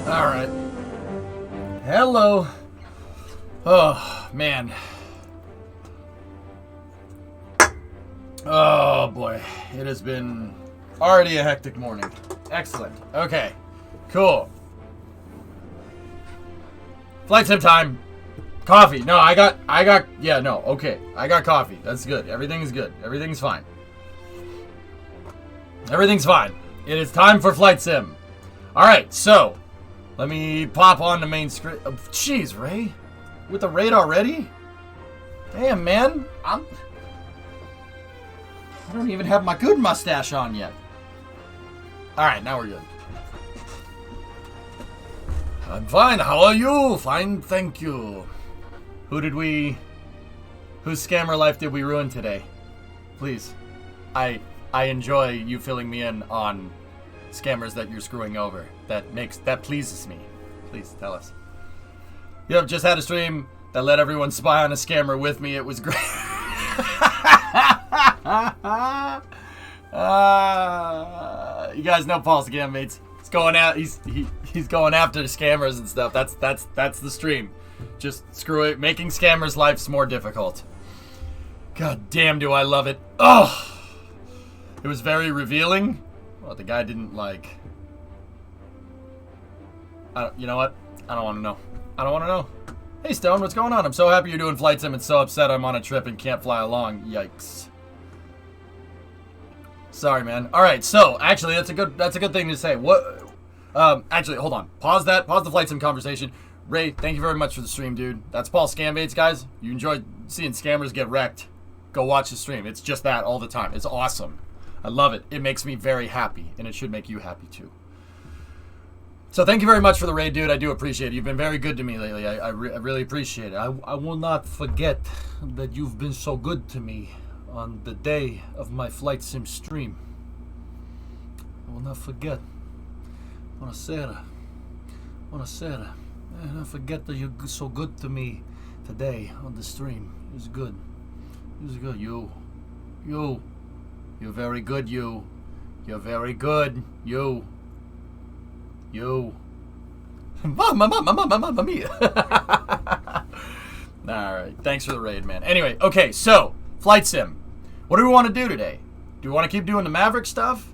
Alright. Hello. Oh, man. Oh, boy. It has been already a hectic morning. Excellent. Okay. Cool. Flight sim time. Coffee. No, yeah, no, okay. I got coffee. That's good. Everything is good. Everything's fine. Everything's fine. It is time for flight sim. Alright, so let me pop on the main screen. Oh, jeez, Ray. With the raid already? Damn, man. I don't even have my good mustache on yet. Alright, now we're good. I'm fine. How are you? Fine, thank you. Whose scammer life did we ruin today? Please. I enjoy you filling me in on scammers that you're screwing over. That pleases me. Please tell us. You have just had a stream that let everyone spy on a scammer with me. It was great. You guys know Paul Scammates. He's going out. He's going after the scammers and stuff. That's the stream. Just screw it. Making scammers' lives more difficult. God damn, do I love it. Oh, it was very revealing. Well, the guy didn't like. You know what? I don't want to know. I don't want to know. Hey Stone, what's going on? I'm so happy you're doing flight sim and so upset I'm on a trip and can't fly along. Yikes. Sorry, man. All right, so actually, that's a good thing to say. What? Actually, hold on. Pause that. Pause the flight sim conversation. Ray, thank you very much for the stream, dude. That's Paul Scambates, guys. You enjoy seeing scammers get wrecked. Go watch the stream. It's just that all the time. It's awesome. I love it. It makes me very happy, and it should make you happy too. So thank you very much for the raid, dude. I do appreciate it. You've been very good to me lately. I really appreciate it. I will not forget that you've been so good to me on the day of my flight sim stream. I will not forget. Buonasera. Buonasera. I will not forget that you're so good to me today on the stream. It was good. It was good. You're very good, you. You're very good, you. Mamma mia. Alright, thanks for the raid, man. Anyway, okay, so, flight sim. What do we want to do today? Do we want to keep doing the Maverick stuff?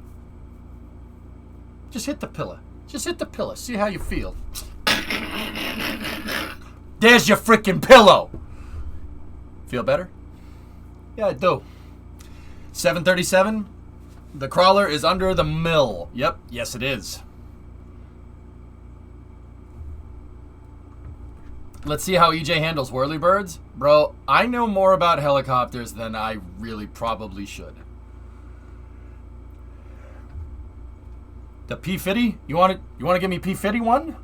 Just hit the pillar. Just hit the pillar. See how you feel. There's your freaking pillow. Feel better? Yeah, I do. 737. The crawler is under the mill. Yep, yes it is. Let's see how EJ handles whirlybirds. Bro, I know more about helicopters than I really probably should. The P-50? You want to give me P-51?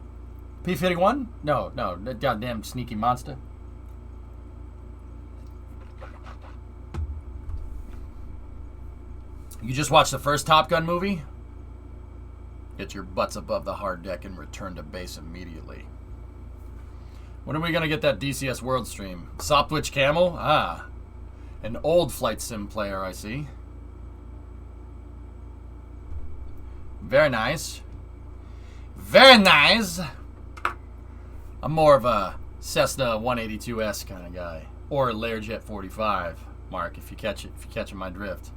P-51? No, that goddamn sneaky monster. You just watched the first Top Gun movie? Get your butts above the hard deck and return to base immediately. When are we going to get that DCS World stream? Sopwich Camel? Ah. An old flight sim player, I see. Very nice. Very nice. I'm more of a Cessna 182S kind of guy. Or Learjet 45, Mark, if you're catching my drift.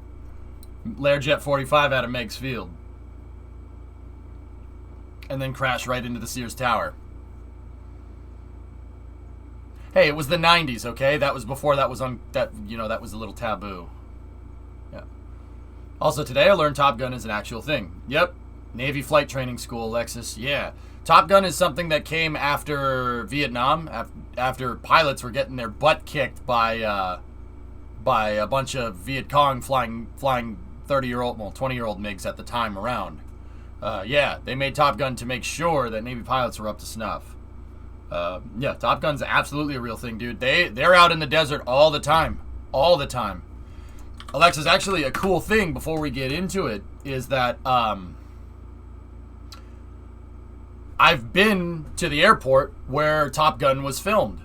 Learjet 45 out of Meigs Field. And then crash right into the Sears Tower. Hey, it was the 90s, okay? That was before that was that was a little taboo. Yeah. Also today I learned Top Gun is an actual thing. Yep. Navy Flight Training School, Alexis. Yeah. Top Gun is something that came after Vietnam, after pilots were getting their butt kicked by a bunch of Viet Cong flying 30-year-old, well, 20-year-old MiGs at the time around. Yeah, they made Top Gun to make sure that Navy pilots were up to snuff. Yeah, Top Gun's absolutely a real thing, dude. They're out in the desert all the time. All the time. Alexis, actually a cool thing before we get into it is that I've been to the airport where Top Gun was filmed.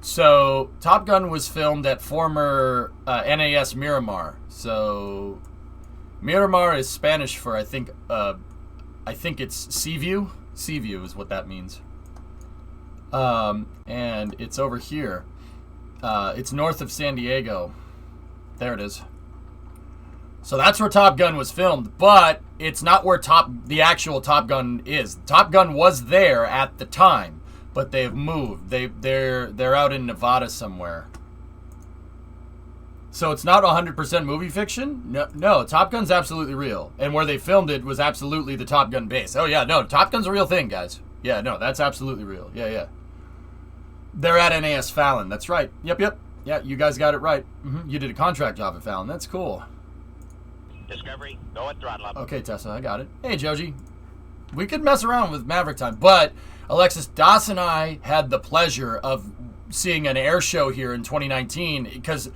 So Top Gun was filmed at former NAS Miramar. So Miramar is Spanish for I think it's Seaview. Sea view is what that means. And it's over here. It's north of San Diego. There it is. So that's where Top Gun was filmed, but it's not where the actual Top Gun is. Top Gun was there at the time, but they've moved. They're out in Nevada somewhere. So it's not 100% movie fiction? No, Top Gun's absolutely real. And where they filmed it was absolutely the Top Gun base. Oh yeah, no, Top Gun's a real thing, guys. Yeah, no, that's absolutely real. Yeah. They're at NAS Fallon. That's right. Yep. Yeah, you guys got it right. You did a contract job at Fallon. That's cool. Discovery, go at throttle up. Okay, Tessa, I got it. Hey, Joji. We could mess around with Maverick time, but Alexis, Das and I had the pleasure of seeing an air show here in 2019 because,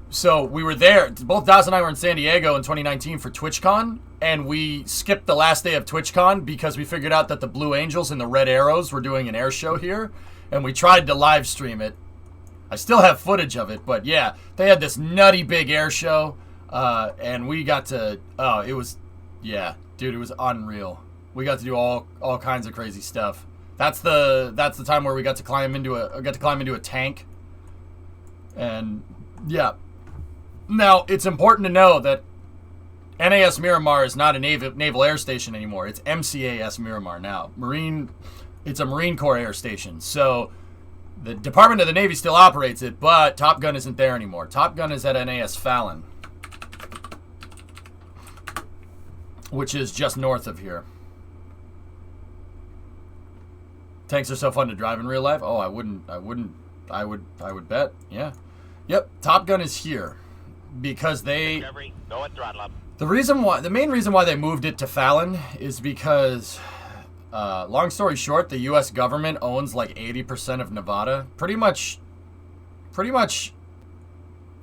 so we were there. Both Das and I were in San Diego in 2019 for TwitchCon, and we skipped the last day of TwitchCon because we figured out that the Blue Angels and the Red Arrows were doing an air show here, and we tried to live stream it. I still have footage of it, but yeah, they had this nutty big air show. And we got to, it was unreal. We got to do all kinds of crazy stuff. That's the time where we got to climb into a tank. And yeah. Now, it's important to know that NAS Miramar is not a naval air station anymore. It's MCAS Miramar now. It's a Marine Corps air station. So the Department of the Navy still operates it, but Top Gun isn't there anymore. Top Gun is at NAS Fallon, which is just north of here. Tanks are so fun to drive in real life. Oh, I would bet. Yeah. Yep, Top Gun is here because they Discovery, go at throttle up. the main reason why they moved it to Fallon is because long story short, the US government owns like 80% of Nevada. Pretty much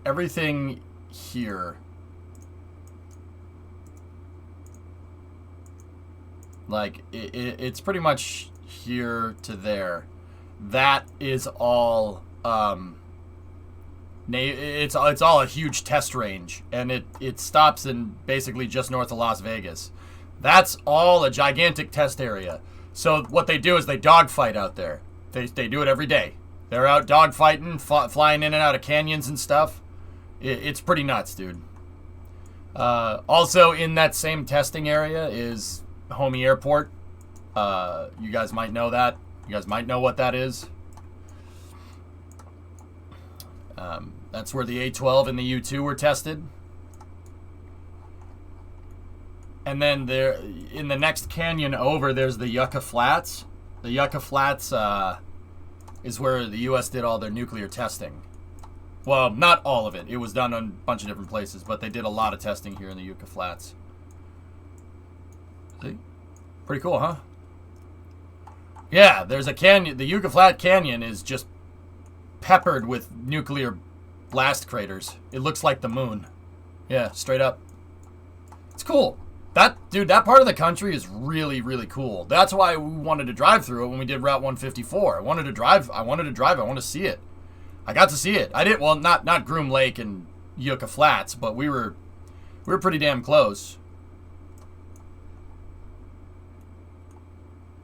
everything here. Like, it's pretty much here to there. That is all, it's all a huge test range, and it stops in basically just north of Las Vegas. That's all a gigantic test area. So what they do is they dogfight out there. They do it every day. They're out dogfighting, flying in and out of canyons and stuff. It's pretty nuts, dude. Also, in that same testing area is Homey Airport. You guys might know that. You guys might know what that is. That's where the A-12 and the U-2 were tested. And then there, in the next canyon over, there's the Yucca Flats. The Yucca Flats is where the U.S. did all their nuclear testing. Well, not all of it. It was done in a bunch of different places, but they did a lot of testing here in the Yucca Flats. See? Pretty cool, huh? Yeah, there's a canyon. The Yucca Flat Canyon is just peppered with nuclear blast craters. It looks like the moon. Yeah, straight up. It's cool. That part of the country is really, really cool. That's why we wanted to drive through it when we did Route 154. I wanted to drive. I want to see it. I got to see it. I didn't. Well, not Groom Lake and Yucca Flats, but we were pretty damn close.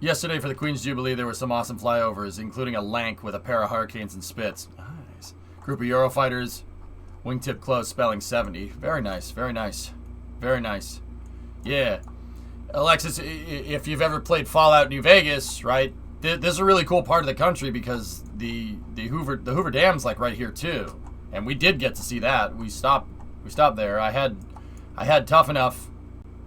Yesterday for the Queen's Jubilee, there were some awesome flyovers, including a Lank with a pair of Hurricanes and Spits. Nice. Group of Eurofighters, wingtip close, spelling 70. Very nice, very nice, very nice. Yeah. Alexis, if you've ever played Fallout New Vegas, right, this is a really cool part of the country because the Hoover Dam's like right here too. And we did get to see that. We stopped there. I had Tough Enough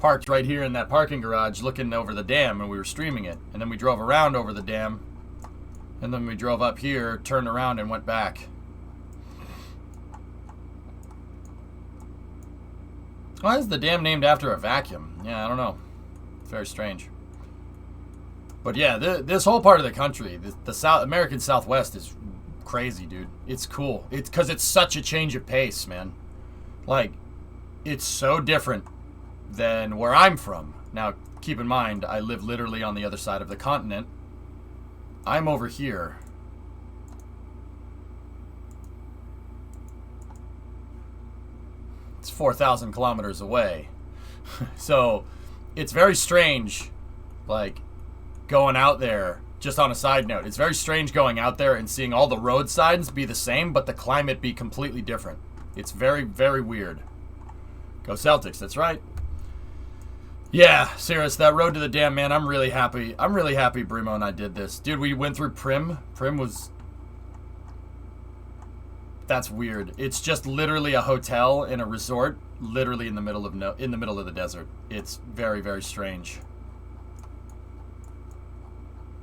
parked right here in that parking garage looking over the dam, and we were streaming it. And then we drove around over the dam, and then we drove up here, turned around, and went back. Why is the dam named after a vacuum? Yeah, I don't know. It's very strange. But yeah, this whole part of the country, the American Southwest is crazy, dude. It's cool. It's because it's such a change of pace, man. Like, it's so different than where I'm from. Now, keep in mind, I live literally on the other side of the continent. I'm over here. It's 4,000 kilometers away. So, it's very strange. Like, going out there. Just on a side note, it's very strange going out there and seeing all the road signs be the same, but the climate be completely different. It's very, very weird. Go Celtics, that's right. Yeah, Cirrus, that road to the dam, man, I'm really happy. I'm really happy Brimo and I did this. Dude, we went through Prim. Prim was... That's weird. It's just literally a hotel and a resort, literally in the middle of the desert. It's very, very strange.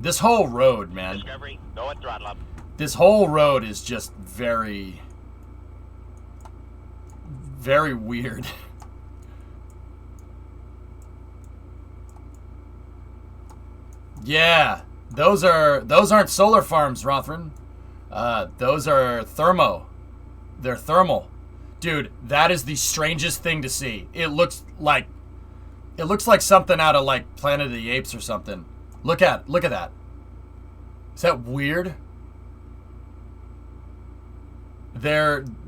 This whole road, man. Discovery, go at throttle up. This whole road is just very, very weird. Yeah, those aren't solar farms, Rothran. Those are thermo. They're thermal. Dude, that is the strangest thing to see. It looks like something out of like Planet of the Apes or something. Look at that. Is that weird?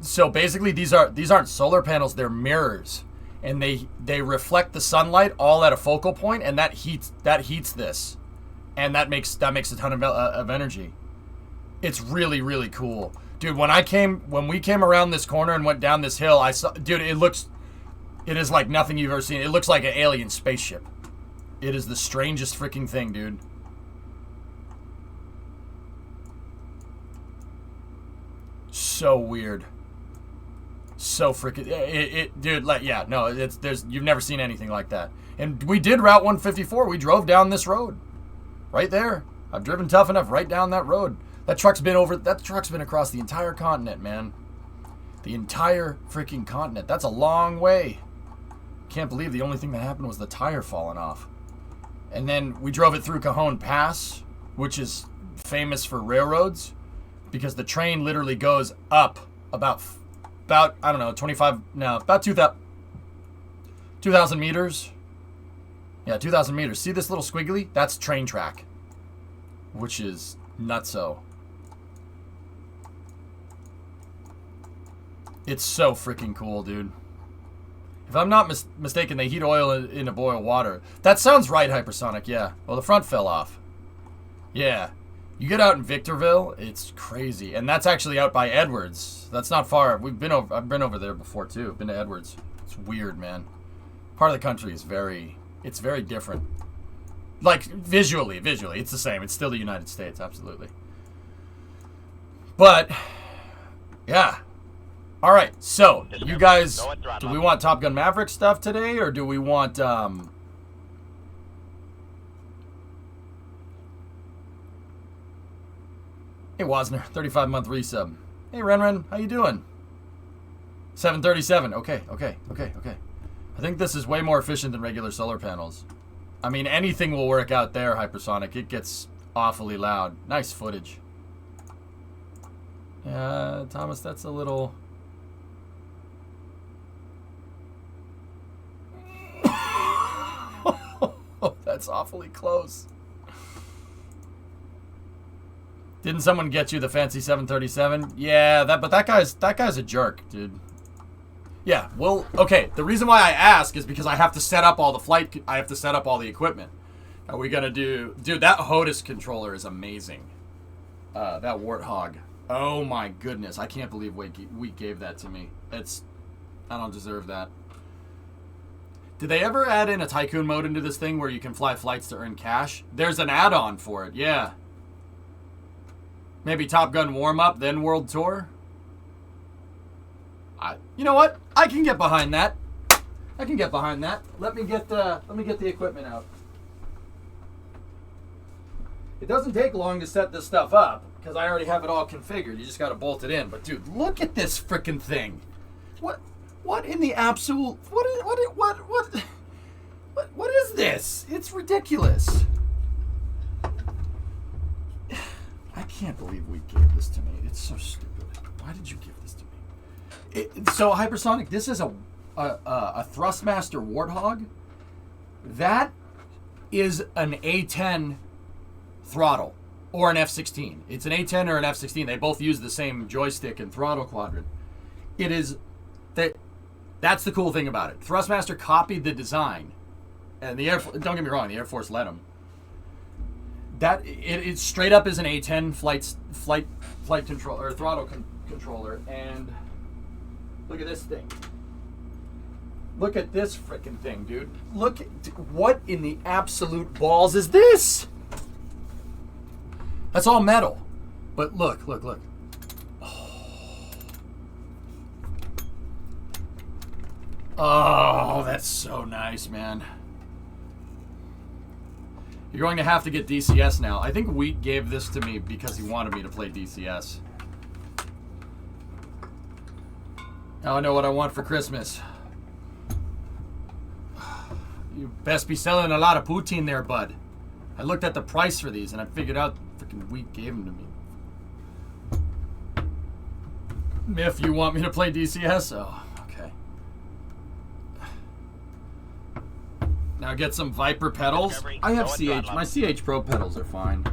So basically these aren't solar panels, they're mirrors. And they reflect the sunlight all at a focal point, and that heats this. And that makes a ton of energy. It's really, really cool. Dude, when we came around this corner and went down this hill, I saw, dude, it is like nothing you've ever seen. It looks like an alien spaceship. It is the strangest freaking thing, dude. So weird. So freaking dude, like, yeah, no, you've never seen anything like that. And we did Route 154. We drove down this road. Right there. I've driven tough enough right down that road. That truck's been across the entire continent, man. The entire freaking continent. That's a long way. Can't believe the only thing that happened was the tire falling off. And then we drove it through Cajon Pass, which is famous for railroads, because the train literally goes up about I don't know, about 2,000 meters. Yeah, 2,000 meters. See this little squiggly? That's train track, which is nutso. It's so freaking cool, dude. If I'm not mistaken, they heat oil in to boil water. That sounds right, Hypersonic, yeah. Well, the front fell off. Yeah. You get out in Victorville, it's crazy. And that's actually out by Edwards. That's not far. I've been over there before, too. Been to Edwards. It's weird, man. Part of the country is very different. Like, visually, it's the same. It's still the United States, absolutely. But, yeah. All right, so, you guys, do we want Top Gun Maverick stuff today, or do we want, Hey, Wozner, 35-month resub. Hey, Renren, how you doing? 737, okay. I think this is way more efficient than regular solar panels. I mean, anything will work out there, Hypersonic. It gets awfully loud. Nice footage. Yeah, Thomas, that's a little... That's awfully close. Didn't someone get you the fancy 737? Yeah, but that guy's a jerk, dude. Yeah, well, okay. The reason why I ask is because I have to set up all the equipment. Are we gonna do... Dude, that HOTAS controller is amazing. That Warthog. Oh my goodness. I can't believe we gave that to me. I don't deserve that. Did they ever add in a Tycoon mode into this thing where you can fly flights to earn cash? There's an add-on for it, yeah. Maybe Top Gun warm-up, then World Tour? You know what? I can get behind that. Let me get the equipment out. It doesn't take long to set this stuff up because I already have it all configured. You just got to bolt it in. But dude, look at this freaking thing. What in the absolute... What is this? It's ridiculous. I can't believe we gave this to me. It's so stupid. Why did you give this to me? So, Hypersonic, this is a Thrustmaster Warthog. That is an A10 throttle or an F16. It's an A10 or an F16. They both use the same joystick and throttle quadrant. It is... That's the cool thing about it. Thrustmaster copied the design. And don't get me wrong, the Air Force let them. That it straight up is an A10 flight control or throttle controller, and look at this thing. Look at this freaking thing, dude. Look at what in the absolute balls is this? That's all metal. But look. Oh, that's so nice, man. You're going to have to get DCS now. I think Wheat gave this to me because he wanted me to play DCS. Now I know what I want for Christmas. You best be selling a lot of poutine there, bud. I looked at the price for these and I figured out freaking Wheat gave them to me. If you want me to play DCS, oh, okay. Now get some Viper pedals. I have CH. My CH Pro pedals are fine.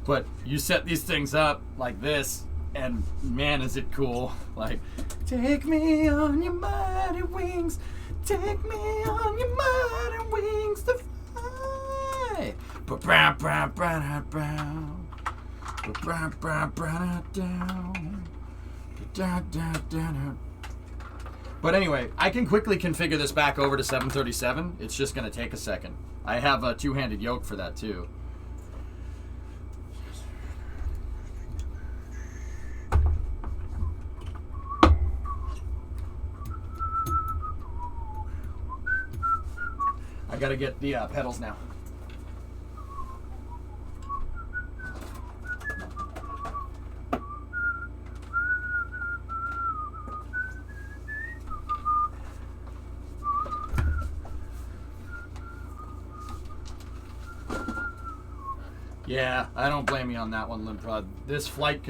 But you set these things up like this, and man, is it cool. Like, take me on your mighty wings. Take me on your mighty wings to fly. Brown, brown, brown, brown. Brown, brown, brown, down. But anyway, I can quickly configure this back over to 737. It's just going to take a second. I have a two-handed yoke for that too. I got to get the pedals now. Yeah, I don't blame you on that one, Limprod. This flight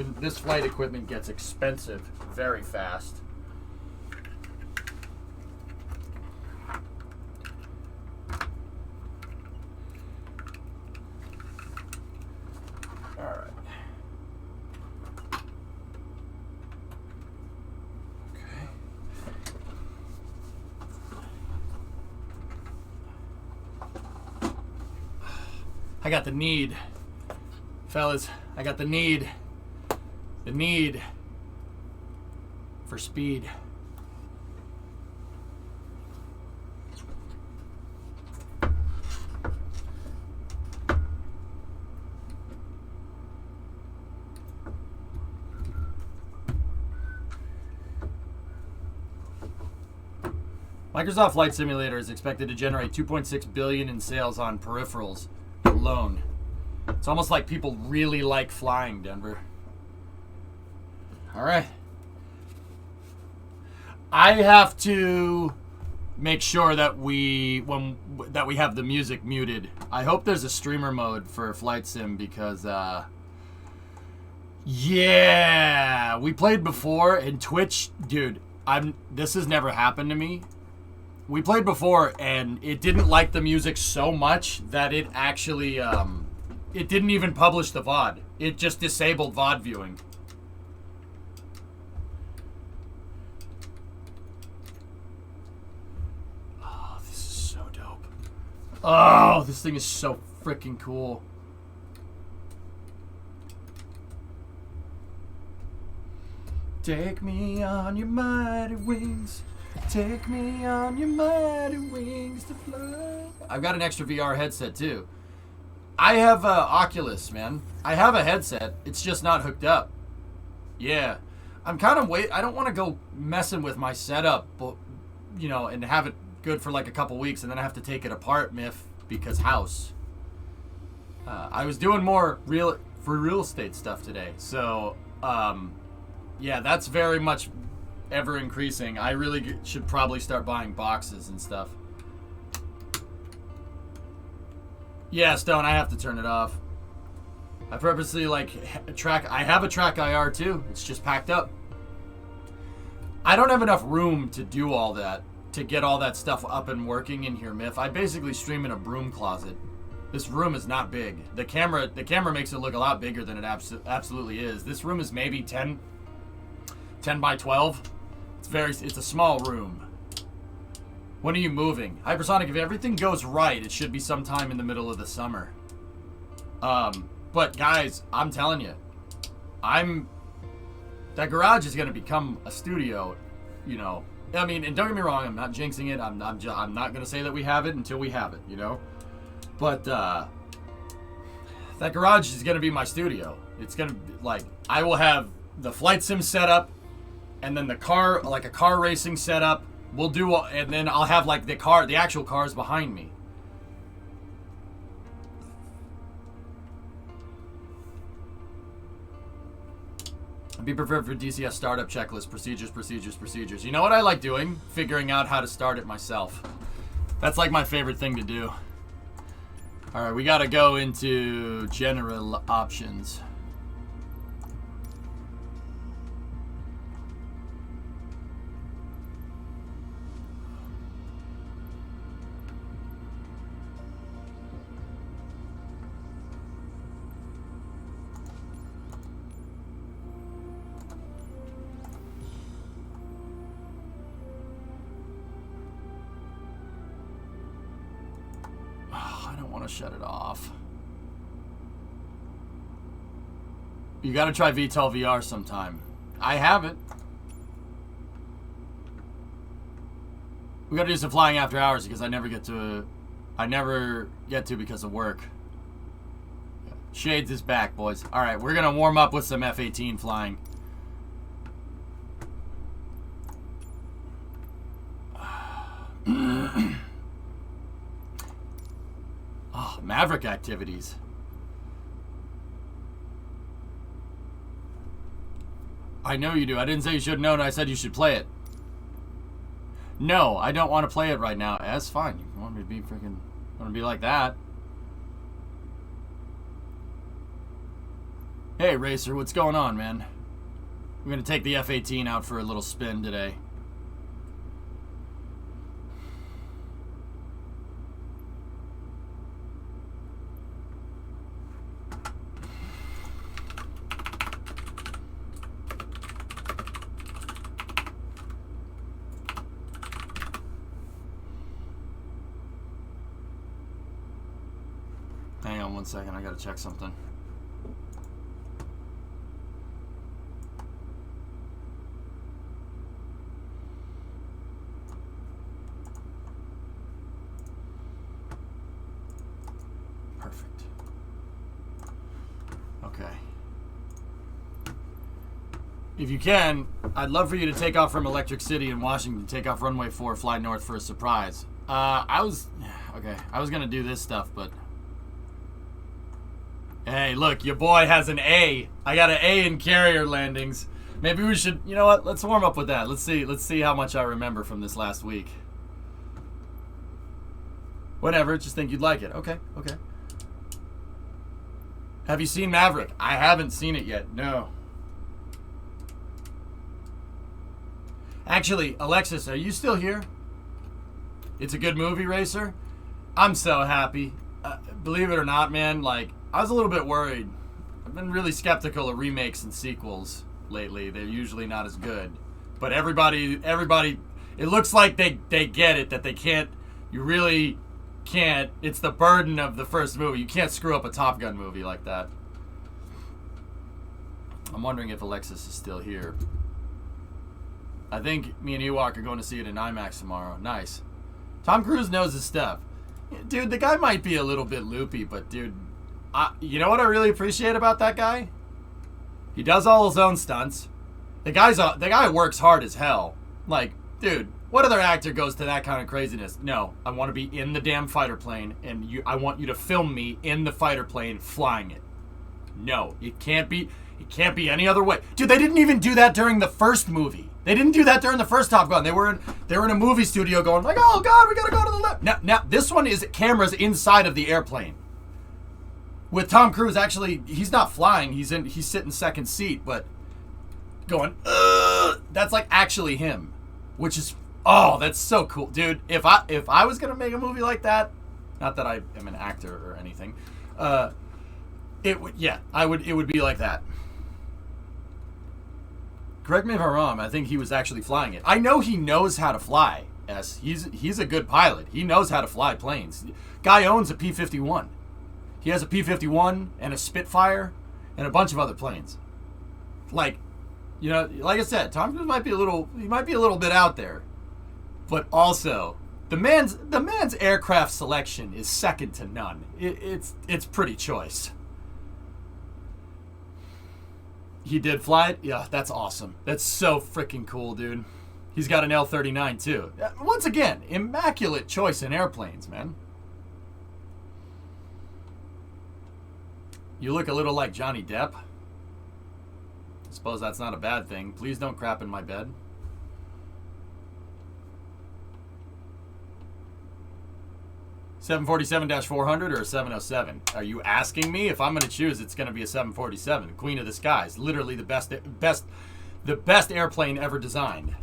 equipment gets expensive very fast. All right. Okay. I got the need. Fellas, I got the need for speed. Microsoft Flight Simulator is expected to generate $2.6 billion in sales on peripherals alone. It's almost like people really like flying, Denver. All right. I have to make sure that we have the music muted. I hope there's a streamer mode for Flight Sim because yeah, we played before and Twitch, dude, this has never happened to me. We played before and it didn't like the music so much that it actually it didn't even publish the VOD. It just disabled VOD viewing. Oh, this is so dope. Oh, this thing is so freaking cool. Take me on your mighty wings. Take me on your mighty wings to fly. I've got an extra VR headset too. I have Oculus, man. I have a headset. It's just not hooked up. Yeah. I'm kind of I don't want to go messing with my setup, but, you know, and have it good for like a couple weeks and then I have to take it apart, Miff, because house. I was doing more real estate stuff today. So, yeah, that's very much ever increasing. I really should probably start buying boxes and stuff. Yeah, Stone, I have to turn it off. I purposely I have a Track IR too. It's just packed up. I don't have enough room to do all that, to get all that stuff up and working in here, Miff. I basically stream in a broom closet. This room is not big. The camera makes it look a lot bigger than it absolutely is. This room is maybe 10 by 12. It's a small room. When are you moving? Hypersonic, if everything goes right, it should be sometime in the middle of the summer. But guys, I'm telling you, that garage is gonna become a studio. You know, I mean, and don't get me wrong, I'm not jinxing it. I'm not gonna say that we have it until we have it. You know, but that garage is gonna be my studio. It's gonna be, like, I will have the flight sim set up, and then the car, like a car racing setup. We'll do, and then I'll have like the actual cars behind me. Be prepared for DCS startup checklist, procedures. You know what I like doing? Figuring out how to start it myself. That's like my favorite thing to do. All right, we got to go into general options. Shut it off. You gotta try VTOL VR sometime. I haven't. We gotta do some flying after hours because I never get to because of work. Shades is back, boys. Alright, we're gonna warm up with some F-18 flying. Maverick activities. I know you do. I didn't say you should know. I said you should play it. No, I don't want to play it right now. That's fine. You want me to be freaking... want to be like that? Hey, Racer, what's going on, man? We're going to take the F-18 out for a little spin today. Hang on one second, I gotta check something. Perfect. Okay. If you can, I'd love for you to take off from Electric City in Washington, take off runway 4, fly north for a surprise. I was gonna do this stuff, but... Hey, look, your boy has an A. I got an A in carrier landings. Maybe we should, you know what? Let's warm up with that. Let's see how much I remember from this last week. Whatever, just think you'd like it. Okay. Have you seen Maverick? I haven't seen it yet. No. Actually, Alexis, are you still here? It's a good movie, Racer. I'm so happy. Believe it or not, man, like, I was a little bit worried. I've been really skeptical of remakes and sequels lately. They're usually not as good. But everybody, it looks like they get it, that they can't, you really can't, it's the burden of the first movie. You can't screw up a Top Gun movie like that. I'm wondering if Alexis is still here. I think me and Ewok are going to see it in IMAX tomorrow. Nice. Tom Cruise knows his stuff. Dude, the guy might be a little bit loopy, but dude, you know what I really appreciate about that guy? He does all his own stunts. The guy works hard as hell. Like, dude, what other actor goes to that kind of craziness? No, I want to be in the damn fighter plane, and I want you to film me in the fighter plane flying it. No, it can't be any other way. Dude, they didn't even do that during the first movie. They didn't do that during the first Top Gun. They were in a movie studio going like, oh God, we gotta go to the left. Now this one is cameras inside of the airplane. With Tom Cruise, actually, he's not flying. He's sitting second seat, but going, that's like actually him, which is, oh, that's so cool, dude. If I was gonna make a movie like that, not that I am an actor or anything, it would be like that. Correct me if I'm wrong. I think he was actually flying it. I know he knows how to fly. Yes, he's a good pilot. He knows how to fly planes. Guy owns a P-51. He has a P-51 and a Spitfire and a bunch of other planes. Like, you know, like I said, Tom Cruise might be a little bit out there, but also the man's aircraft selection is second to none. It's pretty choice. He did fly it? Yeah, that's awesome. That's so freaking cool, dude. He's got an L-39 too. Once again, immaculate choice in airplanes, man. You look a little like Johnny Depp. I suppose that's not a bad thing. Please don't crap in my bed. $747-400 or a 707? Are you asking me? If I'm going to choose, it's going to be a 747. Queen of the Skies. Literally the best airplane ever designed.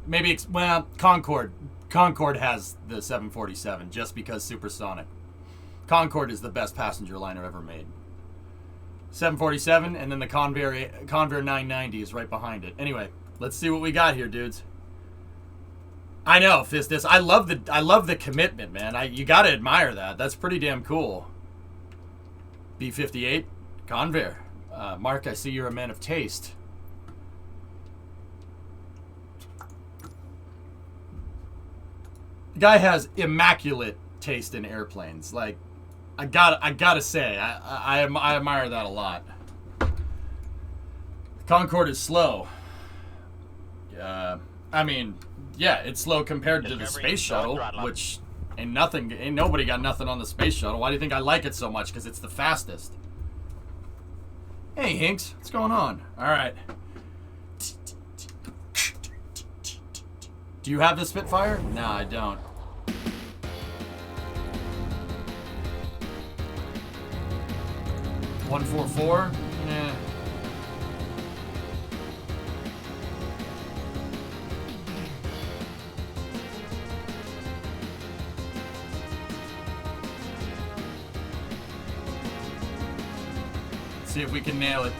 Maybe it's, well, Concorde. Concorde has the 747 just because supersonic. Concorde is the best passenger liner ever made. 747, and then the Convair 990 is right behind it. Anyway, let's see what we got here, dudes. I know, Fistus. I love the commitment, man. You gotta admire that. That's pretty damn cool. B-58, Convair. Mark, I see you're a man of taste. The guy has immaculate taste in airplanes. Like, I gotta say, I admire that a lot. Concorde is slow. I mean, yeah, it's slow compared to the space shuttle, which ain't nobody got nothing on the space shuttle. Why do you think I like it so much? Because it's the fastest. Hey, Hinks, what's going on? All right. Do you have the Spitfire? No, I don't. $144? Yeah. See if we can nail it.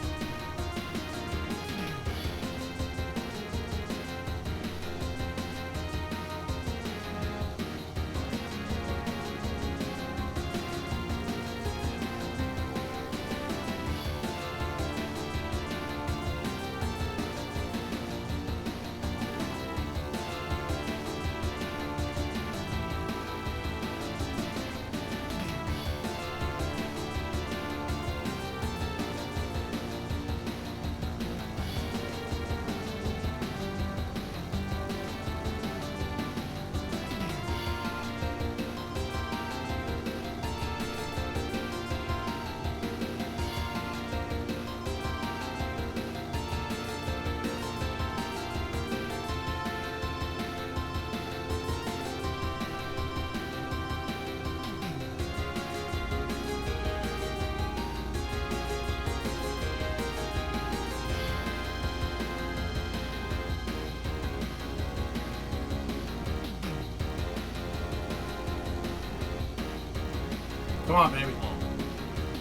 Come on, baby.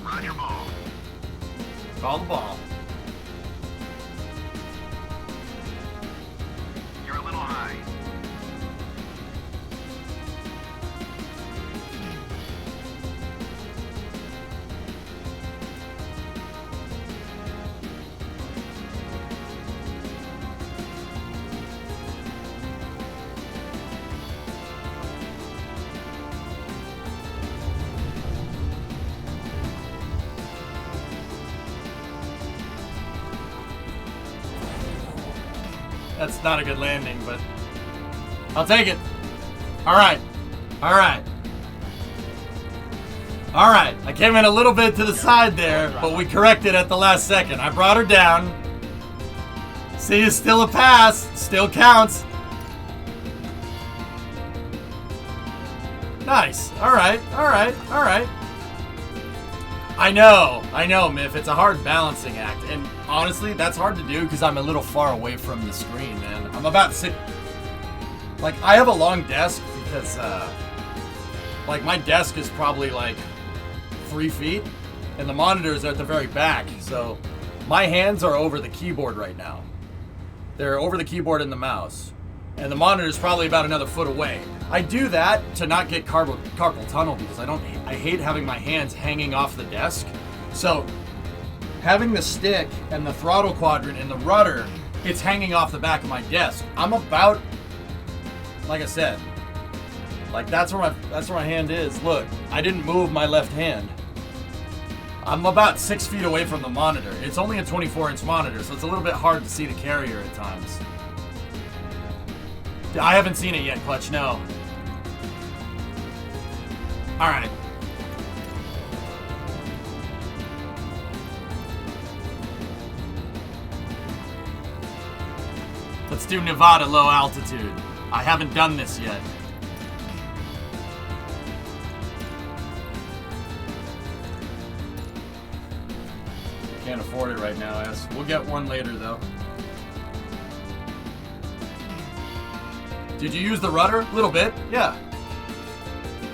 Run your ball. Call the ball. You're a little high. That's not a good landing, but I'll take it. All right. All right. All right. I came in a little bit to the side there, but we corrected at the last second. I brought her down. See, it's still a pass. Still counts. Nice. All right. All right. All right. I know, Miff. It's a hard balancing act. And honestly, that's hard to do because I'm a little far away from the screen, man. I'm about to sit... Like, I have a long desk because, like, my desk is probably, like, 3 feet. And the monitors are at the very back. So, my hands are over the keyboard right now. They're over the keyboard and the mouse. and the monitor's probably about another foot away. I do that to not get carpal tunnel because I hate having my hands hanging off the desk. So having the stick and the throttle quadrant and the rudder, it's hanging off the back of my desk. I'm about, like I said, like that's where my hand is. Look, I didn't move my left hand. I'm about 6 feet away from the monitor. It's only a 24-inch monitor, so it's a little bit hard to see the carrier at times. I haven't seen it yet, Clutch, no. Alright. Let's do Nevada low altitude. I haven't done this yet. Can't afford it right now, S. We'll get one later, though. Did you use the rudder? A little bit, yeah.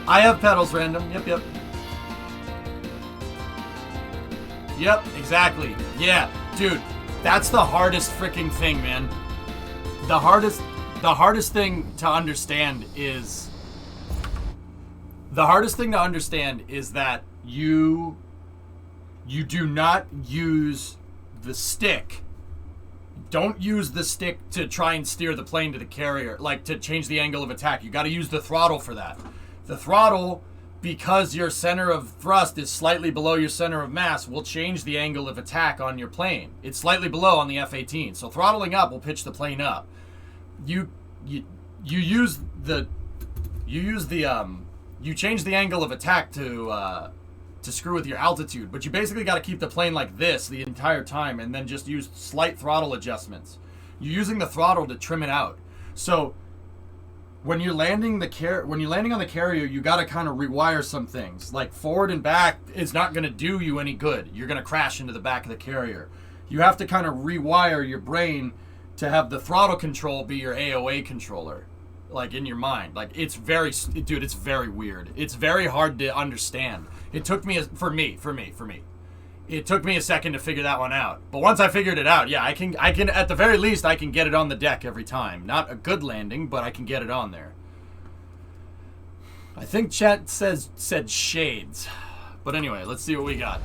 I have pedals random. Yep. Yep, exactly. Yeah, dude, that's the hardest freaking thing, man. The hardest thing to understand is that you do not use the stick. Don't use the stick to try and steer the plane to the carrier, like to change the angle of attack. You got to use the throttle for that. The throttle, because your center of thrust is slightly below your center of mass, will change the angle of attack on your plane. It's slightly below on the F-18, so throttling up will pitch the plane up. You change the angle of attack to screw with your altitude, but you basically got to keep the plane like this the entire time, and then just use slight throttle adjustments. You're using the throttle to trim it out. So when you're landing on the carrier, you got to kind of rewire some things. Like forward and back is not going to do you any good. You're going to crash into the back of the carrier. You have to kind of rewire your brain to have the throttle control be your AOA controller, like in your mind. Like it's very weird. It's very hard to understand. It took me for me. It took me a second to figure that one out. But once I figured it out, yeah, I can at the very least I can get it on the deck every time. Not a good landing, but I can get it on there. I think chat said shades. But anyway, let's see what we got.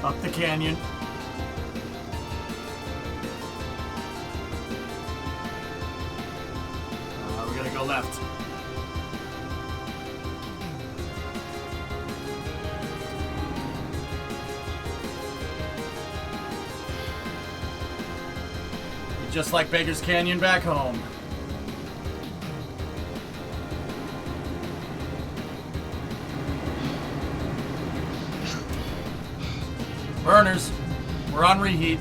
Up the canyon. We're gonna go left. Just like Baker's Canyon back home. Burners, we're on reheat.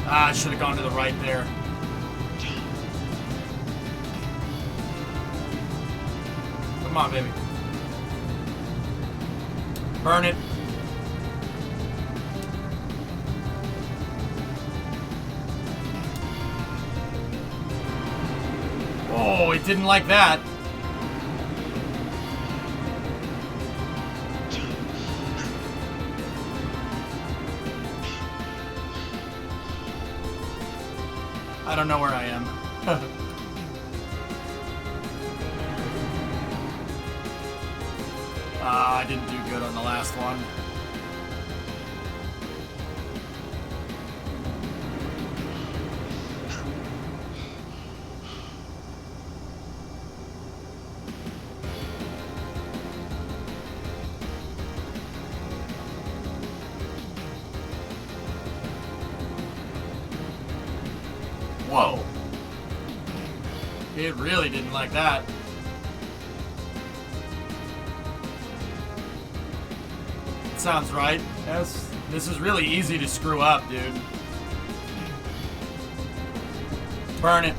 I should have gone to the right there. Come on, baby. Burn it. didn't like that. I don't know where I am. I didn't do good on the last one. Whoa. It really didn't like that. Sounds right. Yes. This is really easy to screw up, dude. Burn it.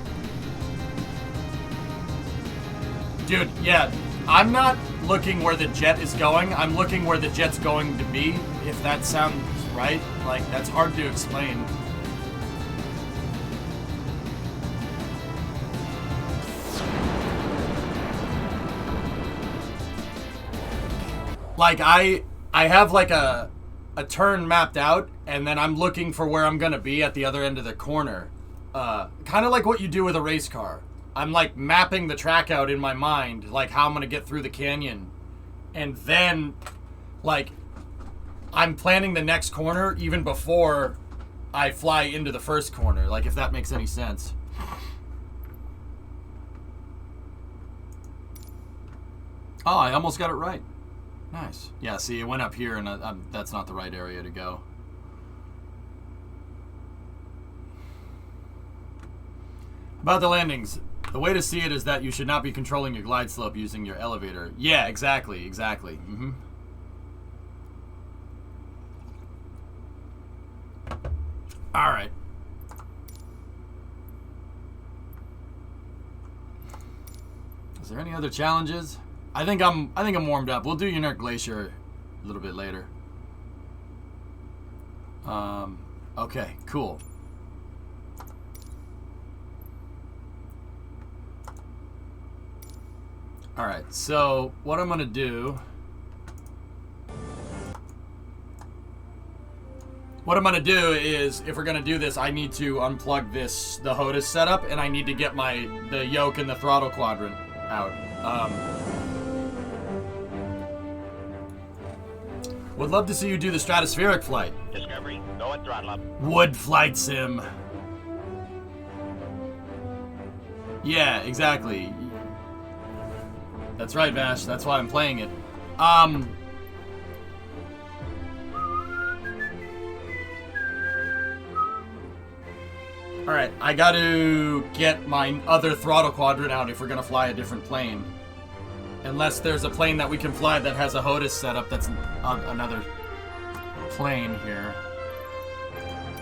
Dude, yeah. I'm not looking where the jet is going. I'm looking where the jet's going to be, if that sounds right. Like, that's hard to explain. Like, I have like a turn mapped out, and then I'm looking for where I'm gonna be at the other end of the corner. Kind of like what you do with a race car. I'm like mapping the track out in my mind, like how I'm gonna get through the canyon. And then, like, I'm planning the next corner even before I fly into the first corner, like if that makes any sense. Oh, I almost got it right. Nice. Yeah, see, it went up here, and that's not the right area to go. About the landings, the way to see it is that you should not be controlling your glide slope using your elevator. Yeah, exactly. Mm-hmm. All right. Is there any other challenges? I think I'm warmed up. We'll do Unert Glacier a little bit later. Okay, cool. All right, so what I'm gonna do. What I'm gonna do is, if we're gonna do this, I need to unplug the HOTAS setup, and I need to get the yoke and the throttle quadrant out. Would love to see you do the stratospheric flight. Discovery, go at throttle up. Wood flight sim. Yeah, exactly. That's right, Vash. That's why I'm playing it. Alright, I gotta get my other throttle quadrant out if we're gonna fly a different plane. Unless there's a plane that we can fly that has a HOTAS setup that's another plane here.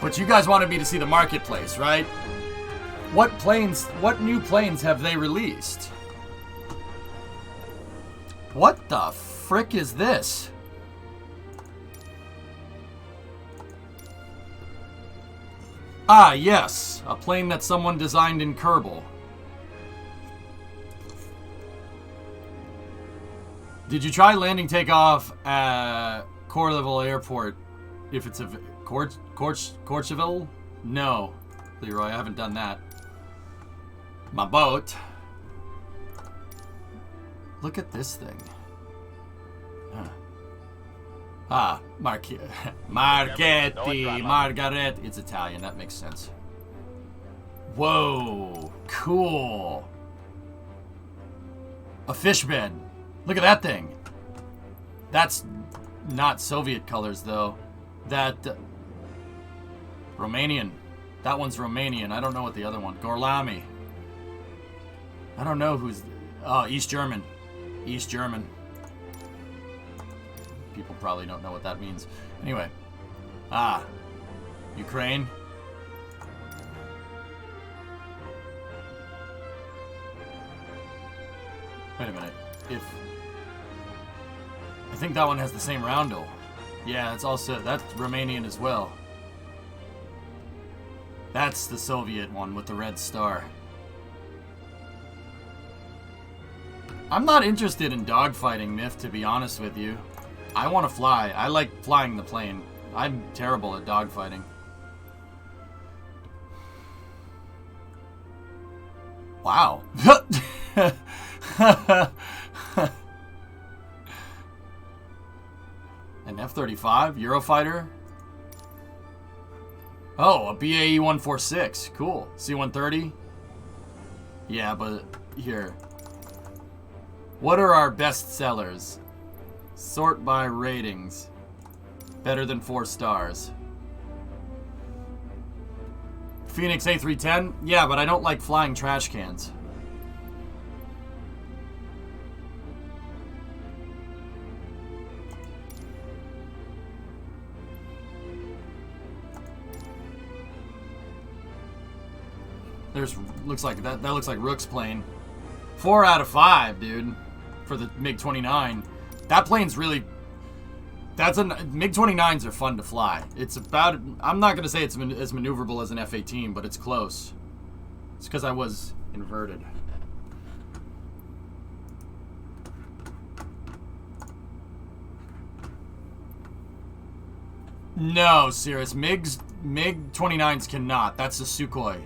But you guys wanted me to see the marketplace, right? What new planes have they released? What the frick is this? Ah, yes. A plane that someone designed in Kerbal. Did you try landing takeoff at Courchevel Airport? If it's a Courchevel? No, Leroy, I haven't done that. My boat. Look at this thing. Marchetti, Margaret. It's Italian. That makes sense. Whoa, cool. A fish bed. Look at that thing. That's not Soviet colors, though. That Romanian. That one's Romanian. I don't know what the other one. Gorlami. I don't know who's. Oh, East German. East German. People probably don't know what that means. Anyway. Ukraine. Wait a minute. I think that one has the same roundel. Yeah, that's Romanian as well. That's the Soviet one with the red star. I'm not interested in dogfighting, Myth, to be honest with you. I want to fly. I like flying the plane. I'm terrible at dogfighting. Wow. An F-35 Eurofighter. Oh, a BAE 146. Cool. C-130. Yeah, but here. What are our best sellers? Sort by ratings. Better than 4 stars. Phoenix A310? Yeah, but I don't like flying trash cans. Looks like that looks like Rook's plane. 4 out of 5, dude, for the MiG-29. That plane's really... MiG-29s are fun to fly. It's about... I'm not going to say it's as maneuverable as an F-18, but it's close. It's because I was inverted. No, Cirrus. MiG-29s cannot. That's a Sukhoi.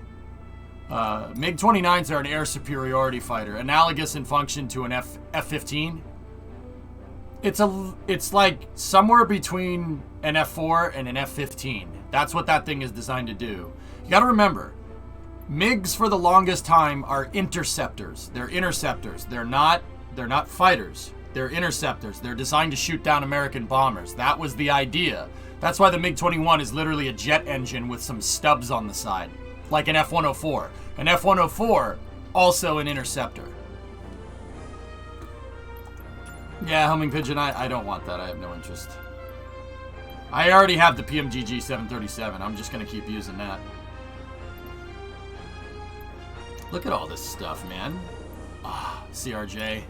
MiG-29s are an air superiority fighter, analogous in function to an F-15. It's like somewhere between an F-4 and an F-15. That's what that thing is designed to do. You got to remember, MiGs for the longest time are interceptors. They're interceptors. They're not fighters. They're interceptors. They're designed to shoot down American bombers. That was the idea. That's why the MiG-21 is literally a jet engine with some stubs on the side. Like an F-104. An F-104, also an interceptor. Yeah, Homing Pigeon, I don't want that. I have no interest. I already have the PMGG 737. I'm just going to keep using that. Look at all this stuff, man. Ah, CRJ.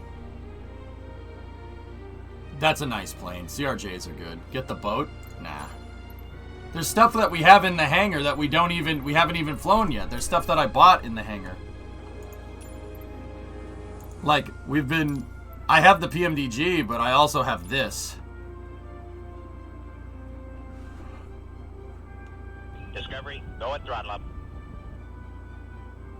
That's a nice plane. CRJs are good. Get the boat? Nah. There's stuff that we have in the hangar that we haven't even flown yet. There's stuff that I bought in the hangar. Like, I have the PMDG, but I also have this. Discovery, go and throttle up.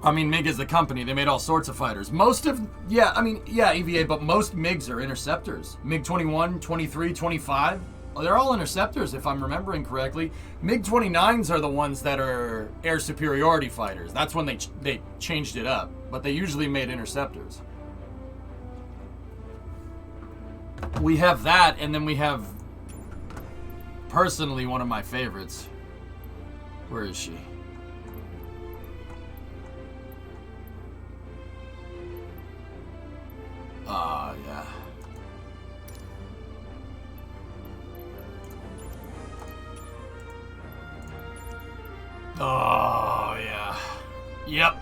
I mean, MiG is the company. They made all sorts of fighters. EVA, but most MiGs are interceptors. MiG-21, 23, 25. They're all interceptors, if I'm remembering correctly. MiG-29s are the ones that are air superiority fighters. That's when they changed it up. But they usually made interceptors. We have that, and then we have, personally, one of my favorites. Where is she? Yeah. Oh, yeah. Yep.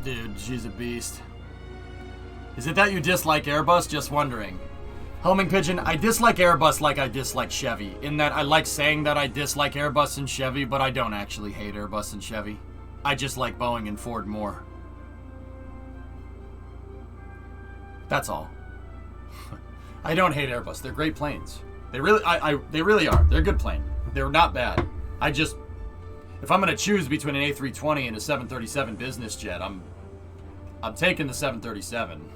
Dude, she's a beast. Is it that you dislike Airbus? Just wondering. Homing Pigeon, I dislike Airbus like I dislike Chevy. In that I like saying that I dislike Airbus and Chevy, but I don't actually hate Airbus and Chevy. I just like Boeing and Ford more. That's all. I don't hate Airbus. They're great planes. They really are. They're a good plane. They're not bad. If I'm going to choose between an A320 and a 737 business jet, I'm taking the 737.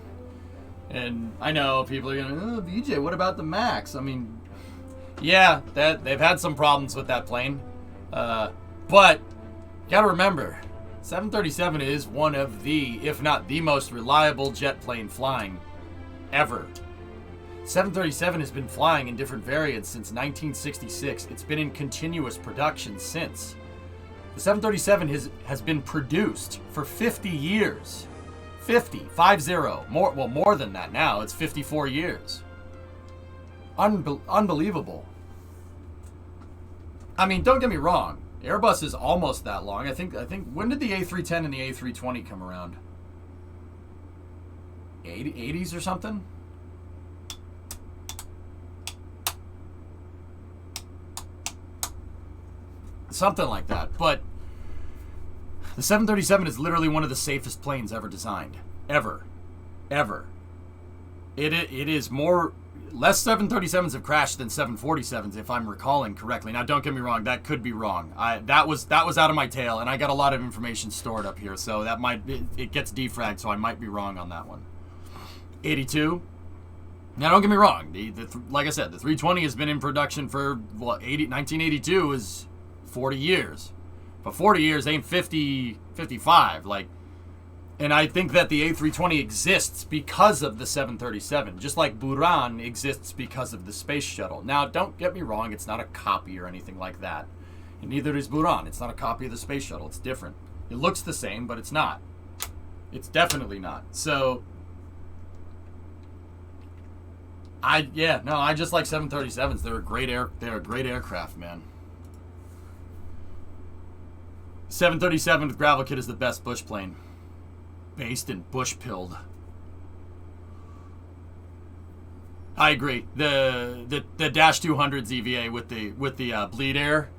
And I know people are going, oh, VJ, what about the MAX? I mean, yeah, they've had some problems with that plane. But you got to remember, 737 is one of the, if not the most reliable jet plane flying ever. 737 has been flying in different variants since 1966. It's been in continuous production since. The 737 has been produced for 50 years. 50. More than that now. It's 54 years. Unbelievable. I mean, don't get me wrong. Airbus is almost that long. I think when did the A310 and the A320 come around? 80s or something? Something like that. But the 737 is literally one of the safest planes ever designed. Ever. It is more... Less 737s have crashed than 747s, if I'm recalling correctly. Now, don't get me wrong, that could be wrong. That was out of my tail, and I got a lot of information stored up here, so that might it gets defragged, so I might be wrong on that one. 82. Now, don't get me wrong. Like I said, the 320 has been in production for 1982 is 40 years, but 40 years ain't 55. And I think that the A320 exists because of the 737, just like Buran exists because of the space shuttle. Now, don't get me wrong, it's not a copy or anything like that. And neither is Buran. It's not a copy of the space shuttle. It's different. It looks the same, but it's not. It's definitely not. So, I just like 737s. They're a great aircraft, man. 737 with gravel kit is the best bush plane. Based and bush-pilled. I agree. The Dash 200's EVA with the bleed air,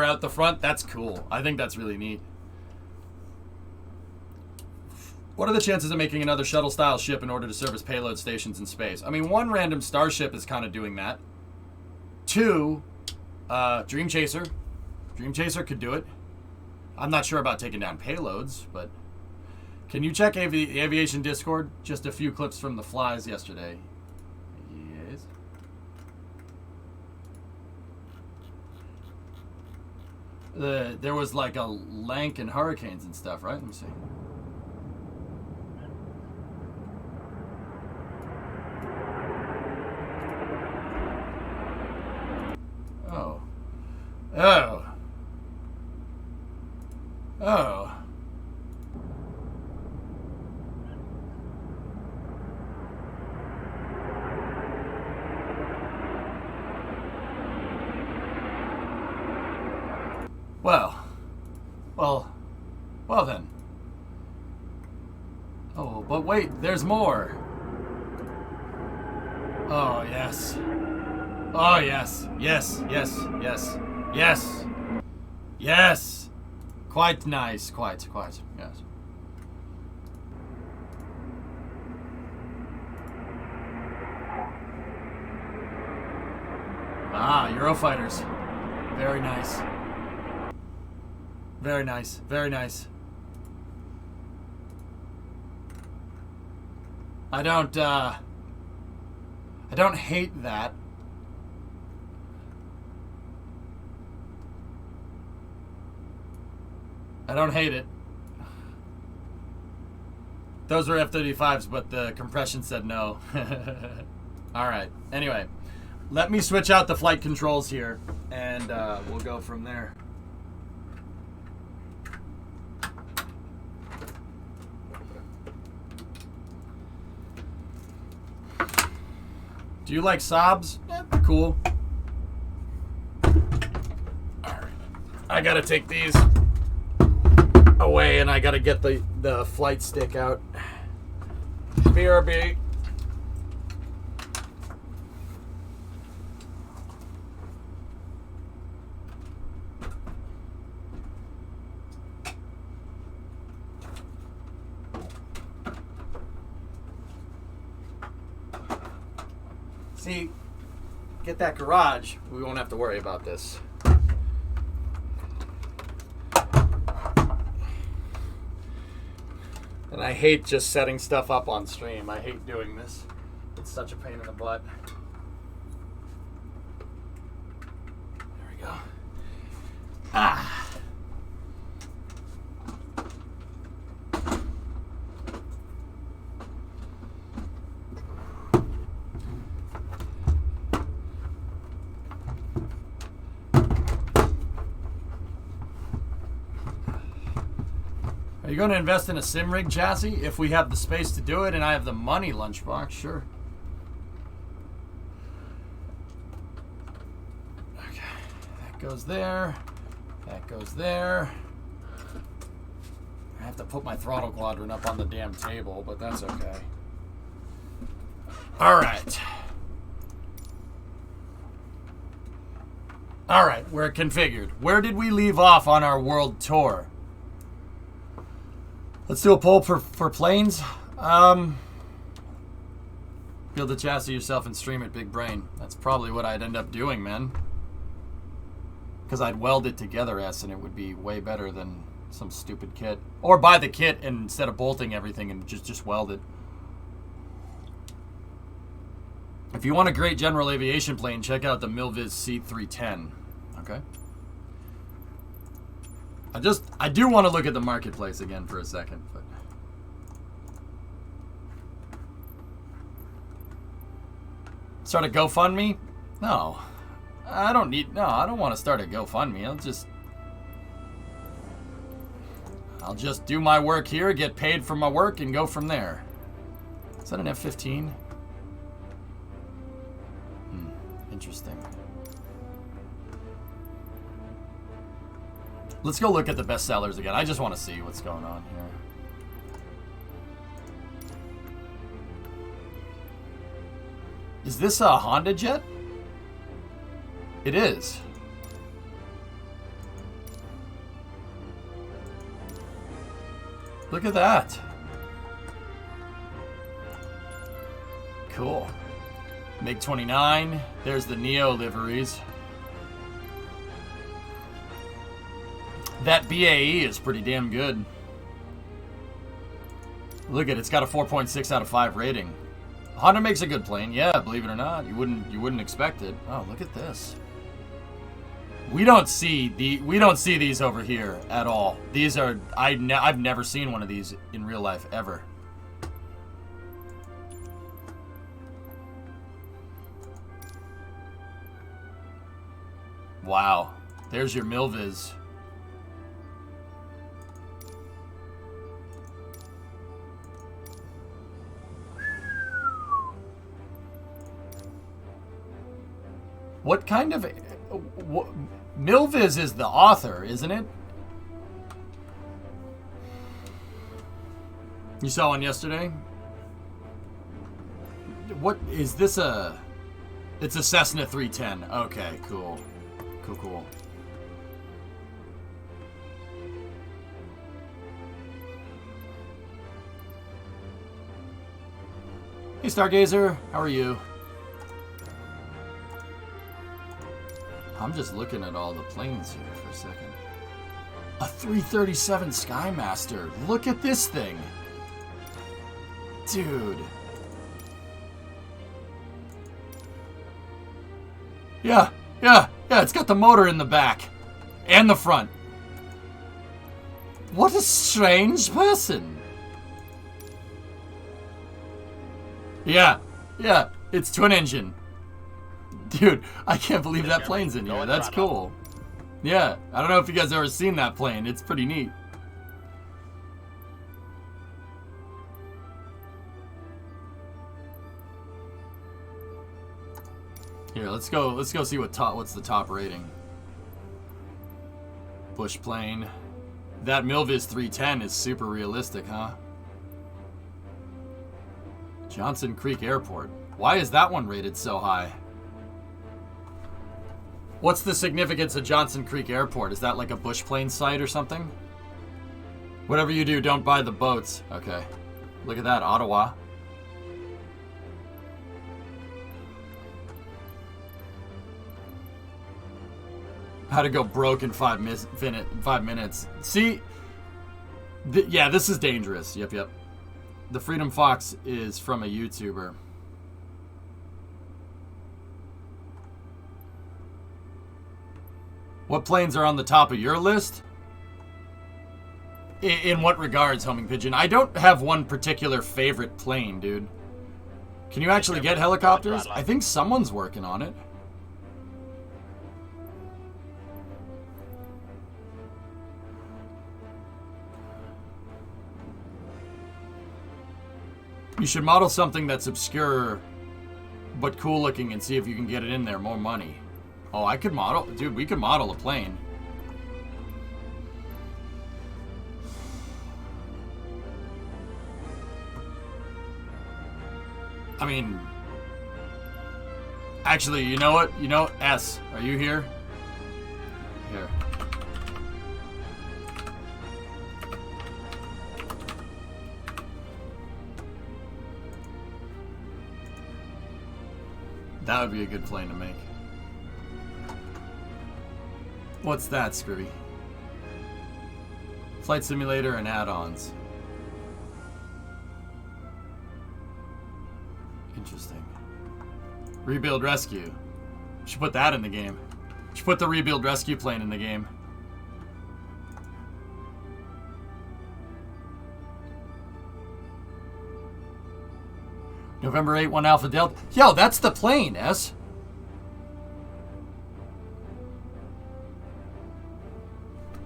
out the front, that's cool. I think that's really neat. What are the chances of making another shuttle-style ship in order to service payload stations in space? I mean, one, random starship is kind of doing that. Two, Dream Chaser. Dream Chaser could do it. I'm not sure about taking down payloads, but... Can you check Aviation Discord? Just a few clips from the flies yesterday. Yes. There was like a lank and hurricanes and stuff, right? Let me see. Oh. Well then. Oh, but wait, there's more. Oh, yes. Oh, yes. Yes. Quite nice. Quite. Yes. Ah, Eurofighters. Very nice. Very nice. I don't hate that. I don't hate it. Those were F-35s, but the compression said no. Alright, anyway. Let me switch out the flight controls here, and we'll go from there. Do you like Saabs? Yeah, cool. Alright. I gotta take these away, and I gotta get the flight stick out. BRB. See, get that garage, we won't have to worry about this. And I hate just setting stuff up on stream. I hate doing this. It's such a pain in the butt. There we go. Ah. Are you going to invest in a sim rig chassis? If we have the space to do it and I have the money, Lunchbox, sure. Okay, that goes there. That goes there. I have to put my throttle quadrant up on the damn table, but that's okay. All right. All right, we're configured. Where did we leave off on our world tour? Let's do a poll for planes. Build the chassis yourself and stream it, big brain. That's probably what I'd end up doing, man. Because I'd weld it together, and it would be way better than some stupid kit. Or buy the kit and instead of bolting everything and just weld it. If you want a great general aviation plane, check out the Milviz C310. Okay. I do want to look at the marketplace again for a second, but start a GoFundMe? No. I don't want to start a GoFundMe. I'll just do my work here, get paid for my work, and go from there. Is that an F-15? Interesting. Let's go look at the best sellers again. I just want to see what's going on here. Is this a Honda jet? It is. Look at that. Cool. MiG-29. There's the Neo liveries. That BAE is pretty damn good. Look at it. It's got a 4.6 out of 5 rating. Honda makes a good plane. Yeah, believe it or not. You wouldn't expect it. Oh, look at this. We don't see these over here at all. These are I've never seen one of these in real life ever. Wow. There's your Milviz. What kind of... Milviz is the author, isn't it? You saw one yesterday? What is this a... It's a Cessna 310. Okay, cool. Cool. Hey, Stargazer. How are you? I'm just looking at all the planes here for a second. A 337 Skymaster. Look at this thing. Dude. Yeah, it's got the motor in the back. And the front. What a strange person. Yeah, it's twin engine. Dude, I can't believe that plane's in here. That's cool. Yeah, I don't know if you guys ever seen that plane. It's pretty neat. Here, let's go see what's the top rating. Bush plane. That Milviz 310 is super realistic, huh? Johnson Creek Airport. Why is that one rated so high? What's the significance of Johnson Creek Airport? Is that like a bush plane site or something? Whatever you do, don't buy the boats. Okay. Look at that, Ottawa. How to go broke in 5 minutes. See? Yeah, this is dangerous. Yep. The Freedom Fox is from a YouTuber. What planes are on the top of your list? In what regards, Homing Pigeon? I don't have one particular favorite plane, dude. Can you actually get helicopters? I think someone's working on it. You should model something that's obscure but cool looking and see if you can get it in there. More money. Oh, I could model... Dude, we could model a plane. I mean... Actually, you know what? S, are you here? Here. That would be a good plane to make. What's that, Scribby? Flight simulator and add-ons. Interesting. Rebuild rescue. Should put that in the game. Should put the rebuild rescue plane in the game. November 8, 1 Alpha Delta. Yo, that's the plane, S.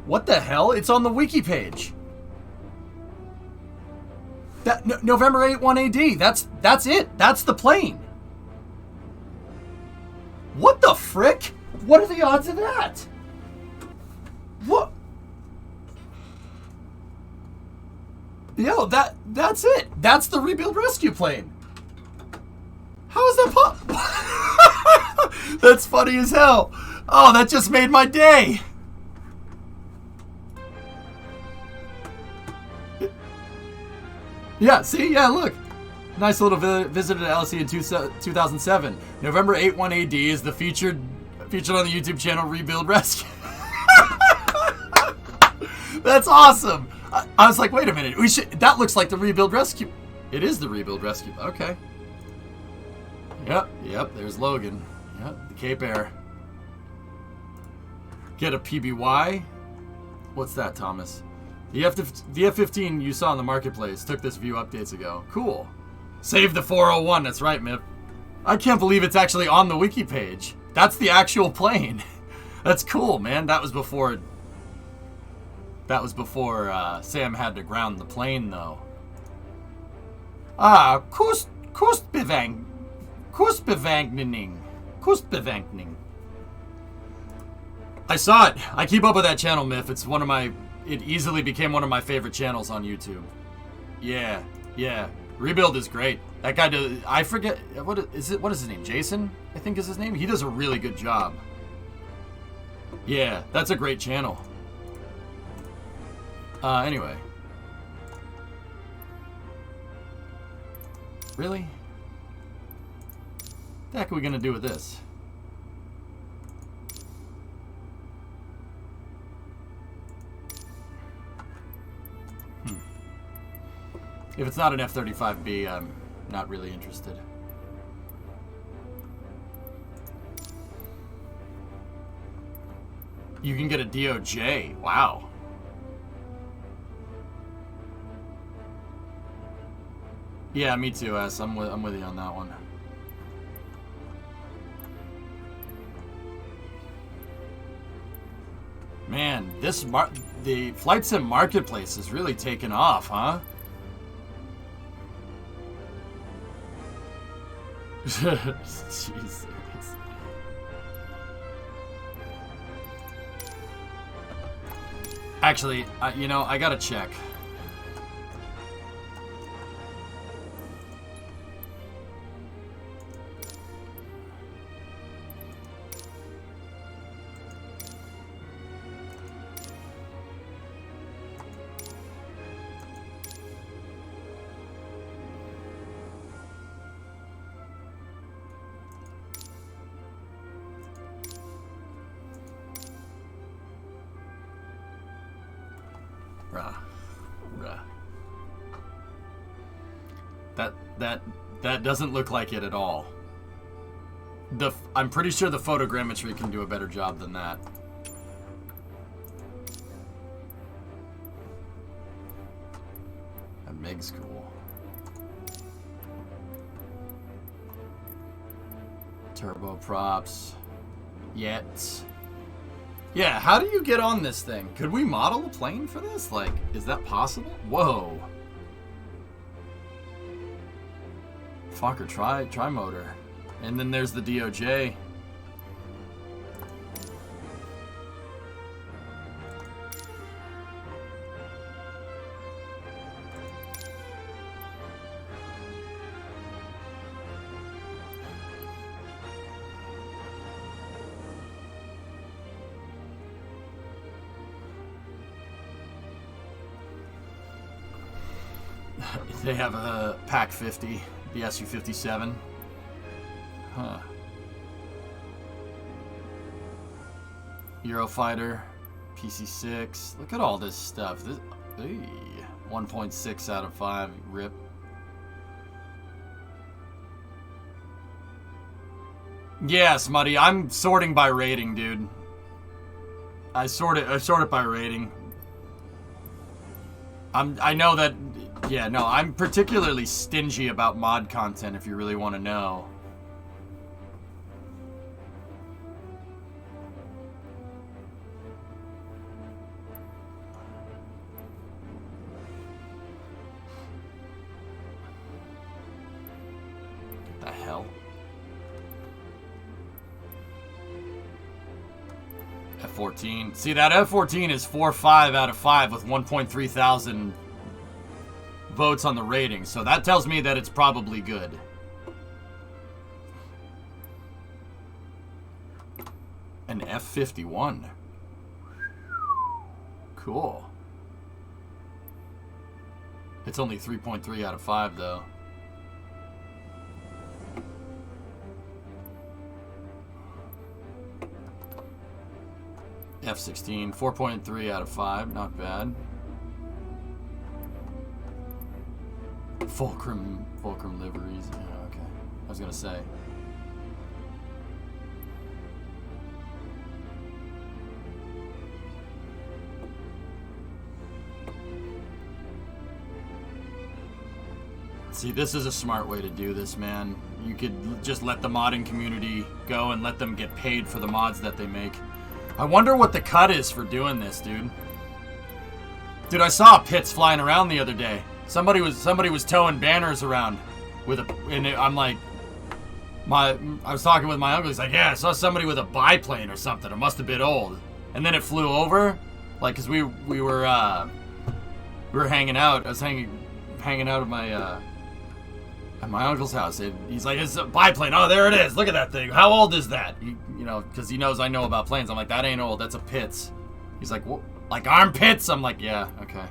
What the hell? It's on the wiki page. That November 8, 1 AD. That's it. That's the plane. What the frick? What are the odds of that? What? Yo, that's it. That's the rebuild rescue plane. How is that That's funny as hell. Oh, that just made my day. Yeah, see? Yeah, look. Nice little visit to LSE in 2007. November 8, 1 AD is the featured on the YouTube channel Rebuild Rescue. That's awesome. I was like, wait a minute. That looks like the Rebuild Rescue. It is the Rebuild Rescue. Okay. Yep, there's Logan. Yep, the Cape Air. Get a PBY. What's that, Thomas? The F-15 you saw in the marketplace took this view updates ago. Cool. Save the 401. That's right, Mip. I can't believe it's actually on the wiki page. That's the actual plane. That's cool, man. That was before Sam had to ground the plane, though. Kustbevangning. I saw it. I keep up with that channel, Miff. It easily became one of my favorite channels on YouTube. Yeah. Rebuild is great. That guy does. I forget what is his name? Jason, I think is his name. He does a really good job. Yeah, that's a great channel. Anyway. Really? What the heck are we gonna do with this? If it's not an F-35B, I'm not really interested. You can get a DOJ. Wow. Yeah, me too, S. I'm with you on that one. Man, the Flight Sim marketplace is really taken off, huh? Jeez. Actually, I gotta check. That doesn't look like it at all. I'm pretty sure the photogrammetry can do a better job than that. That MiG's cool. Turboprops. Yet. Yeah, how do you get on this thing? Could we model a plane for this? Like, is that possible? Whoa. Fokker tri-motor. And then there's the DOJ. They have a Pac 50, the Su-57. Huh. Eurofighter, PC-6. Look at all this stuff. This, 1.6 out of 5. Rip. Yeah, Smutty. I'm sorting by rating, dude. I sort it by rating. I know that. Yeah, no, I'm particularly stingy about mod content. If you really want to know. What the hell? F-14. See, that F-14 is 4.5 out of 5 with 1.3 thousand votes on the rating, so that tells me that it's probably good. An F-51. Cool. It's only 3.3 out of 5, though. F-16, 4.3 out of 5, not bad. Fulcrum liveries, yeah, okay. I was gonna say. See, this is a smart way to do this, man. You could just let the modding community go and let them get paid for the mods that they make. I wonder what the cut is for doing this, dude. Dude, I saw pits flying around the other day. Somebody was towing banners around with a, and I'm like, I was talking with my uncle. He's like, yeah, I saw somebody with a biplane or something. It must have been old. And then it flew over, like, cause we were hanging out. I was hanging out at my uncle's house. He's like, it's a biplane. Oh, there it is. Look at that thing. How old is that? You know, because he knows I know about planes. I'm like, that ain't old. That's a Pitts. He's like, what? Like armpits? I'm like, yeah, okay.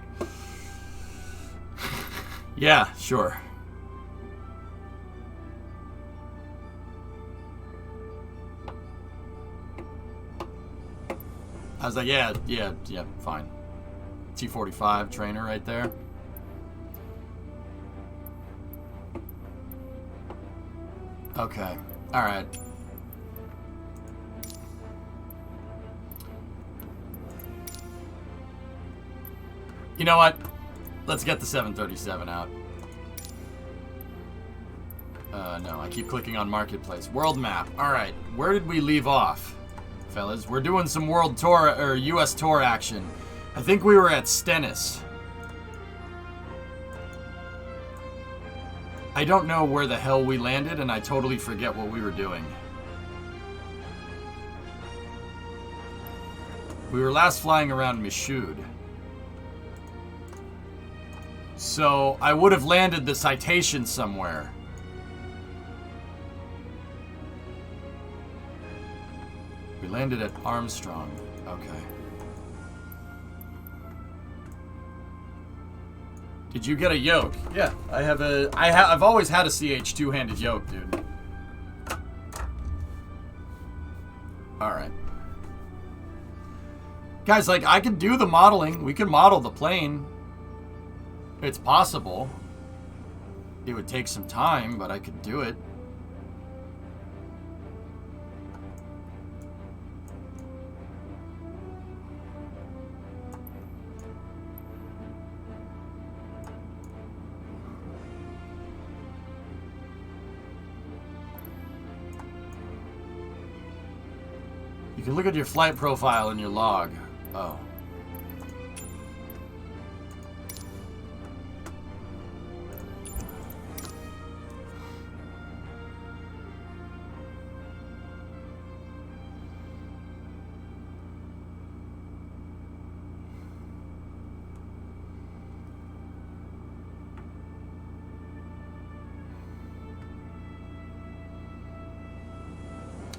Yeah, sure. I was like, yeah, fine. T-45 trainer right there. Okay, alright. You know what? Let's get the 737 out. No, I keep clicking on Marketplace. World map. Alright, where did we leave off, fellas? We're doing some world tour, or US tour action. I think we were at Stennis. I don't know where the hell we landed, and I totally forget what we were doing. We were last flying around Michoud. So, I would have landed the Citation somewhere. We landed at Armstrong. Okay. Did you get a yoke? Yeah, I have a... I've always had a CH two-handed yoke, dude. Alright. Guys, like, I could do the modeling. We could model the plane. It's possible. It would take some time, but I could do it. You can look at your flight profile in your log. Oh.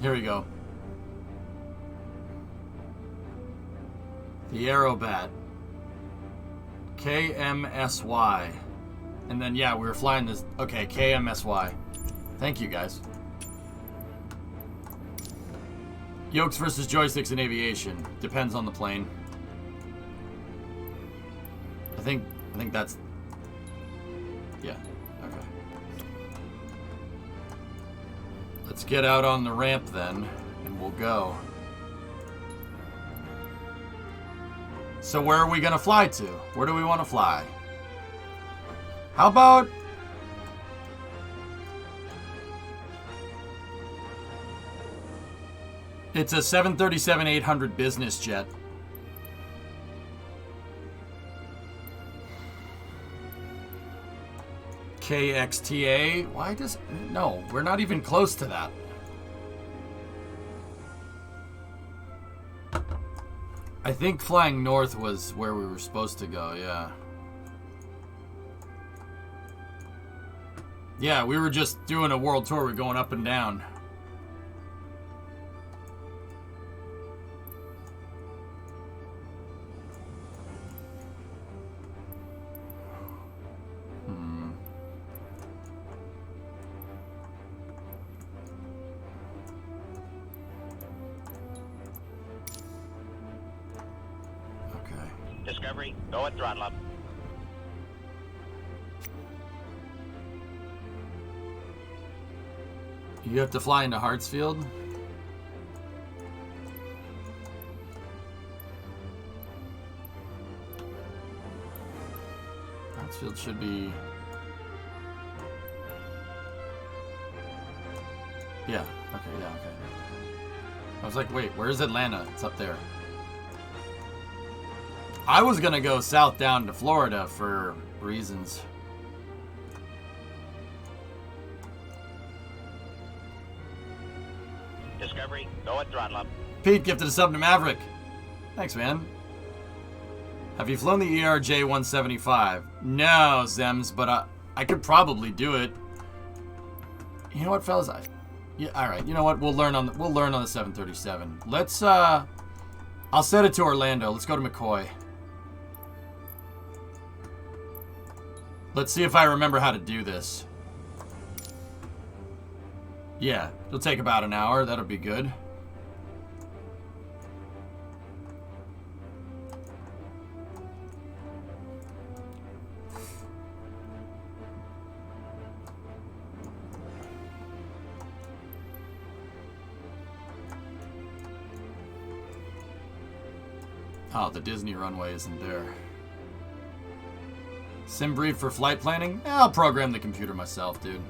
Here we go. The Aerobat. KMSY. And then, yeah, we were flying this... Okay, KMSY. Thank you, guys. Yokes versus joysticks in aviation. Depends on the plane. I think that's... Yeah, okay. Let's get out on the ramp then, and we'll go. So where are we gonna fly to? Where do we want to fly? How about... It's a 737-800 business jet. KXTA? Why does... No, we're not even close to that. I think flying north was where we were supposed to go, yeah. Yeah, we were just doing a world tour. We're going up and down. Discovery, go at throttle up. You have to fly into Hartsfield? Hartsfield should be... Yeah, okay, yeah, okay. I was like, wait, where's Atlanta? It's up there. I was gonna go south down to Florida for reasons. Discovery, go at throttle up. Pete gifted a sub to Maverick. Thanks, man. Have you flown the ERJ-175? No, Zems, but I could probably do it. You know what, fellas? Yeah, all right. You know what? We'll learn on the 737. Let's I'll set it to Orlando. Let's go to McCoy. Let's see if I remember how to do this. Yeah, it'll take about an hour. That'll be good. Oh, the Disney runway isn't there. Sim brief for flight planning? I'll program the computer myself, dude.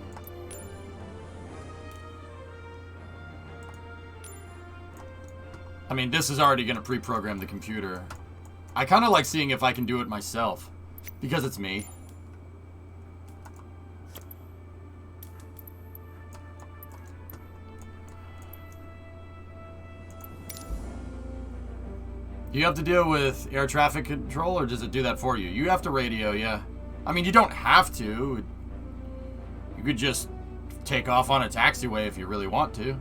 I mean, this is already going to pre-program the computer. I kind of like seeing if I can do it myself, because it's me. Do you have to deal with air traffic control, or does it do that for you? You have to radio, yeah. I mean, you don't have to. You could just take off on a taxiway if you really want to.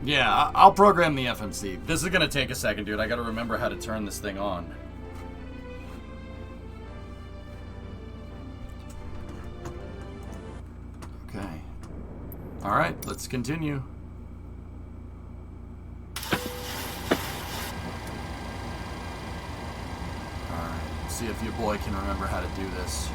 Yeah, I'll program the FMC. This is going to take a second, dude. I got to remember how to turn this thing on. Okay. All right, let's continue. All right, see if your boy can remember how to do this.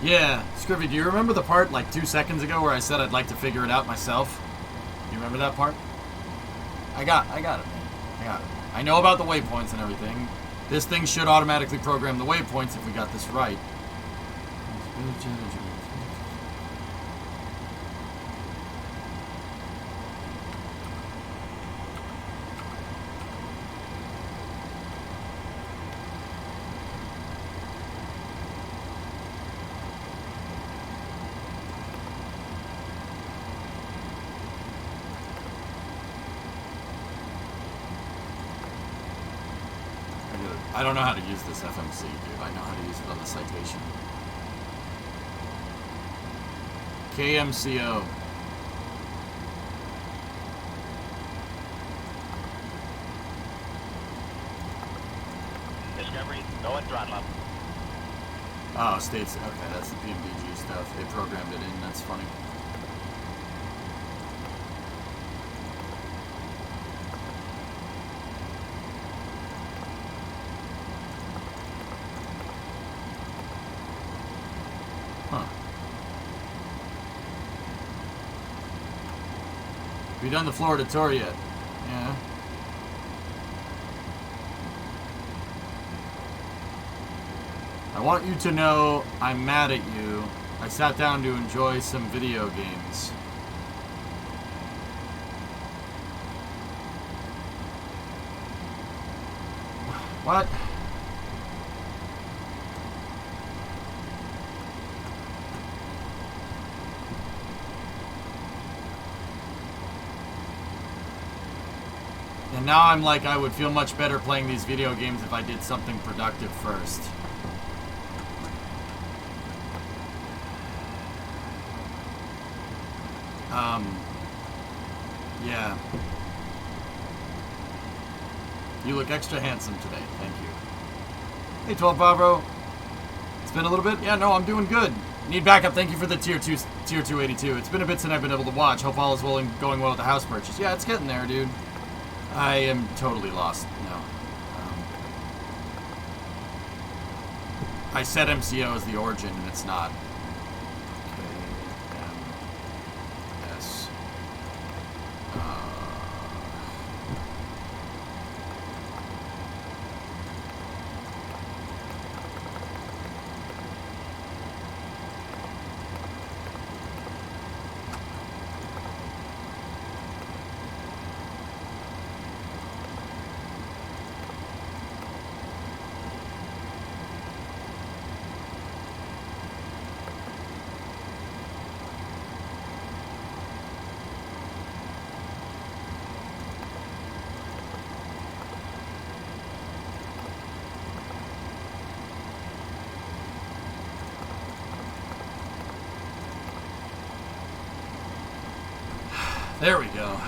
Yeah, Scrivy, do you remember the part like 2 seconds ago where I said I'd like to figure it out myself? You remember that part? I got it, man. I got it. I know about the waypoints and everything. This thing should automatically program the waypoints if we got this right. I don't know how to use this FMC, dude. I know how to use it on the citation. KMCO. Discovery, go at throttle up. Oh, states. Okay, that's the PMDG stuff. They programmed it in. That's funny. Huh. Have you done the Florida tour yet? Yeah. I want you to know I'm mad at you. I sat down to enjoy some video games. What? And now I'm like, I would feel much better playing these video games if I did something productive first. Yeah. You look extra handsome today. Thank you. Hey, 12 Bravo. It's been a little bit. Yeah, no, I'm doing good. Need backup. Thank you for the tier 282. It's been a bit since I've been able to watch. Hope all is well and going well with the house purchase. Yeah, it's getting there, dude. I am totally lost now. I said MCO is the origin, and it's not. KMS. There we go.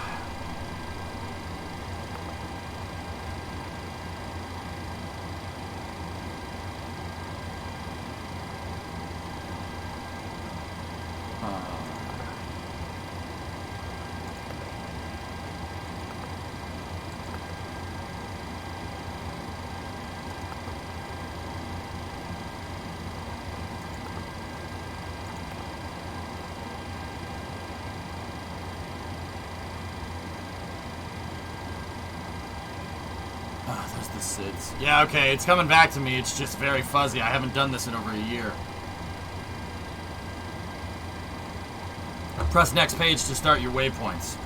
There's the SIDS. Yeah, okay, it's coming back to me. It's just very fuzzy. I haven't done this in over a year. Press next page to start your waypoints.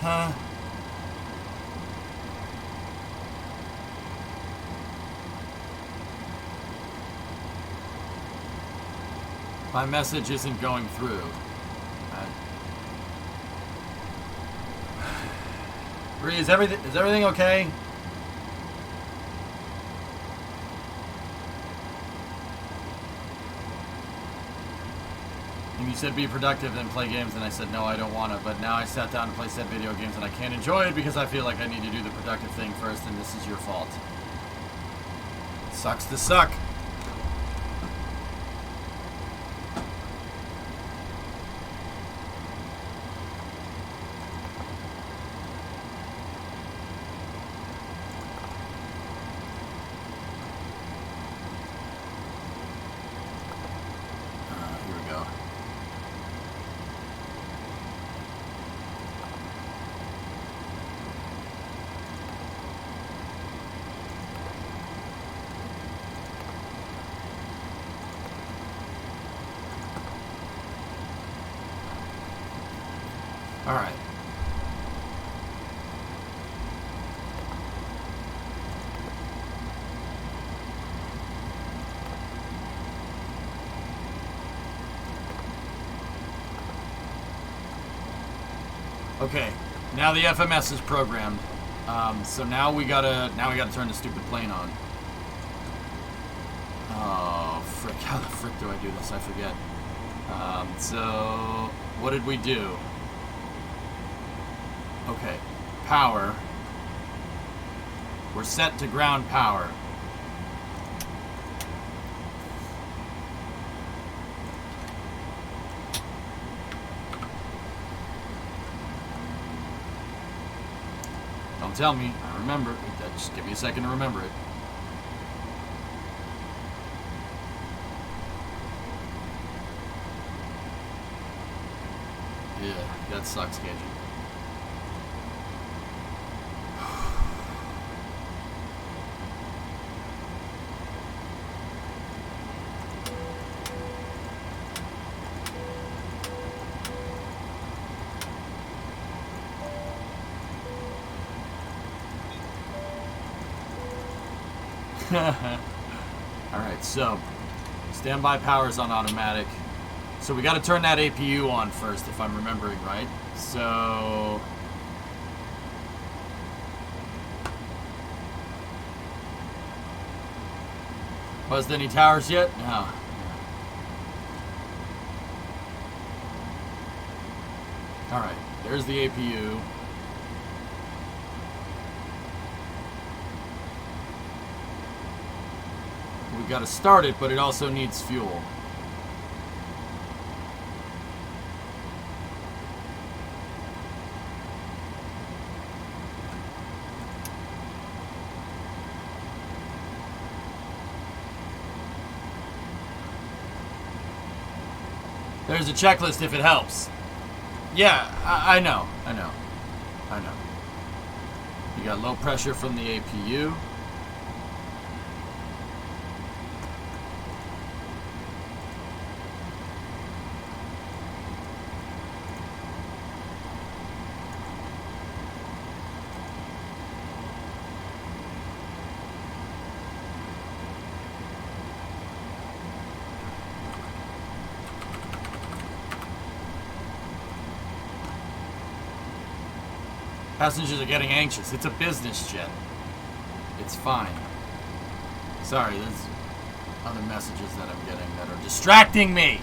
Huh? My message isn't going through. Bree, is everything okay? And you said be productive and play games, and I said no, I don't want to. But now I sat down to play said video games, and I can't enjoy it because I feel like I need to do the productive thing first, and this is your fault. Sucks to suck. All right. Okay. Now the FMS is programmed. So now we gotta turn the stupid plane on. Oh frick! How the frick do I do this? I forget. So what did we do? Okay, power. We're set to ground power. Don't tell me. I remember. Just give me a second to remember it. Yeah, that sucks, Gage. Alright, so standby power's on automatic. So we got to turn that APU on first, if I'm remembering right. So buzzed any towers yet? No. Alright, there's the APU. We got to start it, but it also needs fuel. There's a checklist if it helps. Yeah, I know. You got low pressure from the APU. Passengers are getting anxious. It's a business jet. It's fine. Sorry, there's other messages that I'm getting that are distracting me.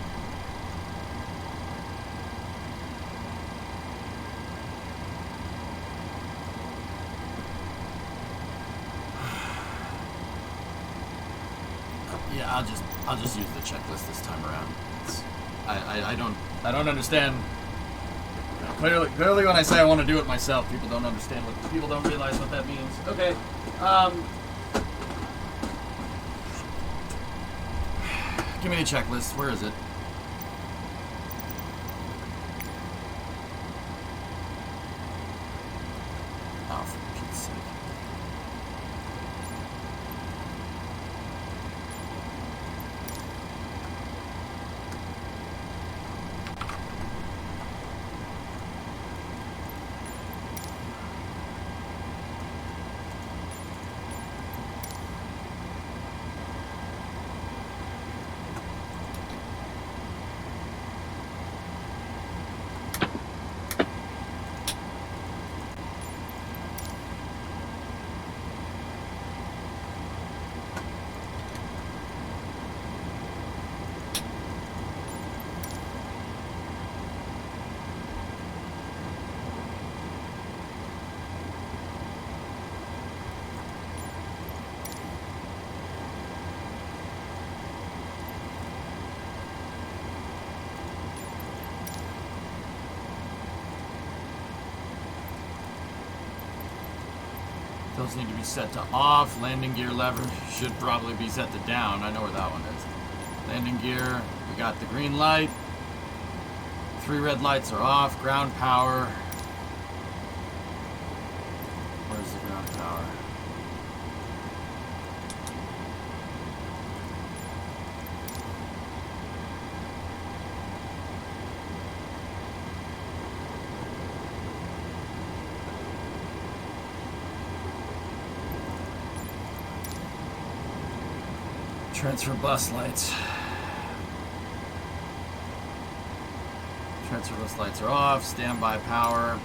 Yeah, I'll just use the checklist this time around. I don't understand. Clearly, when I say I want to do it myself, people don't understand what. People don't realize what that means. Okay. Give me the checklist. Where is it? Oh, for Pete's sake. Those need to be set to off. Landing gear lever should probably be set to down. I know where that one is. Landing gear. We got the green light. 3 red lights are off. Ground power. Where's the ground power? Transfer bus lights. Transfer bus lights are off. Standby power.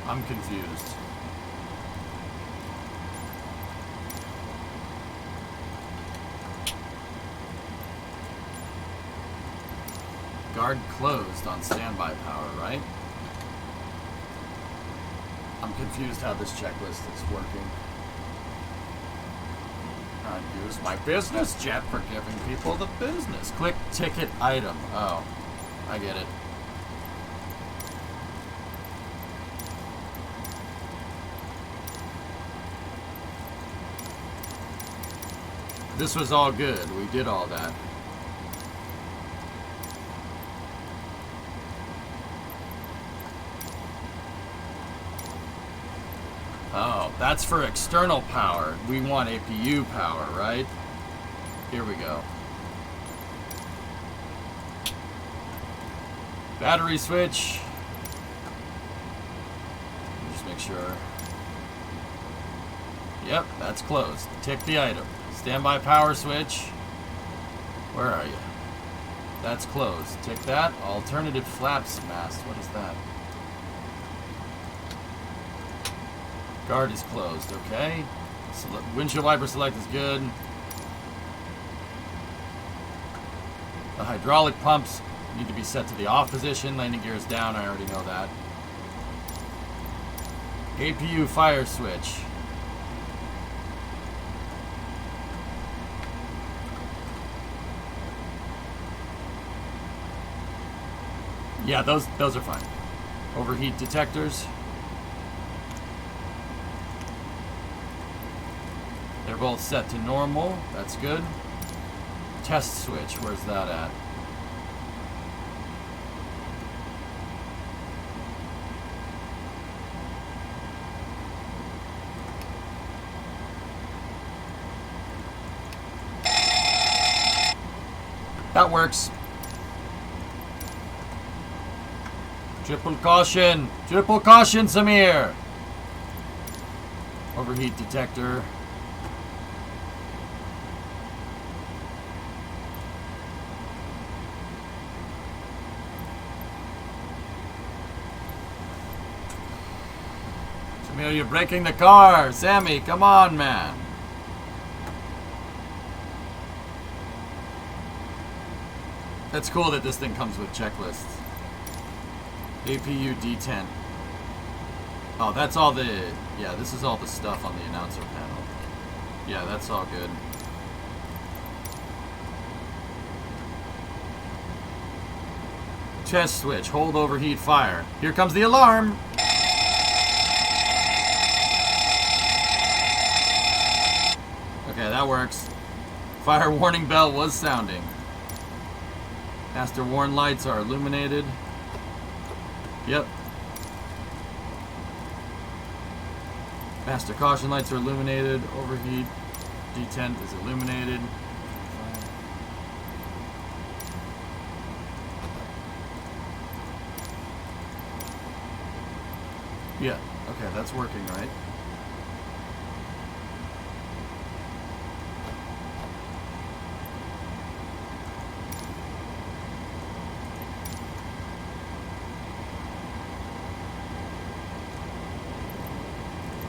I'm confused. Guard closed on standby power, right? I'm confused how this checklist is working. Use my business jet for giving people the business. Click ticket item. Oh, I get it. This was all good. We did all that. Oh, that's for external power. We want APU power, right? Here we go. Battery switch. Just make sure. Yep, that's closed. Tick the item. Standby power switch. Where are you? That's closed. Tick that. Alternative flaps mast. What is that? Guard is closed. Okay. Windshield wiper select is good. The hydraulic pumps need to be set to the off position. Landing gear is down. I already know that. APU fire switch. Yeah, those are fine. Overheat detectors. They're both set to normal. That's good. Test switch. Where's that at? That works. Triple caution. Triple caution, Samir. Overheat detector. Samir, you're breaking the car. Sammy, come on, man. That's cool that this thing comes with checklists. APU D10. Oh, that's all the... Yeah, this is all the stuff on the announcer panel. Yeah, that's all good. Test switch. Hold overheat fire. Here comes the alarm. Okay, that works. Fire warning bell was sounding. Master warn lights are illuminated. Yep. Master caution lights are illuminated. Overheat D10 is illuminated. Yeah, okay, that's working, right?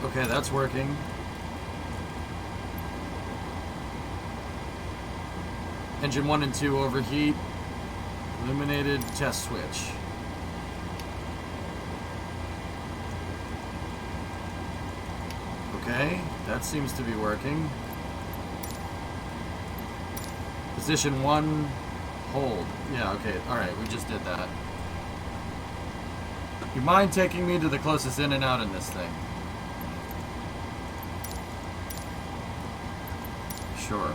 Okay, that's working. Engine 1 and 2 overheat. Illuminated test switch. Okay, that seems to be working. Position 1, hold. Yeah, okay, alright, we just did that. You mind taking me to the closest in and out in this thing? Sure.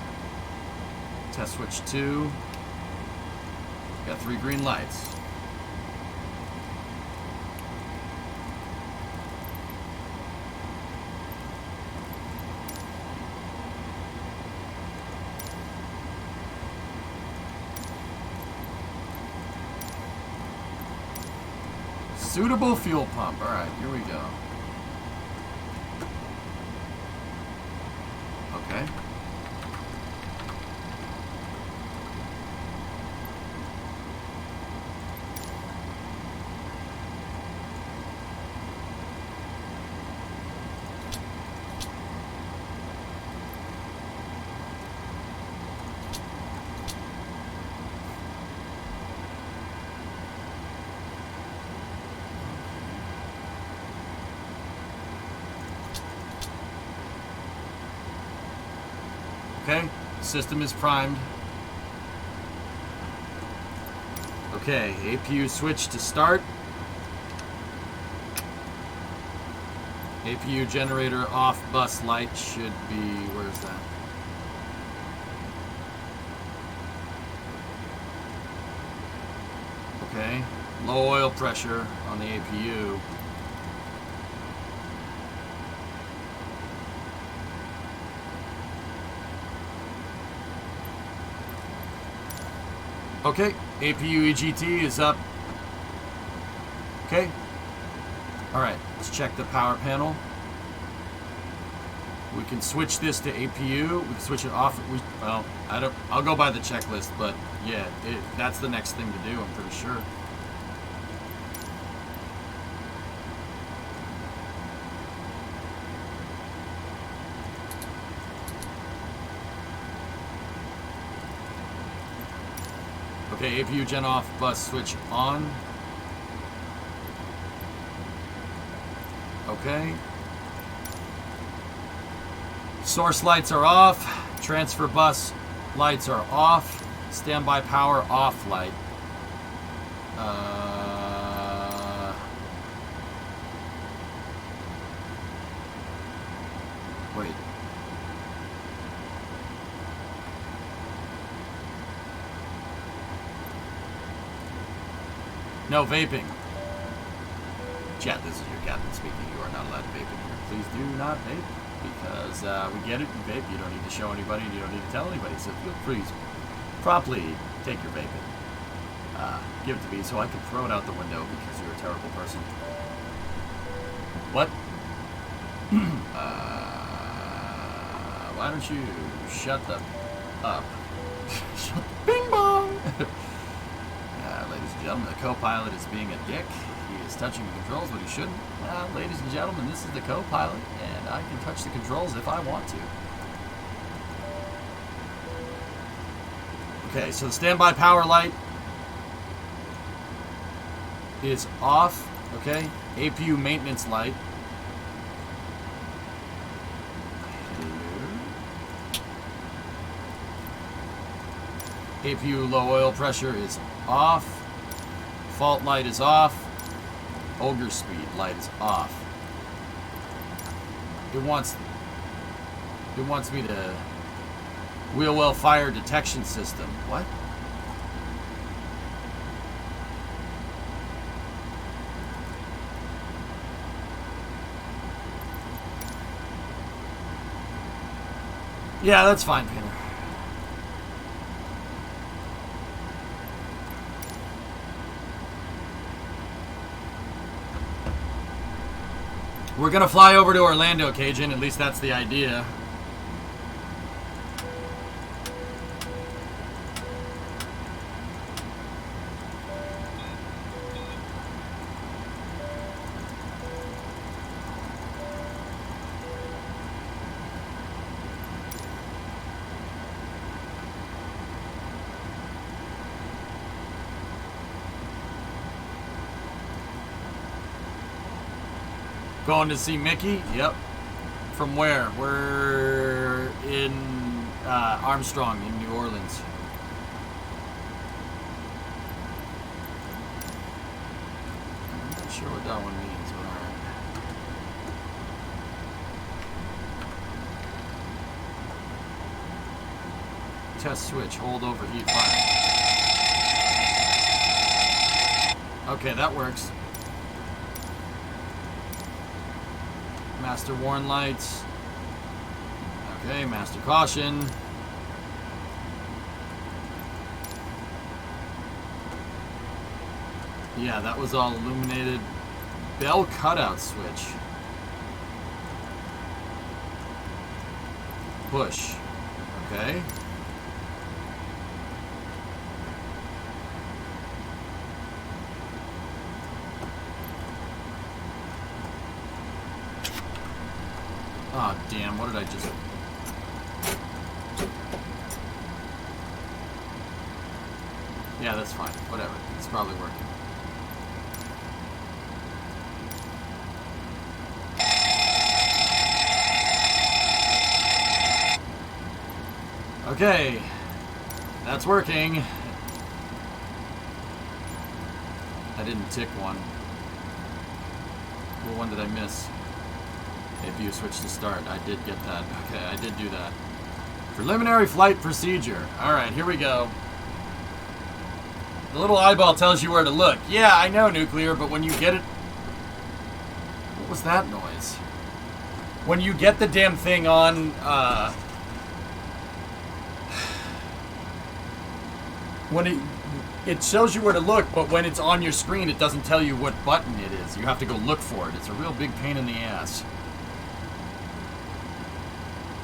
Test switch 2. Got 3 green lights. Suitable fuel pump. Alright, here we go. Okay. Okay, system is primed. Okay, APU switch to start. APU generator off, bus light should be, where's that? Okay, low oil pressure on the APU. Okay, APU EGT is up. Okay. Alright, let's check the power panel. We can switch this to APU. We can switch it off. Well, I'll go by the checklist, but yeah, that's the next thing to do, I'm pretty sure. Okay, APU gen off, bus switch on. Okay. Source lights are off. Transfer bus lights are off. Standby power off light. Wait. No vaping. Chat, this is your captain speaking. You are not allowed to vape in here. Please do not vape, because we get it, you vape. You don't need to show anybody, and you don't need to tell anybody. So feel free to promptly take your vape in. Give it to me so I can throw it out the window because you're a terrible person. What? Why don't you shut the up? Shut the bing bong! Ladies and gentlemen, the co-pilot is being a dick. He is touching the controls, but he shouldn't. Ladies and gentlemen, this is the co-pilot, and I can touch the controls if I want to. Okay, so the standby power light is off. Okay, APU maintenance light. APU low oil pressure is off. Fault light is off. Ogre speed light is off. It wants me to wheel well fire detection system. What? Yeah, that's fine, Peter. We're gonna fly over to Orlando, Cajun. At least that's the idea. Going to see Mickey? Yep. From where? We're in Armstrong in New Orleans. I'm not sure what that one means. But test switch, hold overheat fire. Okay, that works. Master warn lights. Okay, master caution. Yeah, that was all illuminated. Bell cutout switch. Push. Okay. Oh, damn, what did I just... Yeah, that's fine. Whatever. It's probably working. Okay. That's working. I didn't tick one. What one did I miss? If you switch to start, I did get that. Okay, I did do that. Preliminary flight procedure. Alright, here we go. The little eyeball tells you where to look. Yeah, I know, Nuclear, but when you get it... What was that noise? When you get the damn thing on, when it shows you where to look, but when it's on your screen, it doesn't tell you what button it is. You have to go look for it. It's a real big pain in the ass.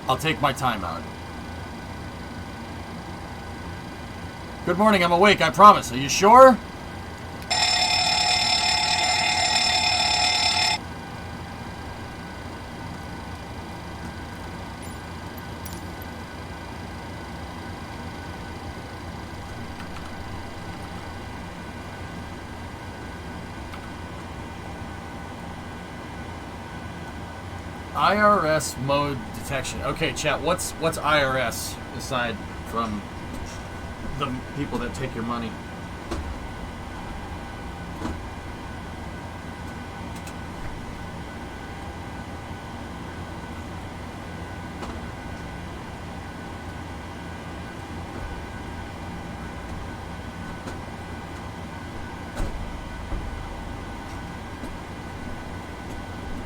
I'll take my time out. Good morning, I'm awake, I promise. Are you sure? IRS mode detection. Okay, chat, what's IRS aside from the people that take your money?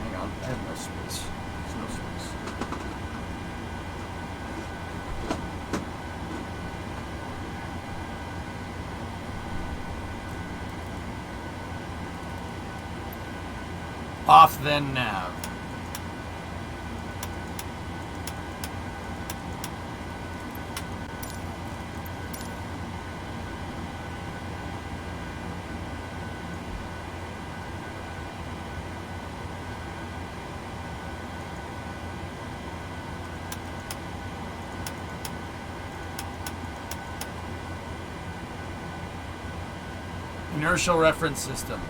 Hang on, I have no space. There's no space. Off then nav. Inertial reference system.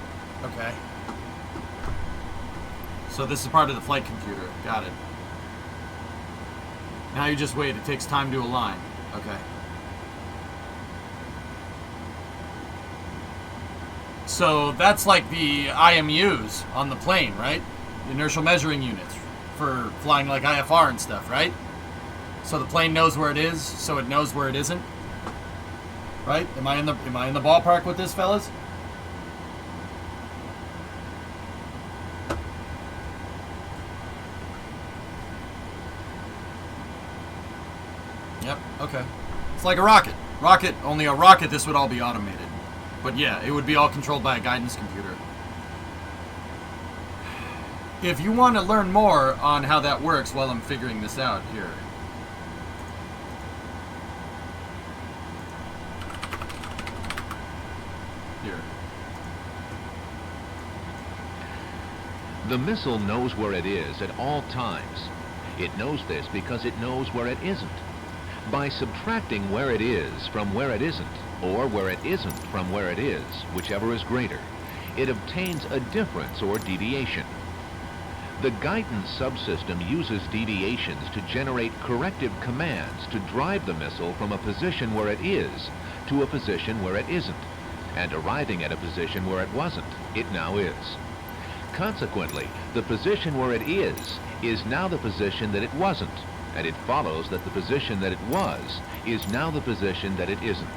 Okay. So this is part of the flight computer. Got it. Now you just wait. It takes time to align. Okay. So that's like the IMUs on the plane, right? The inertial measuring units for flying like IFR and stuff, right? So the plane knows where it is, so it knows where it isn't. Right? Am I in the ballpark with this, fellas? Yep, okay. It's like a rocket. Only a rocket, this would all be automated. But yeah, it would be all controlled by a guidance computer. If you want to learn more on how that works while I'm figuring this out here. The missile knows where it is at all times. It knows this because it knows where it isn't. By subtracting where it is from where it isn't, or where it isn't from where it is, whichever is greater, it obtains a difference or deviation. The guidance subsystem uses deviations to generate corrective commands to drive the missile from a position where it is to a position where it isn't, and arriving at a position where it wasn't, it now is. Consequently, the position where it is now the position that it wasn't, and it follows that the position that it was is now the position that it isn't.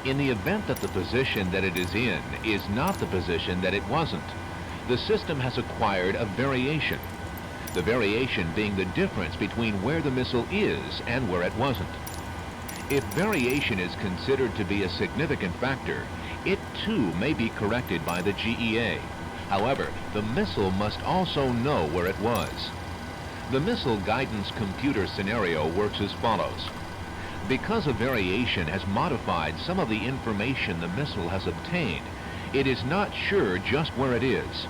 In the event that the position that it is in is not the position that it wasn't, the system has acquired a variation. The variation being the difference between where the missile is and where it wasn't. If variation is considered to be a significant factor, it too may be corrected by the GEA. However, the missile must also know where it was. The missile guidance computer scenario works as follows. Because a variation has modified some of the information the missile has obtained, it is not sure just where it is.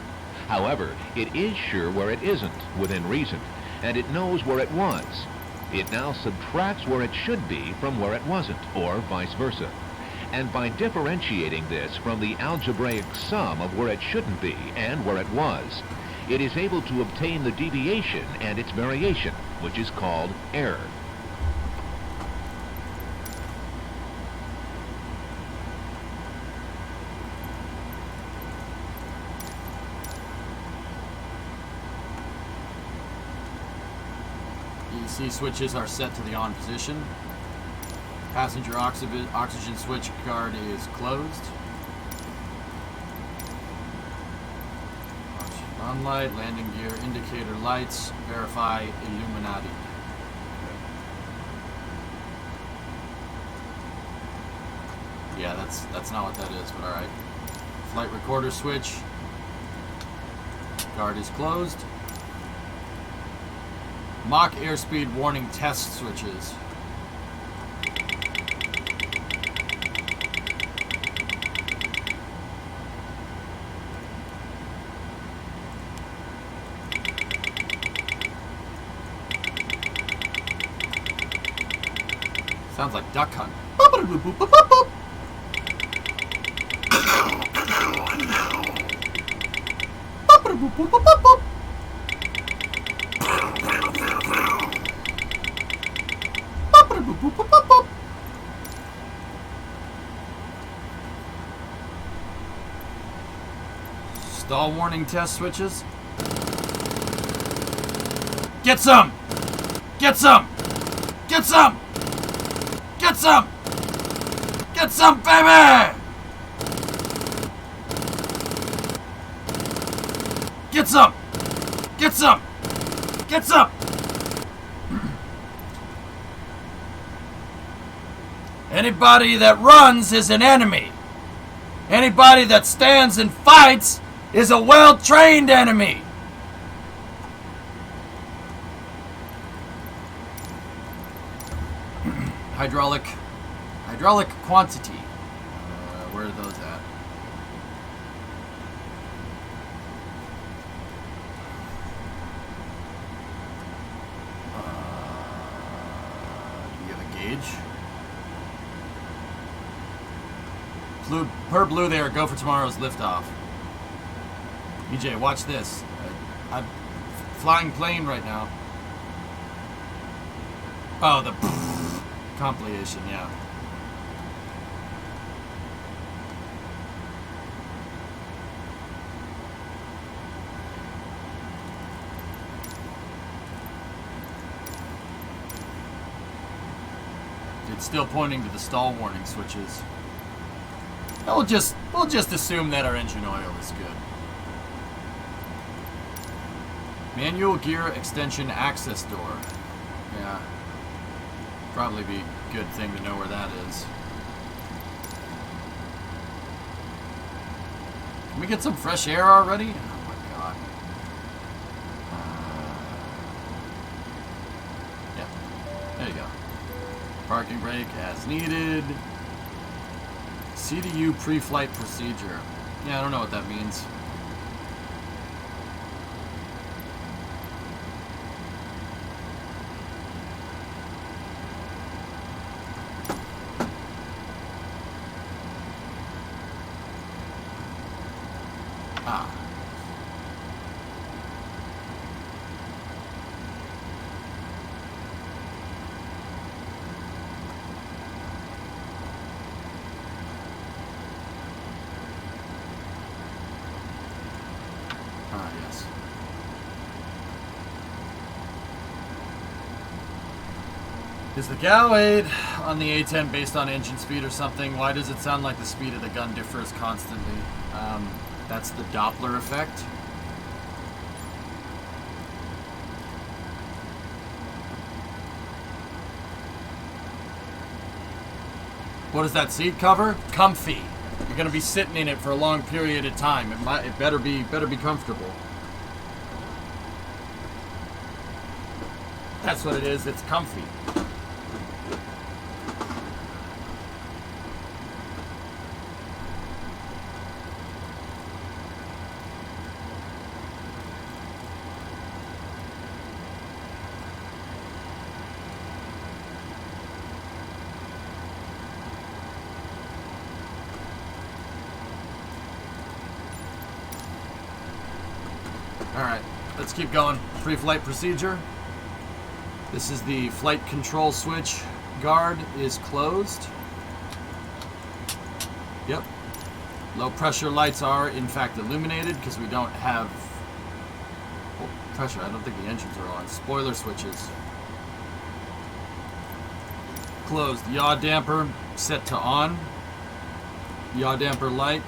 However, it is sure where it isn't, within reason, and it knows where it was. It now subtracts where it should be from where it wasn't, or vice versa. And by differentiating this from the algebraic sum of where it shouldn't be and where it was, it is able to obtain the deviation and its variation, which is called error. EC switches are set to the on position. Passenger oxygen switch guard is closed. On light, landing gear indicator lights, verify Illuminati. Yeah, that's not what that is, but alright. Flight recorder switch. Guard is closed. Mach airspeed warning test switches. Sounds like Duck Hunt. Stall warning test switches. Get some! Get some! Get some! Get some! Get some, baby! Get some! Get some! Get some! Anybody that runs is an enemy. Anybody that stands and fights is a well-trained enemy. Hydraulic quantity. Where are those at? Do you have a gauge? Per blue there, go for tomorrow's liftoff. EJ, watch this. I'm flying plane right now. Oh, the compilation, yeah. It's still pointing to the stall warning switches. We'll just assume that our engine oil is good. Manual gear extension access door. Yeah. Probably be a good thing to know where that is. Can we get some fresh air already? Oh my god. Yeah. There you go. Parking brake as needed. CDU pre-flight procedure. Yeah, I don't know what that means. Yes. Is the GAU aid on the A-10 based on engine speed or something? Why does it sound like the speed of the gun differs constantly? That's the Doppler effect. What does that seat cover? Comfy. You're gonna be sitting in it for a long period of time. It better be comfortable. That's what it is. It's comfy. Alright, let's keep going. Pre-flight procedure. This is the flight control switch. Guard is closed. Yep. Low pressure lights are in fact illuminated because we don't have pressure. I don't think the engines are on. Spoiler switches. Closed. Yaw damper set to on. Yaw damper light.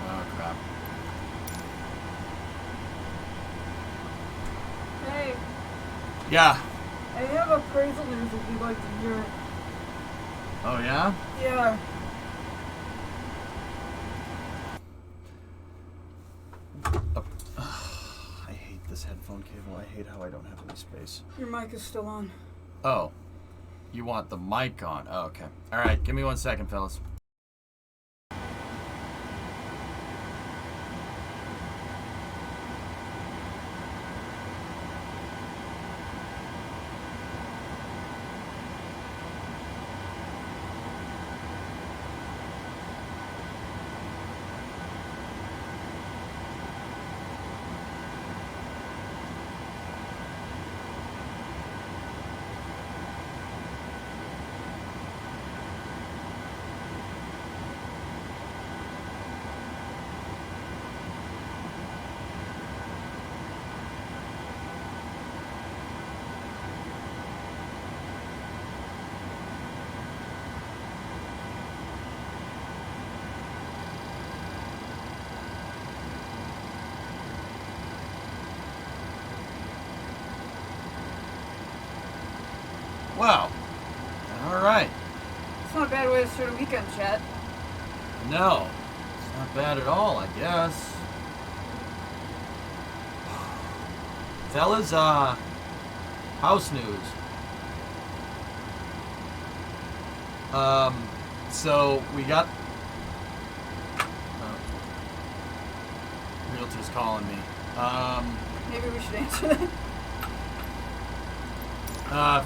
Oh crap. Hey, Yeah. I have appraisal news if you'd like to hear it. Oh yeah? Yeah. I hate this headphone cable. I hate how I don't have any space. Your mic is still on. Oh. You want the mic on. Oh, okay. Alright, give me 1 second, fellas. Wow. Alright. It's not a bad way to start a weekend, Chet. No. It's not bad at all, I guess. Fellas, house news. So we got realtor's calling me. Maybe we should answer that.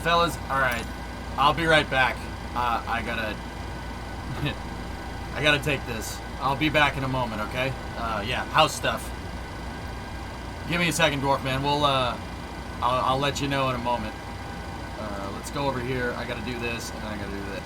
Fellas, alright. I'll be right back. I gotta I gotta take this. I'll be back in a moment, okay? Yeah, house stuff. Give me a second, Dwarf Man. We'll I'll let you know in a moment. Let's go over here. I gotta do this, and then I gotta do that.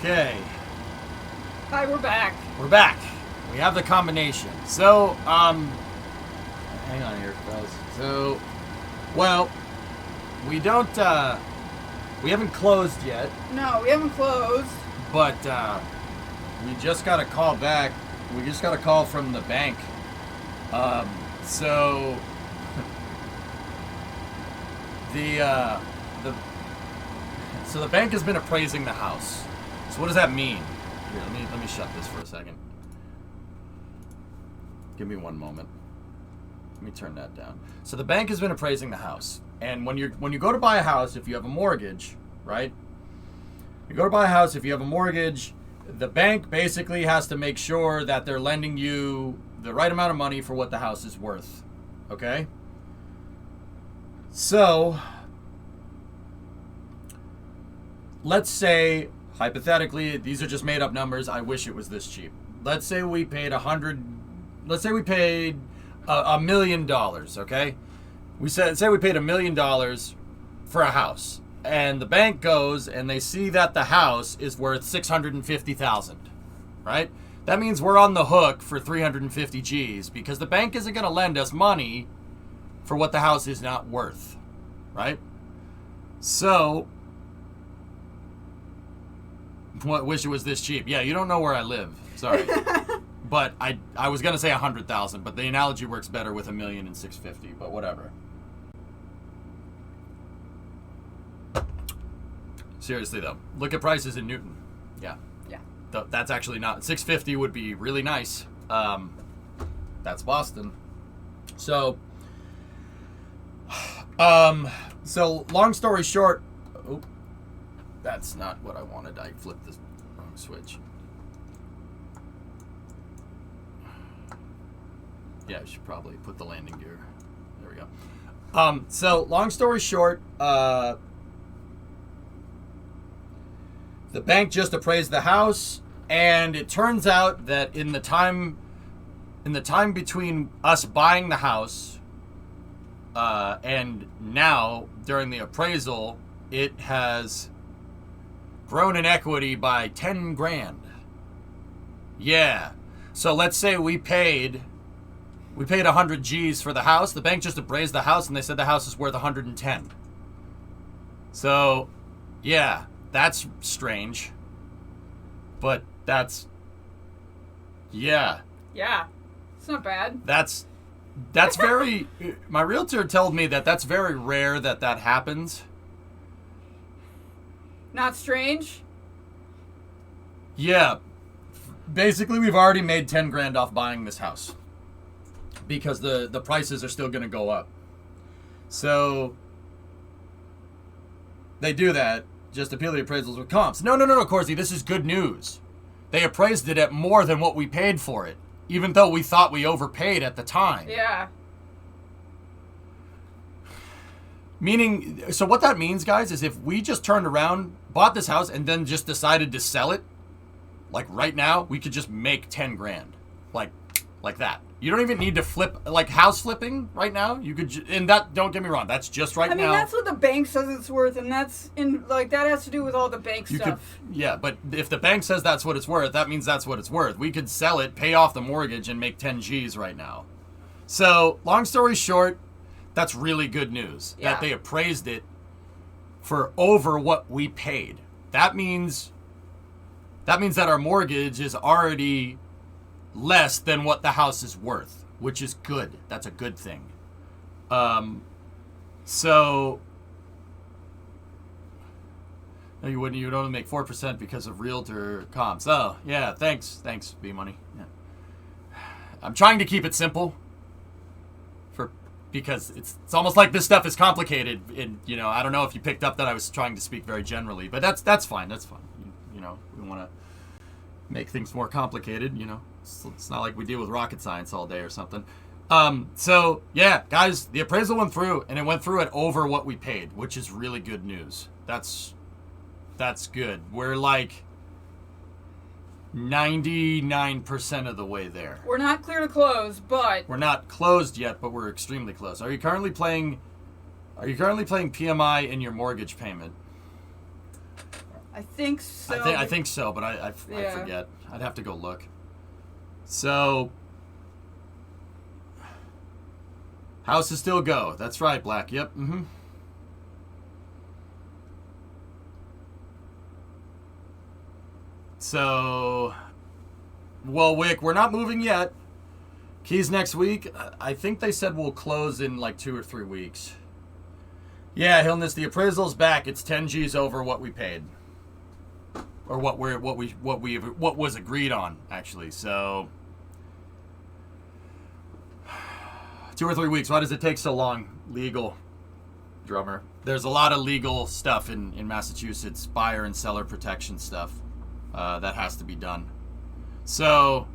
Okay. Hi, we're back. We're back. We have the combination. So, hang on here, fellas. So, well, we don't, we haven't closed yet, No, we haven't closed. but, we just got a call back. We just got a call from the bank. So, so the bank has been appraising the house. So what does that mean? Here, let me shut this for a second. Give me one moment. Let me turn that down. So the bank has been appraising the house, and when you go to buy a house, if you have a mortgage, right? You go to buy a house if you have a mortgage, the bank basically has to make sure that they're lending you the right amount of money for what the house is worth. Okay? So, let's say, hypothetically, these are just made up numbers. I wish it was this cheap. Let's say we paid let's say we paid $1 million, okay? Say we paid $1 million for a house. And the bank goes and they see that the house is worth $650,000, right? That means we're on the hook for 350 G's because the bank isn't going to lend us money for what the house is not worth, right? So, wish it was this cheap. Yeah, you don't know where I live. Sorry. But I was going to say 100,000, but the analogy works better with $1 million and 650, but whatever. Seriously though, look at prices in Newton. Yeah. Yeah. That's actually not 650 would be really nice. That's Boston. So so long story short, that's not what I wanted. I flipped the wrong switch. Yeah, I should probably put the landing gear. There we go. So long story short, the bank just appraised the house, and it turns out that in the time between us buying the house and now during the appraisal, it has grown in equity by 10 grand. Yeah. So let's say we paid 100 G's for the house. The bank just appraised the house and they said the house is worth 110. So, yeah. That's strange, but yeah. Yeah, it's not bad. That's very, my realtor told me that's very rare that happens. Not strange? Yeah. Basically, we've already made 10 grand off buying this house because the prices are still going to go up. So they do that. Just appeal the appraisals with comps. No, Corsi, this is good news. They appraised it at more than what we paid for it, even though we thought we overpaid at the time. Yeah. Meaning, so what that means, guys, is if we just turned around, bought this house, and then just decided to sell it, like right now, we could just make 10 grand. Like that. You don't even need to flip, like house flipping right now. You could, and that, don't get me wrong, that's just right now. I mean, that's what the bank says it's worth, and that has to do with all the bank stuff. Yeah, but if the bank says that's what it's worth, that means that's what it's worth. We could sell it, pay off the mortgage, and make 10 G's right now. So, long story short, that's really good news. Yeah. That they appraised it for over what we paid. That means that our mortgage is already less than what the house is worth, which is good. That's a good thing. So you would only make 4% because of realtor comps. Oh, yeah, thanks, B Money. Yeah. I'm trying to keep it simple because it's almost like this stuff is complicated, and I don't know if you picked up that I was trying to speak very generally, but that's fine. That's fine. We want to make things more complicated, It's not like we deal with rocket science all day or something. So, yeah, guys, the appraisal went through, and it went through at over what we paid, which is really good news. That's good. We're like 99% of the way there. We're not clear to close, but... We're not closed yet, but we're extremely close. Are you currently playing PMI in your mortgage payment? I think so. I think so, but I Yeah. forget. I'd have to go look. So, house is still go. That's right, Black. Yep. Mm-hmm. So, well, Wick, we're not moving yet. Keys next week. I think they said we'll close in like 2 or 3 weeks. Yeah, Hillness, the appraisal's back. It's 10 G's over what we paid, or what was agreed on, actually. So, 2 or 3 weeks. Why does it take so long? Legal, drummer. There's a lot of legal stuff in Massachusetts, buyer and seller protection stuff that has to be done. So,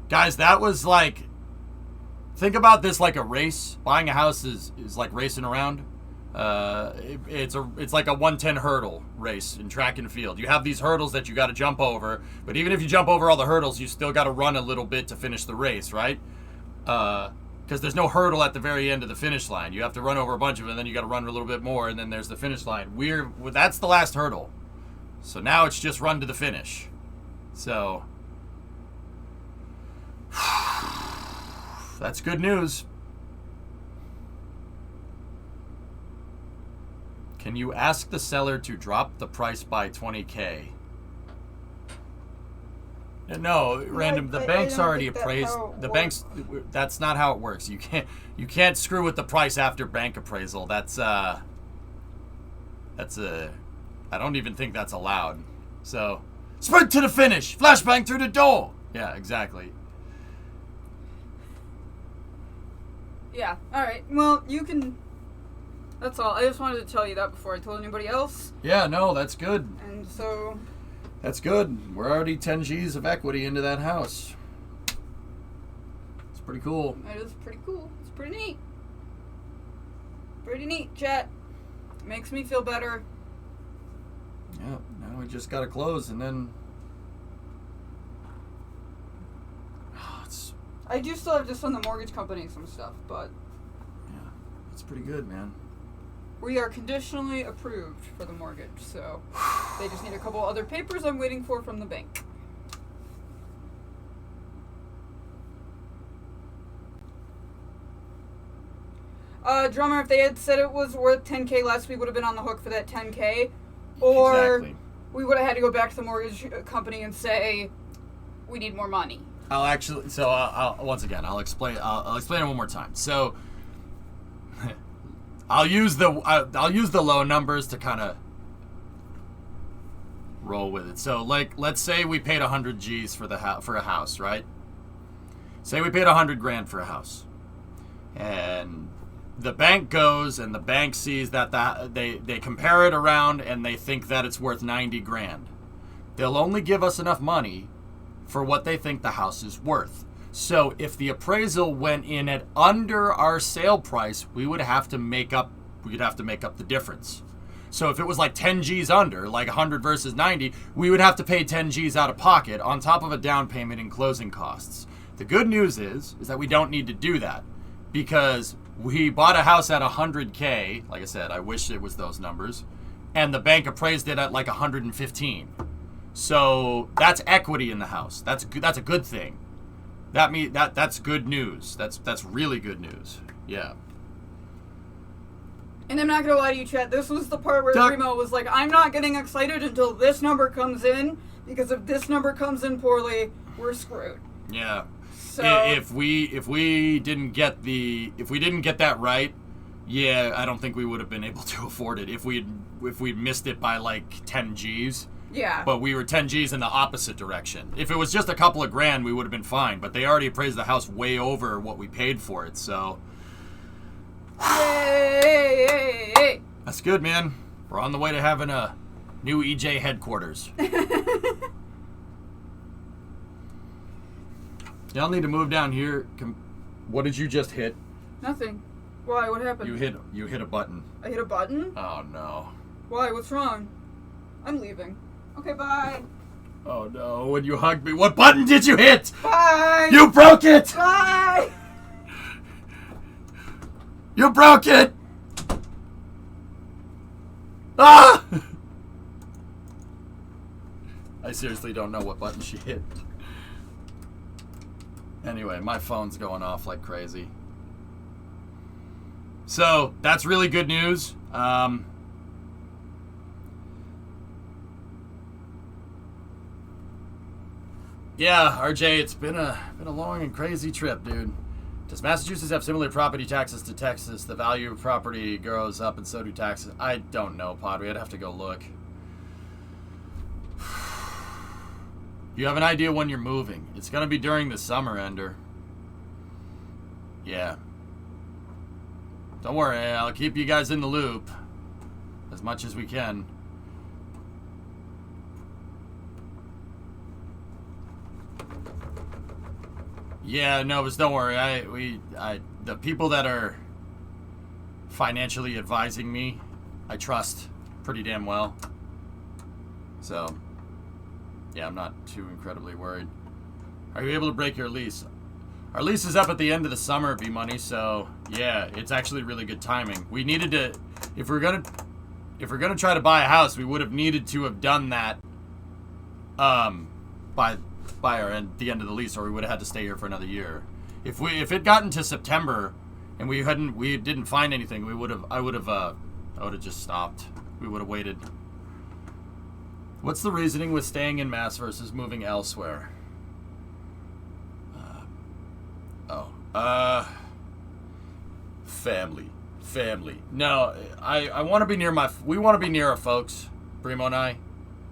guys, that was like, think about this like a race. Buying a house is like racing around. It's like a 110 hurdle race in track and field. You have these hurdles that you got to jump over, but even if you jump over all the hurdles, you still got to run a little bit to finish the race, right? Because there's no hurdle at the very end of the finish line. You have to run over a bunch of it, and then you got to run a little bit more, and then there's the finish line. That's the last hurdle. So now it's just run to the finish. So that's good news. Can you ask the seller to drop the price by $20K? No, random. The bank's already appraised. The bank's. That's not how it works. You can't screw with the price after bank appraisal. That's I don't even think that's allowed. So, sprint to the finish. Flashbang through the door. Yeah, exactly. Yeah. All right. Well, you can. That's all. I just wanted to tell you that before I told anybody else. Yeah. No, that's good. And so. That's good. We're already 10 G's of equity into that house. It's pretty cool. It is pretty cool. It's pretty neat. Pretty neat, chat. Makes me feel better. Yeah, now we just gotta close and then... I do still have to send the mortgage company some stuff, but... Yeah, it's pretty good, man. We are conditionally approved for the mortgage, so... They just need a couple other papers I'm waiting for from the bank. Drummer, if they had said it was worth $10K less, we would have been on the hook for that $10K. Or exactly. We would have had to go back to the mortgage company and say, we need more money. I'll actually, so I'll once again, I'll explain it one more time. So, I'll use the low numbers to kind of roll with it. So, like, let's say we paid 100 G's for a house, right? Say we paid 100 grand for a house, and the bank goes and the bank sees that they compare it around and they think that it's worth 90 grand. They'll only give us enough money for what they think the house is worth. So if the appraisal went in at under our sale price, we'd have to make up the difference. So if it was like 10 G's under, like 100 versus 90, we would have to pay 10 G's out of pocket on top of a down payment and closing costs. The good news is that we don't need to do that, because we bought a house at 100K. Like I said, I wish it was those numbers, and the bank appraised it at like 115. So that's equity in the house. That's a good thing. That's good news. That's really good news. Yeah. And I'm not gonna lie to you, chat. This was the part where Remo was like, "I'm not getting excited until this number comes in, because if this number comes in poorly, we're screwed." Yeah. So if we didn't get that right, yeah, I don't think we would have been able to afford it if we'd missed it by like 10 G's. yeah. But we were 10 G's in the opposite direction. If it was just a couple of grand, we would have been fine. But they already appraised the house way over what we paid for it, so... Yay! That's good, man. We're on the way to having a new EJ headquarters. Y'all need to move down here. What did you just hit? Nothing. Why? What happened? You hit a button. I hit a button? Oh, no. Why? What's wrong? I'm leaving. Okay, bye. Oh, no. When you hugged me, what button did you hit? Bye! You broke it! Bye! You broke it! Ah! I seriously don't know what button she hit. Anyway, my phone's going off like crazy. So, that's really good news. Yeah, RJ, it's been a long and crazy trip, dude. Does Massachusetts have similar property taxes to Texas? The value of property goes up and so do taxes. I don't know, Padre. I'd have to go look. You have an idea when you're moving. It's going to be during the summer, Ender. Yeah. Don't worry, I'll keep you guys in the loop as much as we can. Yeah, no, but don't worry. The people that are financially advising me, I trust pretty damn well. So, yeah, I'm not too incredibly worried. Are you able to break your lease? Our lease is up at the end of the summer, B-Money, so yeah, it's actually really good timing. We needed to, if we're gonna try to buy a house, we would have needed to have done that by the end of the lease, or we would have had to stay here for another year. If it gotten to September and we didn't find anything, I would have just stopped. We would have waited. What's the reasoning with staying in Mass versus moving elsewhere? Family. No, I want to be near we want to be near our folks, Primo and I.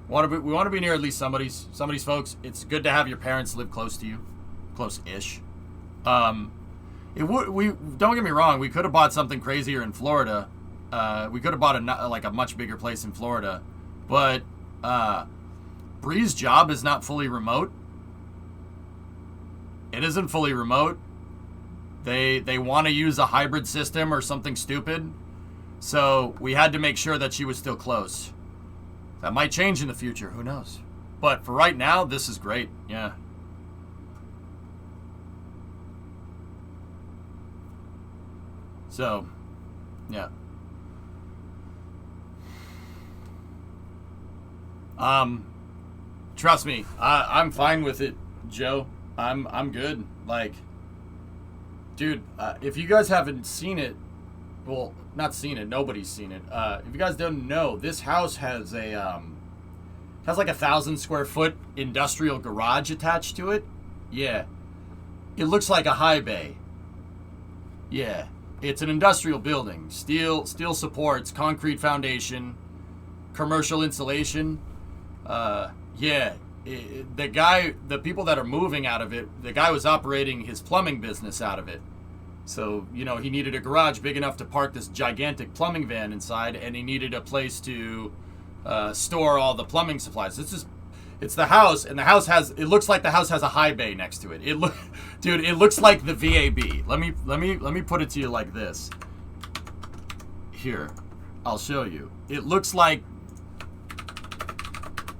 We want to be near at least somebody's folks. It's good to have your parents live close to you, close-ish. Don't get me wrong. We could have bought something crazier in Florida. We could have bought a much bigger place in Florida, but Bree's job is not fully remote. It isn't fully remote. They want to use a hybrid system or something stupid, so we had to make sure that she was still close. That might change in the future. Who knows? But for right now, this is great. Yeah. So, yeah. Trust me, I'm fine with it, Joe. I'm good. Like, dude, if you guys haven't seen it, well, not seen it, nobody's seen it. If you guys don't know, this house has like 1,000 square foot industrial garage attached to it. Yeah. It looks like a high bay. Yeah. It's an industrial building. Steel supports, concrete foundation, commercial insulation. Yeah. The people that are moving out of it, the guy was operating his plumbing business out of it. So, he needed a garage big enough to park this gigantic plumbing van inside, and he needed a place to store all the plumbing supplies. It's the house, and it looks like the house has a high bay next to it. Dude, it looks like the VAB. Let me put it to you like this. Here, I'll show you. It looks like,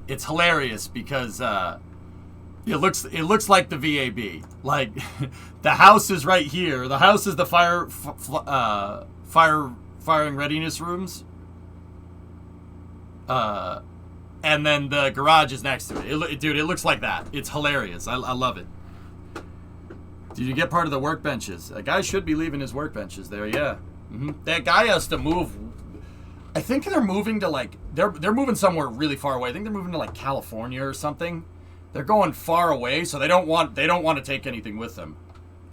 it's hilarious because it looks like the VAB. Like, the house is right here. The house is the firing readiness rooms. And then the garage is next to it. Dude, it looks like that. It's hilarious. I love it. Did you get part of the workbenches? A guy should be leaving his workbenches there, yeah. That guy has to move. I think they're moving to they're moving somewhere really far away. I think they're moving to California or something. They're going far away, so they don't want to take anything with them.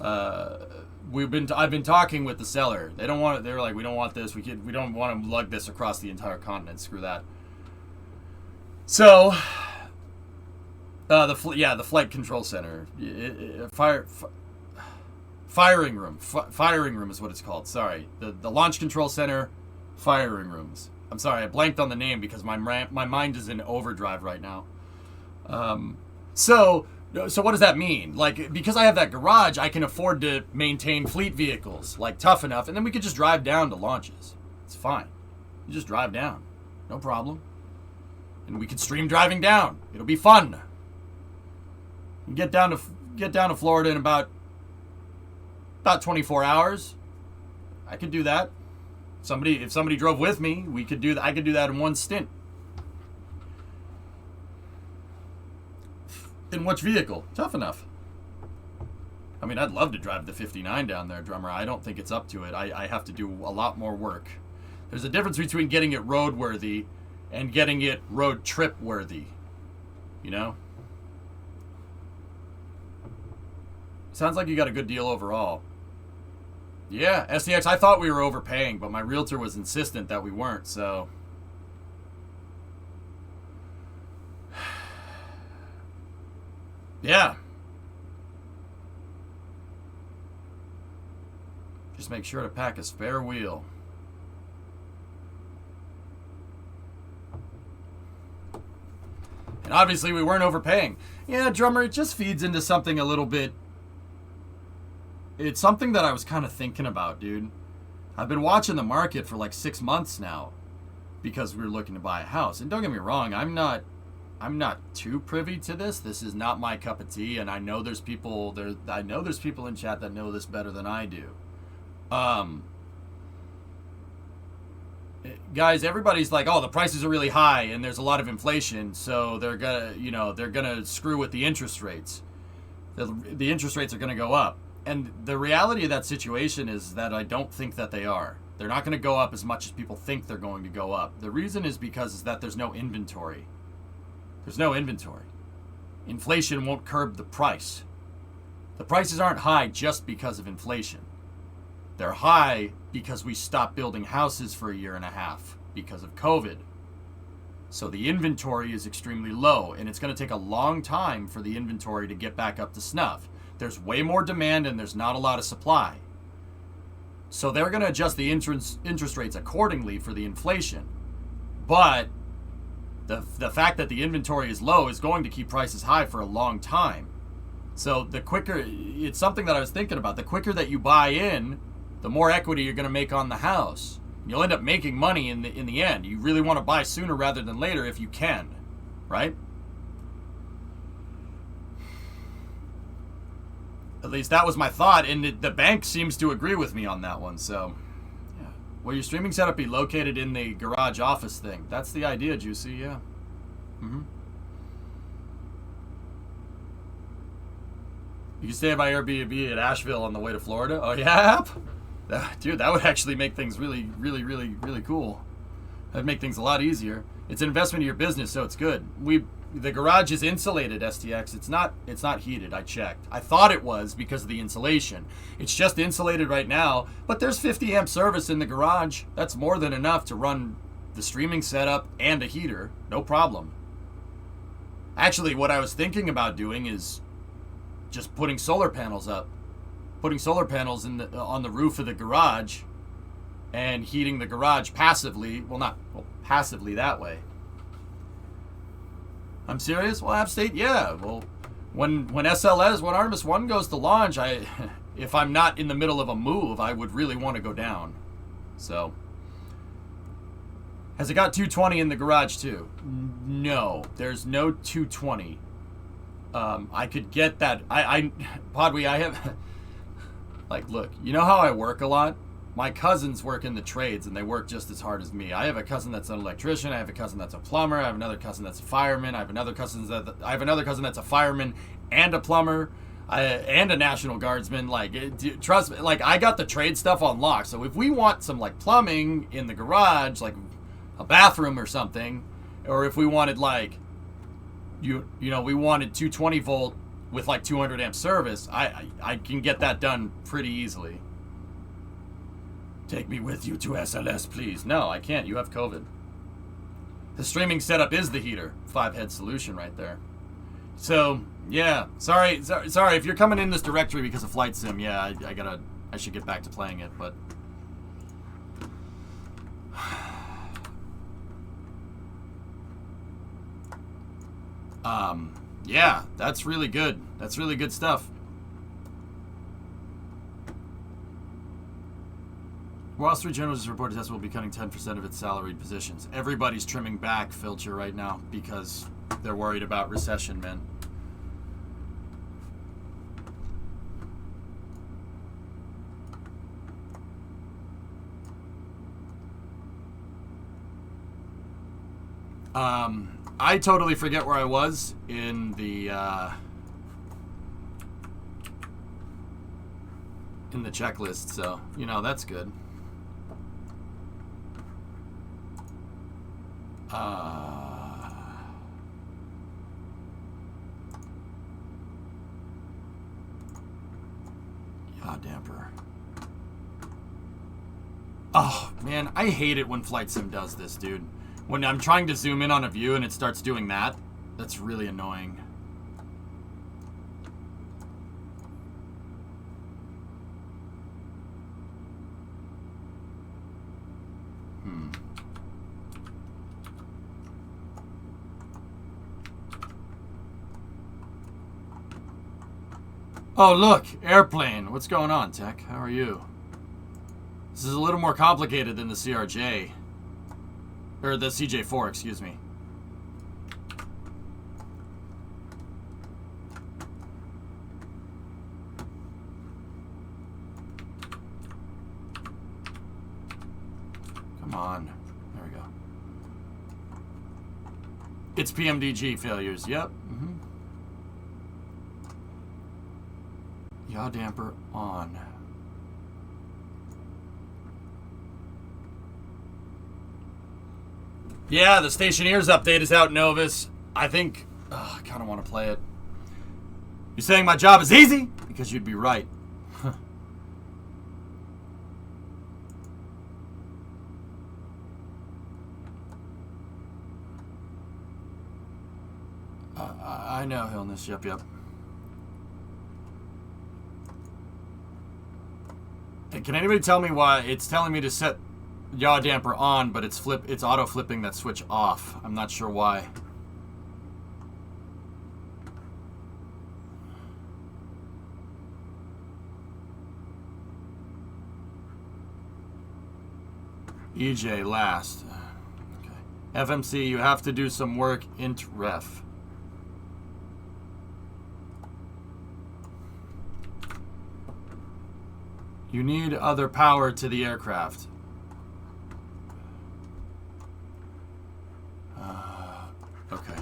I've been talking with the seller. They don't want it. They're like, we don't want this. We don't want to lug this across the entire continent. Screw that. So, the flight control center, firing room. Firing room is what it's called. Sorry, the launch control center, firing rooms. I'm sorry, I blanked on the name because my mind is in overdrive right now. So what does that mean? Because I have that garage, I can afford to maintain fleet vehicles, tough enough, and then we could just drive down to launches. It's fine. You just drive down. No problem. And we could stream driving down. It'll be fun. You get down to Florida in about 24 hours. I could do that. If somebody drove with me, I could do that in one stint. In which vehicle? Tough enough. I mean, I'd love to drive the 59 down there, drummer. I don't think it's up to it. I have to do a lot more work. There's a difference between getting it roadworthy and getting it road trip worthy. You know? Sounds like you got a good deal overall. Yeah, STX, I thought we were overpaying, but my realtor was insistent that we weren't, so... Yeah. Just make sure to pack a spare wheel. And obviously we weren't overpaying. Yeah, drummer, it just feeds into something a little bit... It's something that I was kind of thinking about, dude. I've been watching the market for like 6 months now because we were looking to buy a house. And don't get me wrong, I'm not too privy to this. This is not my cup of tea, and I know there's people there. I know there's people in chat that know this better than I do. Guys, everybody's like, "Oh, the prices are really high, and there's a lot of inflation, so they're gonna screw with the interest rates. The interest rates are gonna go up." And the reality of that situation is that I don't think that they are. They're not going to go up as much as people think they're going to go up. The reason is because that there's no inventory. There's no inventory. Inflation won't curb the price. The prices aren't high just because of inflation. They're high because we stopped building houses for a year and a half because of COVID. So the inventory is extremely low, and it's going to take a long time for the inventory to get back up to snuff. There's way more demand and there's not a lot of supply. So they're going to adjust the interest rates accordingly for the inflation. But the fact that the inventory is low is going to keep prices high for a long time. So the quicker, it's something that I was thinking about, the quicker that you buy in, the more equity you're going to make on the house. You'll end up making money in the end. You really want to buy sooner rather than later if you can, right? At least that was my thought, and the bank seems to agree with me on that one, so... Yeah. Will your streaming setup be located in the garage office thing? That's the idea, Juicy, yeah. Mm-hmm. You can stay by Airbnb at Asheville on the way to Florida? Oh, yeah? Dude, that would actually make things really, really, really, really cool. That'd make things a lot easier. It's an investment in your business, so it's good. The garage is insulated, STX. It's not heated. I checked. I thought it was because of the insulation. It's just insulated right now, but there's 50 amp service in the garage. That's more than enough to run the streaming setup and a heater. No problem. Actually, what I was thinking about doing is just putting solar panels up. Putting solar panels on the roof of the garage and heating the garage passively. Passively that way. I'm serious? Well, App State, yeah. Well, when SLS, when Artemis 1 goes to launch, if I'm not in the middle of a move, I would really want to go down. So, has it got 220 in the garage too? No, there's no 220. I could get that. Podwe, I have, like, look, you know how I work a lot? My cousins work in the trades, and they work just as hard as me. I have a cousin that's an electrician. I have a cousin that's a plumber. I have another cousin that's a fireman. I have another cousin that's a fireman and a plumber, and a National Guardsman. Like, trust me, like, I got the trade stuff on lock. So if we want some, like, plumbing in the garage, like a bathroom or something, or if we wanted, like, we wanted 220 volt with like 200 amp service, I can get that done pretty easily. Take me with you to SLS, please. No, I can't. You have COVID. The streaming setup is the heater. 5-head solution right there. So, yeah. Sorry. If you're coming in this directory because of Flight Sim, yeah, I should get back to playing it, but... yeah, that's really good. That's really good stuff. Wall Street Journal just reported Tesla will be cutting 10% of its salaried positions. Everybody's trimming back, Filcher, right now because they're worried about recession, man. I totally forget where I was in the checklist, so you know that's good. Yaw damper. Oh man, I hate it when Flight Sim does this, dude. When I'm trying to zoom in on a view and it starts doing that, that's really annoying. Oh, look, airplane. What's going on, Tech? How are you? This is a little more complicated than the CRJ. Or the CJ4, excuse me. Come on. There we go. It's PMDG failures. Yep. Yaw damper on. Yeah, the Stationeers update is out, Novus. I think... I kind of want to play it. You're saying my job is easy? Because you'd be right. I know, Hillness. Yep. Hey, can anybody tell me why it's telling me to set yaw damper on, but it's auto flipping that switch off? I'm not sure why. EJ last. Okay. FMC, you have to do some work. Int ref. You need other power to the aircraft. Okay.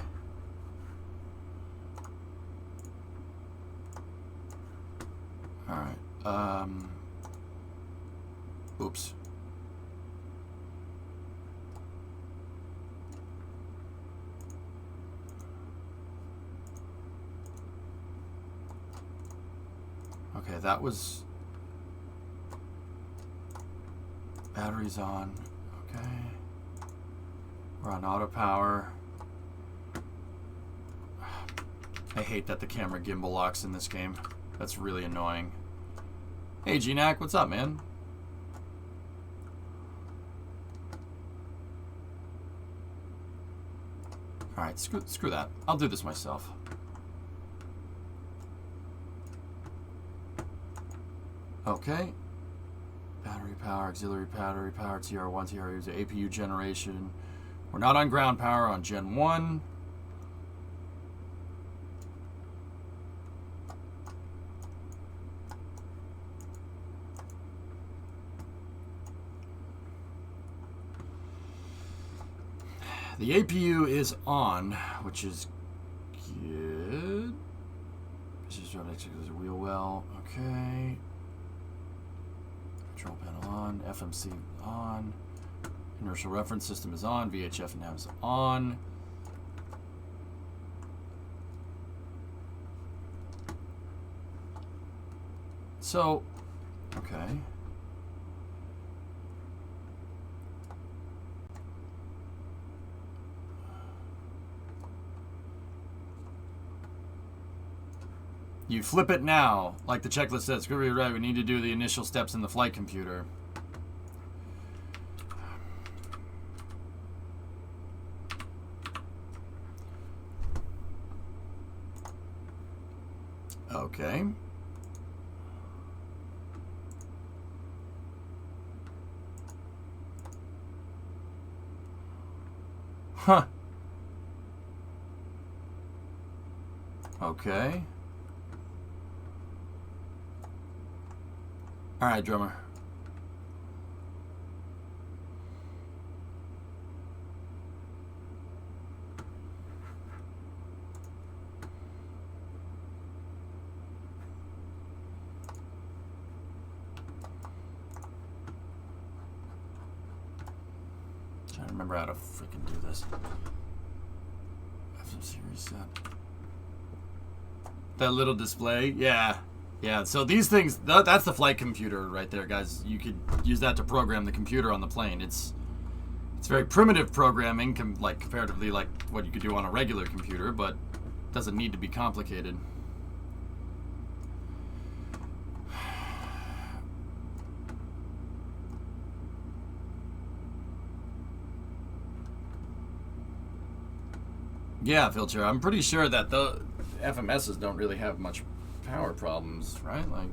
Alright. Oops. Okay, that was... Batteries on. Okay. We're on auto power. I hate that the camera gimbal locks in this game. That's really annoying. Hey, GNAC, what's up, man? Alright, screw that. I'll do this myself. Okay. Battery power, auxiliary battery power, TR1, TR2, APU generation. We're not on ground power on Gen 1. The APU is on, which is good. This is wheel well. Okay. Control panel on. FMC on. Inertial reference system is on. VHF nav is on. So, okay. You flip it now, like the checklist says. Right, we need to do the initial steps in the flight computer. Okay. Huh. Okay. All right, drummer. remember how to freaking do this. Have some series set. That little display, yeah. Yeah, so these things, that's the flight computer right there, guys. You could use that to program the computer on the plane. It's very primitive programming, comparatively like what you could do on a regular computer, but doesn't need to be complicated. Yeah, Filcher, I'm pretty sure that the FMSs don't really have much power problems, right? Like,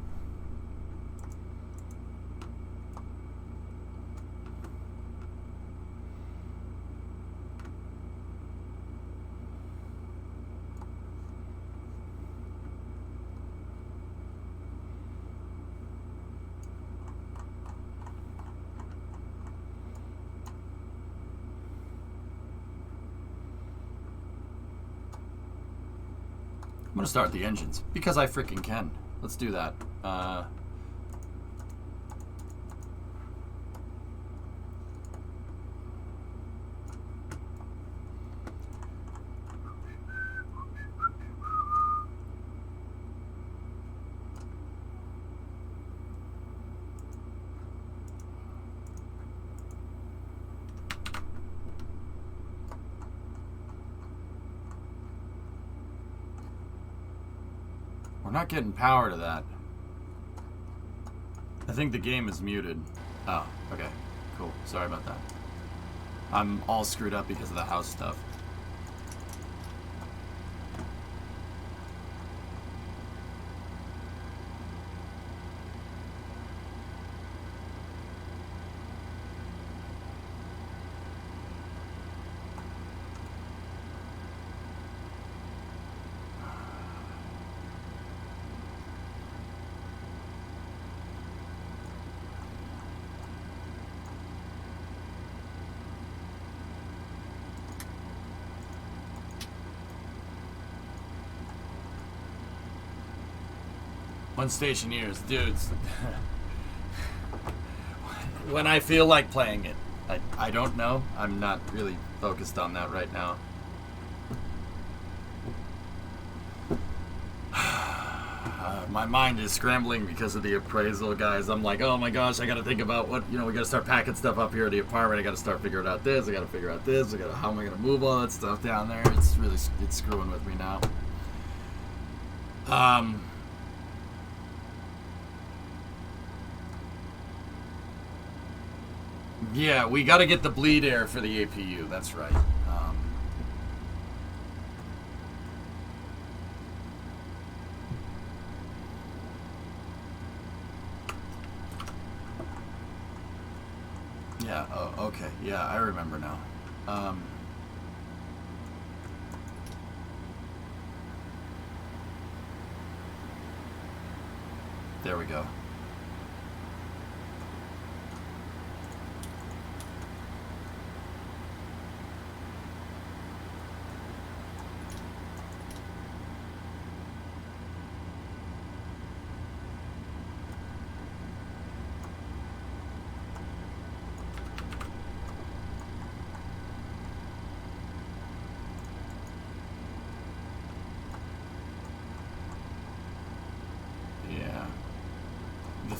I'm gonna start the engines because I freaking can. Let's do that. We're not getting power to that. I think the game is muted. Oh, okay. Cool. Sorry about that. I'm all screwed up because of the house stuff. One Stationeers, dudes. When I feel like playing it, I don't know. I'm not really focused on that right now. My mind is scrambling because of the appraisal, guys. I'm like, oh my gosh, I gotta think about what, we gotta start packing stuff up here at the apartment. I gotta start figuring out this. I gotta figure out this. How am I gonna move all that stuff down there? It's screwing with me now. Yeah, we got to get the bleed air for the APU. That's right. Yeah. Oh, okay. Yeah, I remember now. There we go.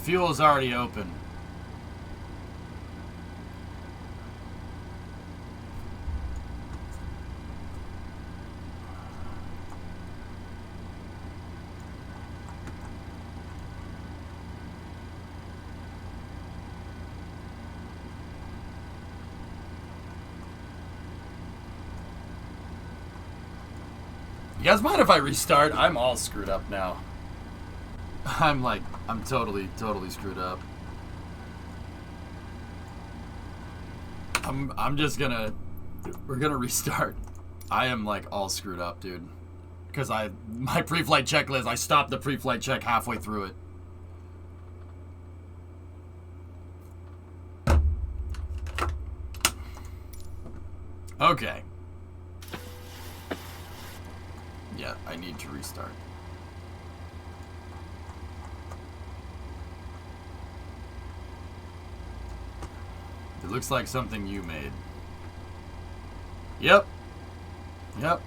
Fuel's already open. You guys mind if I restart? I'm all screwed up now. I'm totally screwed up. We're gonna restart. I am like all screwed up, dude. Because my pre-flight checklist, I stopped the pre-flight check halfway through it. Okay. Yeah, I need to restart. It looks like something you made. Yep. Yep.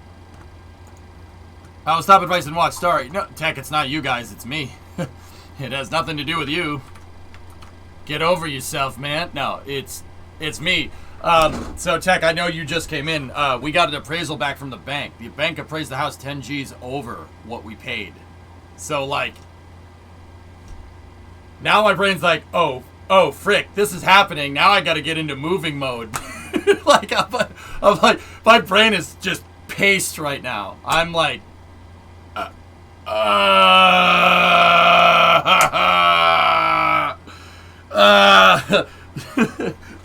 I'll stop advice and watch. Sorry. No, Tech, it's not you guys. It's me. It has nothing to do with you. Get over yourself, man. No, it's me. So, Tech, I know you just came in. We got an appraisal back from the bank. The bank appraised the house 10 G's over what we paid. So, like, now my brain's like, oh, frick, this is happening. Now I gotta get into moving mode. Like, I'm like, my brain is just paced right now. I'm like,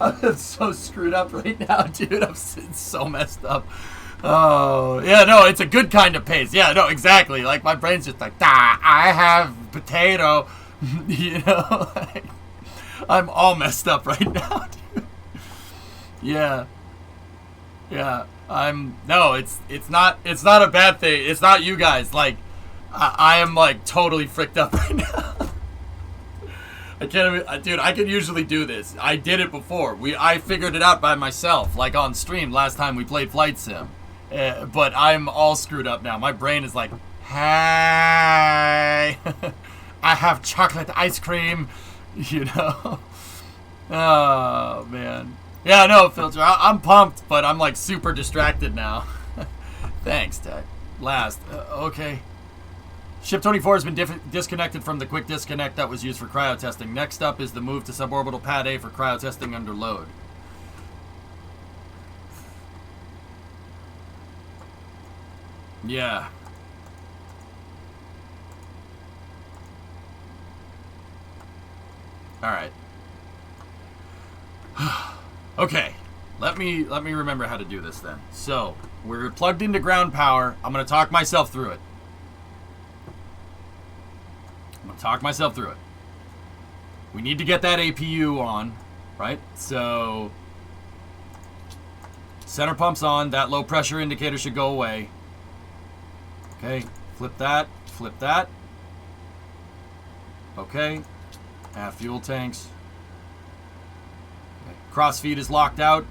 I'm so screwed up right now, dude. I'm so messed up. Oh, yeah, no, it's a good kind of pace. Yeah, no, exactly. Like, my brain's just like, I have potato. You know? Like, I'm all messed up right now, dude. Yeah. Yeah. No, it's not a bad thing. It's not you guys. Like, I am, like, totally fricked up right now. I can't even, dude, I can usually do this. I did it before. I figured it out by myself, like on stream last time we played Flight Sim. But I'm all screwed up now. My brain is like, hey, I have chocolate ice cream, you know? Oh, man. Yeah, no, Filter, I'm pumped, but I'm like super distracted now. Thanks, Tech. Okay. Ship 24 has been disconnected from the quick disconnect that was used for cryo testing. Next up is the move to suborbital pad A for cryo testing under load. Yeah. All right. Okay. Let me remember how to do this then. So, we're plugged into ground power. I'm going to talk myself through it. We need to get that APU on, right? So, center pump's on. That low pressure indicator should go away. Okay, flip that. Okay, half fuel tanks. Okay. Crossfeed is locked out.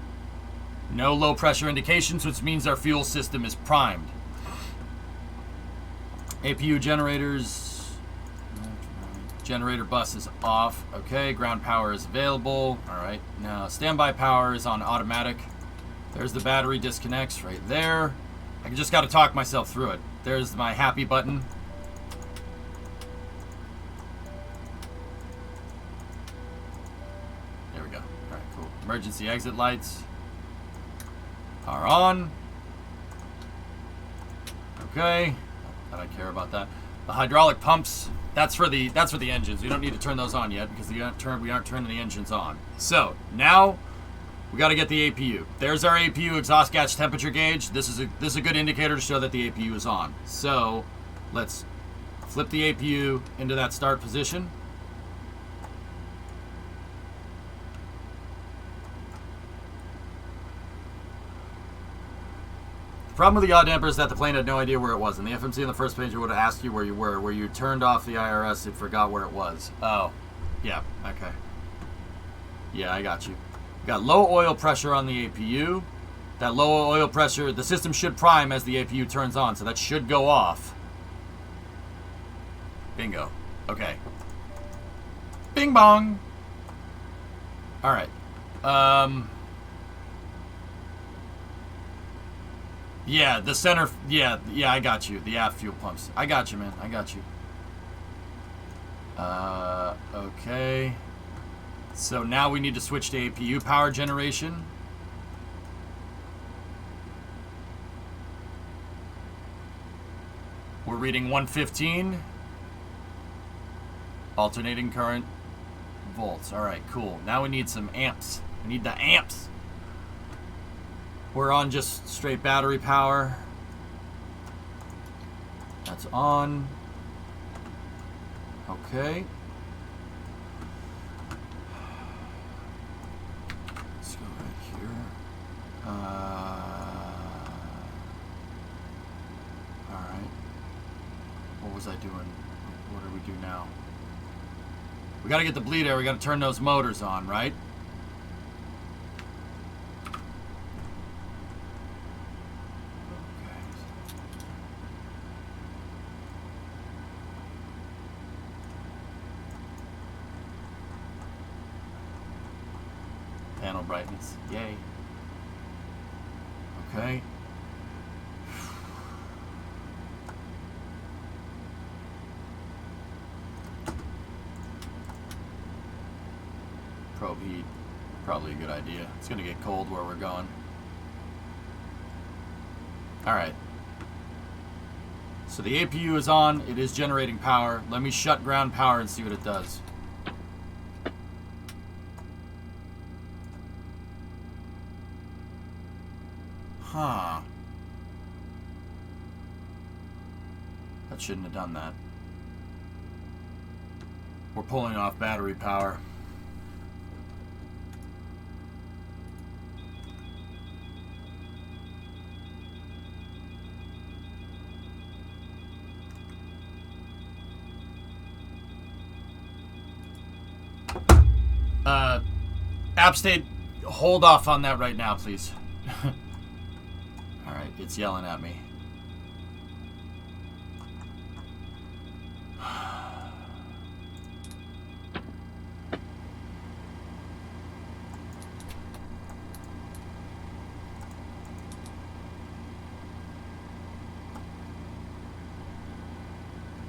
No low pressure indications, which means our fuel system is primed. APU generators. Generator bus is off. Okay, ground power is available. Alright, now standby power is on automatic. There's the battery disconnects right there. I just got to talk myself through it. There's my happy button. There we go. Alright, cool. Emergency exit lights are on. Okay. Not that I care about that. The hydraulic pumps. That's for the engines. We don't need to turn those on yet because we aren't turning the engines on. So now we got to get the APU. There's our APU exhaust gas temperature gauge. This is a good indicator to show that the APU is on. So let's flip the APU into that start position. The problem with the yaw damper is that the plane had no idea where it was. And the FMC on the first page would have asked you where you were. Where you turned off the IRS, it forgot where it was. Oh, yeah, okay. Yeah, I got you. We got low oil pressure on the APU. That low oil pressure, the system should prime as the APU turns on, so that should go off. Bingo. Okay. Bing bong. All right. Yeah, the center, yeah, I got you. The aft fuel pumps. I got you, man. I got you. Okay. So now we need to switch to APU power generation. We're reading 115. Alternating current volts. All right, cool. Now we need some amps. We need the amps. We're on just straight battery power. That's on. Okay. Let's go right here. Alright. What was I doing? What do we do now? We gotta get the bleed air. We gotta turn those motors on, right? Auto brightness. Yay. Okay. Probe heat. Probably a good idea. It's going to get cold where we're going. Alright. So the APU is on. It is generating power. Let me shut ground power and see what it does. Huh. That shouldn't have done that. We're pulling off battery power. App State, hold off on that right now, please. Alright, it's yelling at me.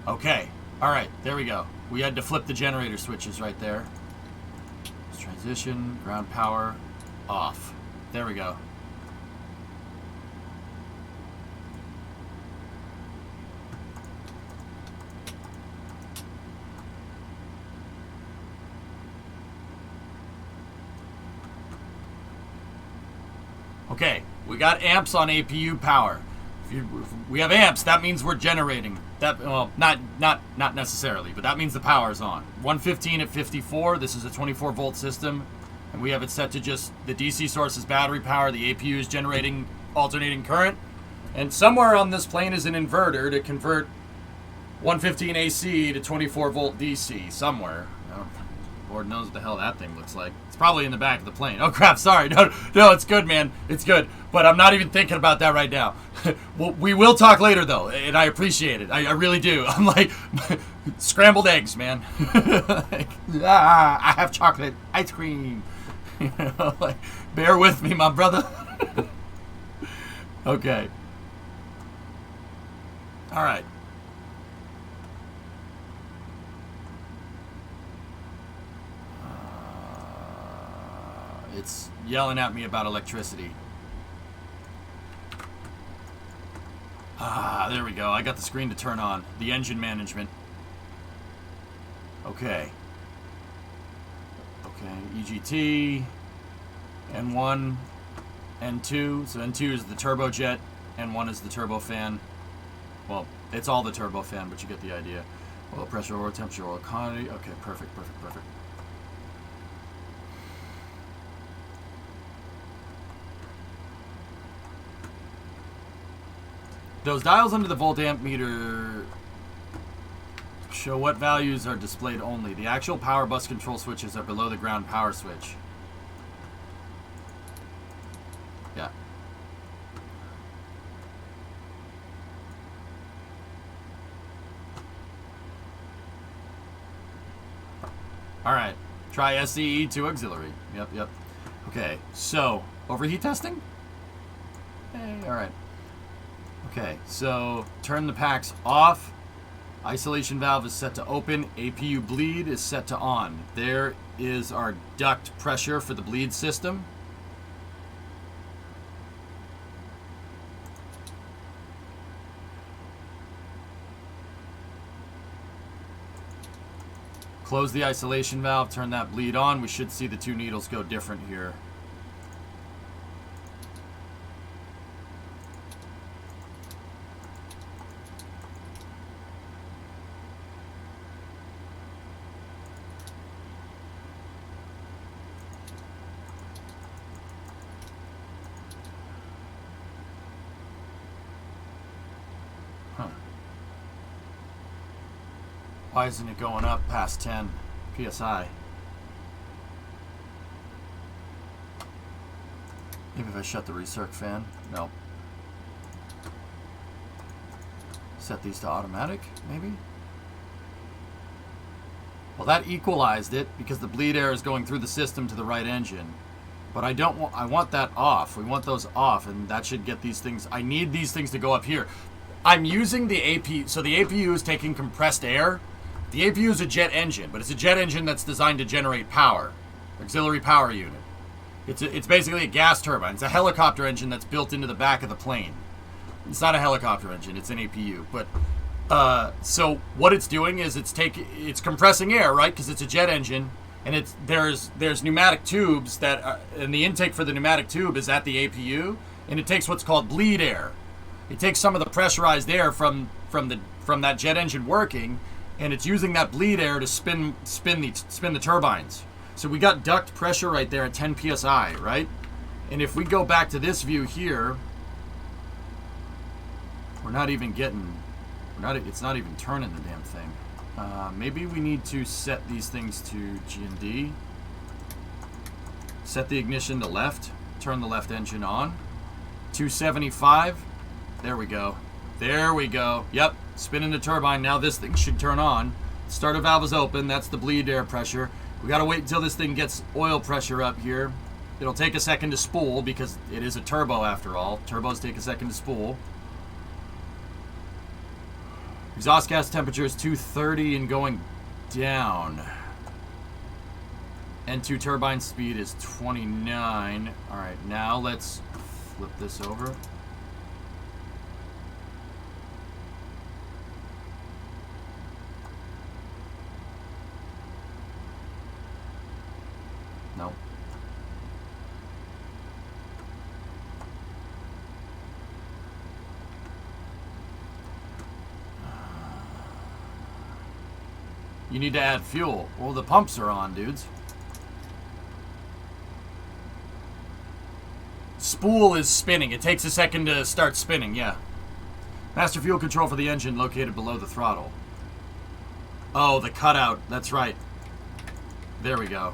Okay, alright, there we go. We had to flip the generator switches right there. Transition, ground power, off. There we go. Okay, we got amps on APU power. If we have amps, that means we're generating. That, well, not necessarily, but that means the power is on. 115 at 54. This is a 24 volt system, and we have it set to just the DC source is battery power. The APU is generating alternating current, and somewhere on this plane is an inverter to convert 115 AC to 24 volt DC. Somewhere. Lord knows what the hell that thing looks like. It's probably in the back of the plane. Oh crap, sorry. No, it's good, man. It's good. But I'm not even thinking about that right now. Well, we will talk later, though, and I appreciate it. I really do. I'm like, scrambled eggs, man. Like, I have chocolate ice cream. You know, like, bear with me, my brother. Okay. All right. It's yelling at me about electricity. Ah, there we go. I got the screen to turn on. The engine management. Okay. Okay, EGT. N1. N2. So N2 is the turbojet. N1 is the turbofan. Well, it's all the turbofan, but you get the idea. Oil pressure, oil temperature, oil quantity. Okay, perfect. Those dials under the volt amp meter show what values are displayed only. The actual power bus control switches are below the ground power switch. Yeah. Alright. Try SCE to auxiliary. Yep. Okay, so, overheat testing? Hey, alright. Okay, so turn the packs off. Isolation valve is set to open. APU bleed is set to on. There is our duct pressure for the bleed system. Close the isolation valve, turn that bleed on. We should see the two needles go different here. Why isn't it going up past 10 PSI? Maybe if I shut the recirc fan? No. Set these to automatic, maybe? Well, that equalized it because the bleed air is going through the system to the right engine. But I don't want, I want that off. We want those off, and that should get these things, I need these things to go up here. I'm using the AP, so the APU is taking compressed air. The APU is a jet engine, but it's a jet engine that's designed to generate power. Auxiliary power unit. It's basically a gas turbine. It's a helicopter engine that's built into the back of the plane. It's not a helicopter engine, it's an APU. But, so what it's doing is it's compressing air, right? Because it's a jet engine. And there's pneumatic tubes that, and the intake for the pneumatic tube is at the APU, and it takes what's called bleed air. It takes some of the pressurized air from that jet engine working, and it's using that bleed air to spin the turbines. So we got duct pressure right there at 10 psi, right? And if we go back to this view here, it's not even turning the damn thing. Maybe we need to set these things to G&D. Set the ignition to left. Turn the left engine on. 275. There we go. There we go. Yep. Spinning the turbine. Now this thing should turn on. Starter valve is open. That's the bleed air pressure. We gotta wait until this thing gets oil pressure up here. It'll take a second to spool because it is a turbo after all. Turbos take a second to spool. Exhaust gas temperature is 230 and going down. N2 turbine speed is 29. Alright, now let's flip this over. No. You need to add fuel. Well, the pumps are on, dudes. Spool is spinning. It takes a second to start spinning, yeah. Master fuel control for the engine located below the throttle. Oh, the cutout. That's right. There we go.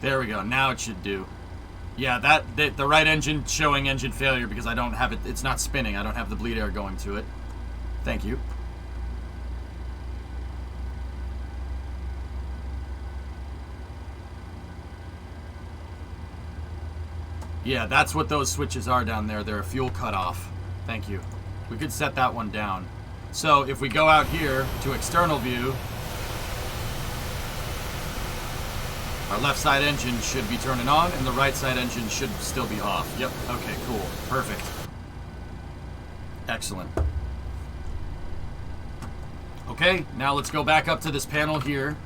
There we go. Now it should do. Yeah, the right engine showing engine failure because I don't have it. It's not spinning. I don't have the bleed air going to it. Thank you. Yeah, that's what those switches are down there. They're a fuel cutoff. Thank you. We could set that one down. So if we go out here to external view, our left side engine should be turning on and the right side engine should still be off. Yep. Okay, cool. Perfect. Excellent. Okay, now let's go back up to this panel here.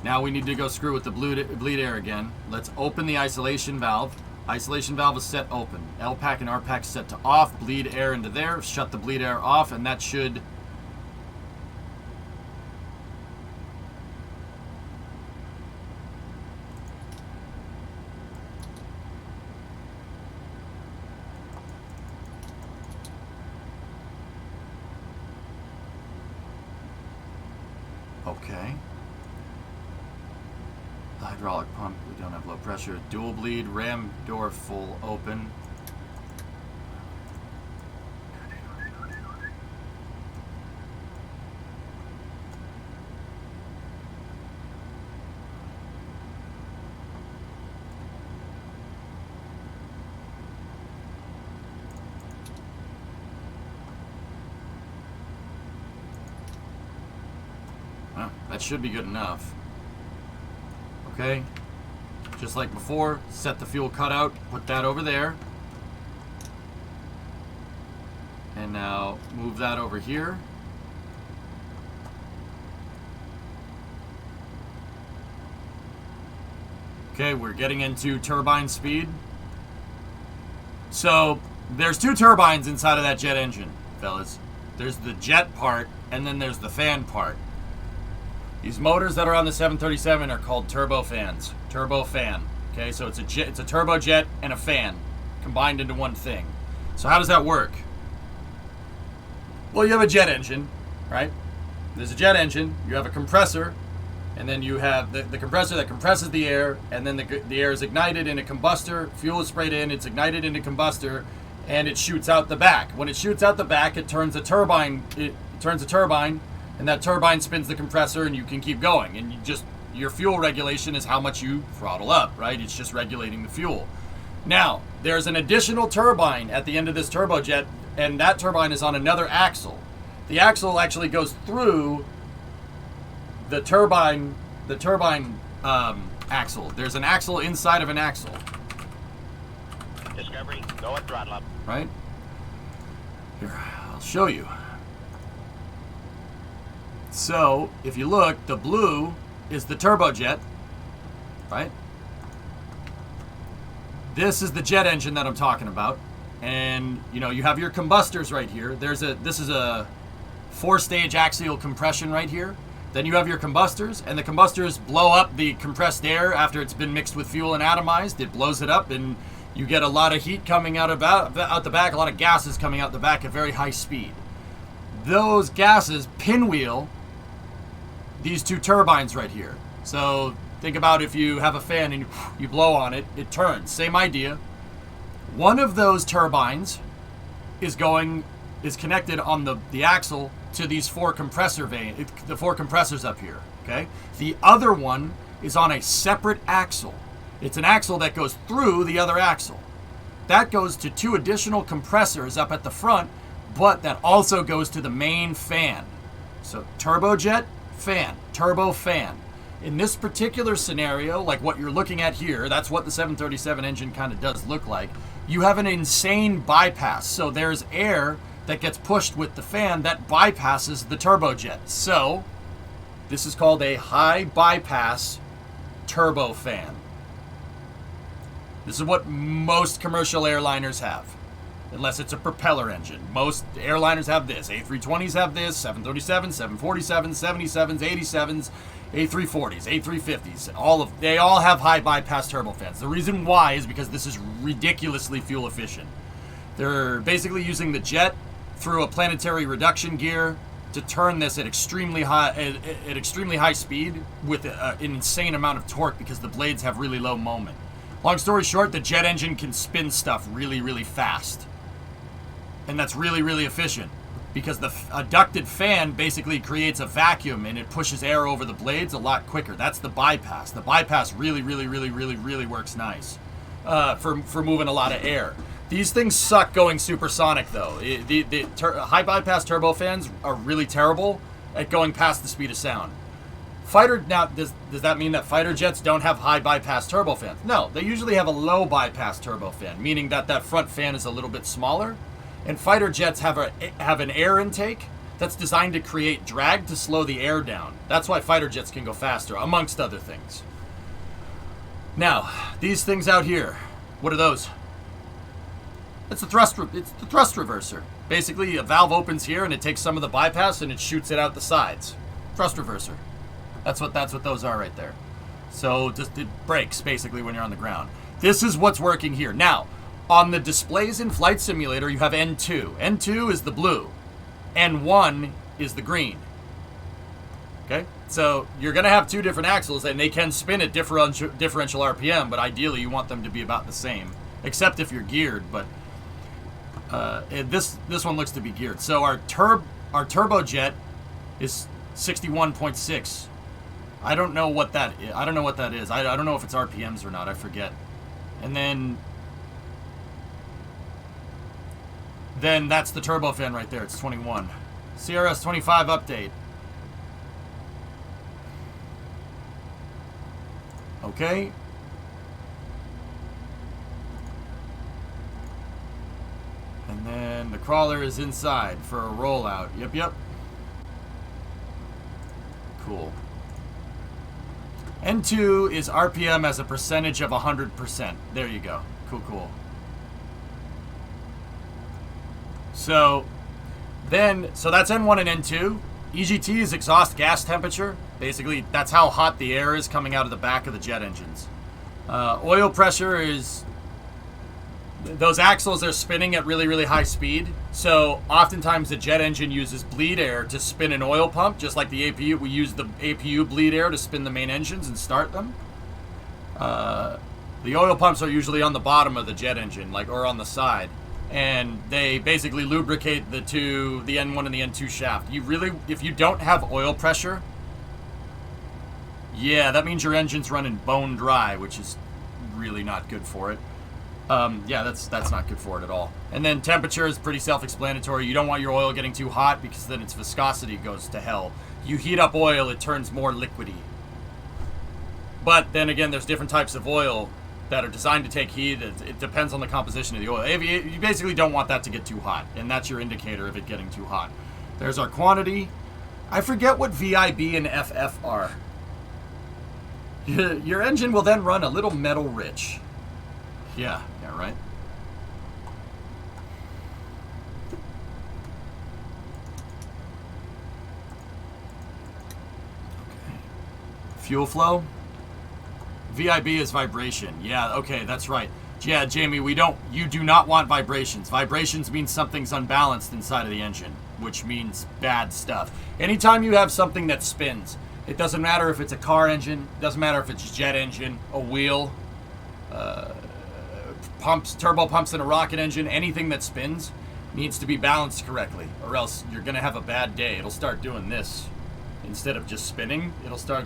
Now we need to go screw with the bleed air again. Let's open the isolation valve. Isolation valve is set open. LPAC and RPAC set to off. Bleed air into there. Shut the bleed air off, and that should... Okay. The hydraulic pump, we don't have low pressure. Dual bleed, ram door full open. Well, that should be good enough. Okay, just like before, set the fuel cutout, put that over there. And now move that over here. Okay, we're getting into turbine speed. So, there's two turbines inside of that jet engine, fellas. There's the jet part, and then there's the fan part. These motors that are on the 737 are called turbofans. Turbofan. Okay, so it's a turbojet and a fan combined into one thing. So how does that work? Well, you have a jet engine, right? There's a jet engine. You have a compressor, and then you have the compressor that compresses the air, and then the air is ignited in a combustor. Fuel is sprayed in. It's ignited in a combustor, and it shoots out the back. When it shoots out the back, it turns a turbine. And that turbine spins the compressor, and you can keep going. And you just your fuel regulation is how much you throttle up, right? It's just regulating the fuel. Now, there's an additional turbine at the end of this turbojet, and that turbine is on another axle. The axle actually goes through the turbine axle. There's an axle inside of an axle. Discovery, go at throttle up. Right? Here, I'll show you. So, if you look, the blue is the turbojet, right? This is the jet engine that I'm talking about. And, you know, you have your combustors right here. This is a 4-stage axial compression right here. Then you have your combustors, and the combustors blow up the compressed air after it's been mixed with fuel and atomized. It blows it up, and you get a lot of heat coming out the back, a lot of gases coming out the back at very high speed. Those gases pinwheel these two turbines right here. So think about if you have a fan and you blow on it, it turns. Same idea. One of those turbines is connected on the axle to these 4 compressor the 4 compressors up here. Okay. The other one is on a separate axle. It's an axle that goes through the other axle. That goes to 2 additional compressors up at the front, but that also goes to the main fan. So turbojet, fan, turbo fan. In this particular scenario, like what you're looking at here, that's what the 737 engine kind of does look like. You have an insane bypass. So there's air that gets pushed with the fan that bypasses the turbojet. So this is called a high bypass turbo fan. This is what most commercial airliners have, unless it's a propeller engine. Most airliners have this. A320s have this, 737s, 747s, 77s, 87s, A340s, A350s. They all have high bypass turbofans. The reason why is because this is ridiculously fuel efficient. They're basically using the jet through a planetary reduction gear to turn this at extremely high speed with an insane amount of torque because the blades have really low moment. Long story short, the jet engine can spin stuff really, really fast. And that's really, really efficient because a ducted fan basically creates a vacuum and it pushes air over the blades a lot quicker. That's the bypass. The bypass really, really, really, really, really works nice for moving a lot of air. These things suck going supersonic though. The high bypass turbofans are really terrible at going past the speed of sound. Does that mean that fighter jets don't have high bypass turbofans? No, they usually have a low bypass turbofan, meaning that front fan is a little bit smaller. And fighter jets have an air intake that's designed to create drag to slow the air down. That's why fighter jets can go faster, amongst other things. Now, these things out here, what are those? It's the thrust reverser. Basically, a valve opens here and it takes some of the bypass and it shoots it out the sides. Thrust reverser. That's what those are right there. So just it brakes basically when you're on the ground. This is what's working here. Now, on the displays in Flight Simulator, you have N2. N2 is the blue. N1 is the green. Okay? So you're going to have 2 different axles and they can spin at differential RPM, but ideally you want them to be about the same. Except if you're geared, but this one looks to be geared. So our turbojet is 61.6. I don't know what that is. I don't know if it's RPMs or not. I forget. And then that's the turbofan right there. It's 21. CRS 25 update. Okay. And then the crawler is inside for a rollout. Yep. Cool. N2 is RPM as a percentage of 100%. There you go. Cool. So that's N1 and N2. EGT is exhaust gas temperature. Basically, that's how hot the air is coming out of the back of the jet engines. Oil pressure is... Those axles are spinning at really, really high speed. So oftentimes the jet engine uses bleed air to spin an oil pump, just like the APU. We use the APU bleed air to spin the main engines and start them. The oil pumps are usually on the bottom of the jet engine, or on the side. And they basically lubricate the N1 and the N2 shaft. If you don't have oil pressure, Yeah, that means your engine's running bone dry, which is really not good for it. Yeah, that's not good for it at all. And then temperature is pretty self-explanatory. You don't want your oil getting too hot because then its viscosity goes to hell. You heat up oil, it turns more liquidy. But then again, there's different types of oil that are designed to take heat. It depends on the composition of the oil. You basically don't want that to get too hot, and that's your indicator of it getting too hot. There's our quantity. I forget what VIB and FF are. Your engine will then run a little metal rich. Yeah, right. Okay. Fuel flow. VIB is vibration. Yeah, okay, that's right. Yeah, Jamie, you do not want vibrations. Vibrations means something's unbalanced inside of the engine, which means bad stuff. Anytime you have something that spins, it doesn't matter if it's a car engine, doesn't matter if it's a jet engine, a wheel, turbo pumps in a rocket engine, anything that spins needs to be balanced correctly, or else you're gonna have a bad day. It'll start doing this instead of just spinning. It'll start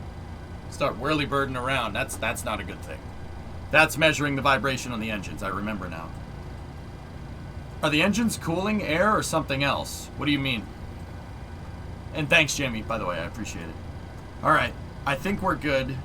whirly-birding around. That's not a good thing. That's measuring the vibration on the engines. I remember now. Are the engines cooling air or something else? What do you mean? And thanks, Jamie, by the way. I appreciate it. All right, I think we're good.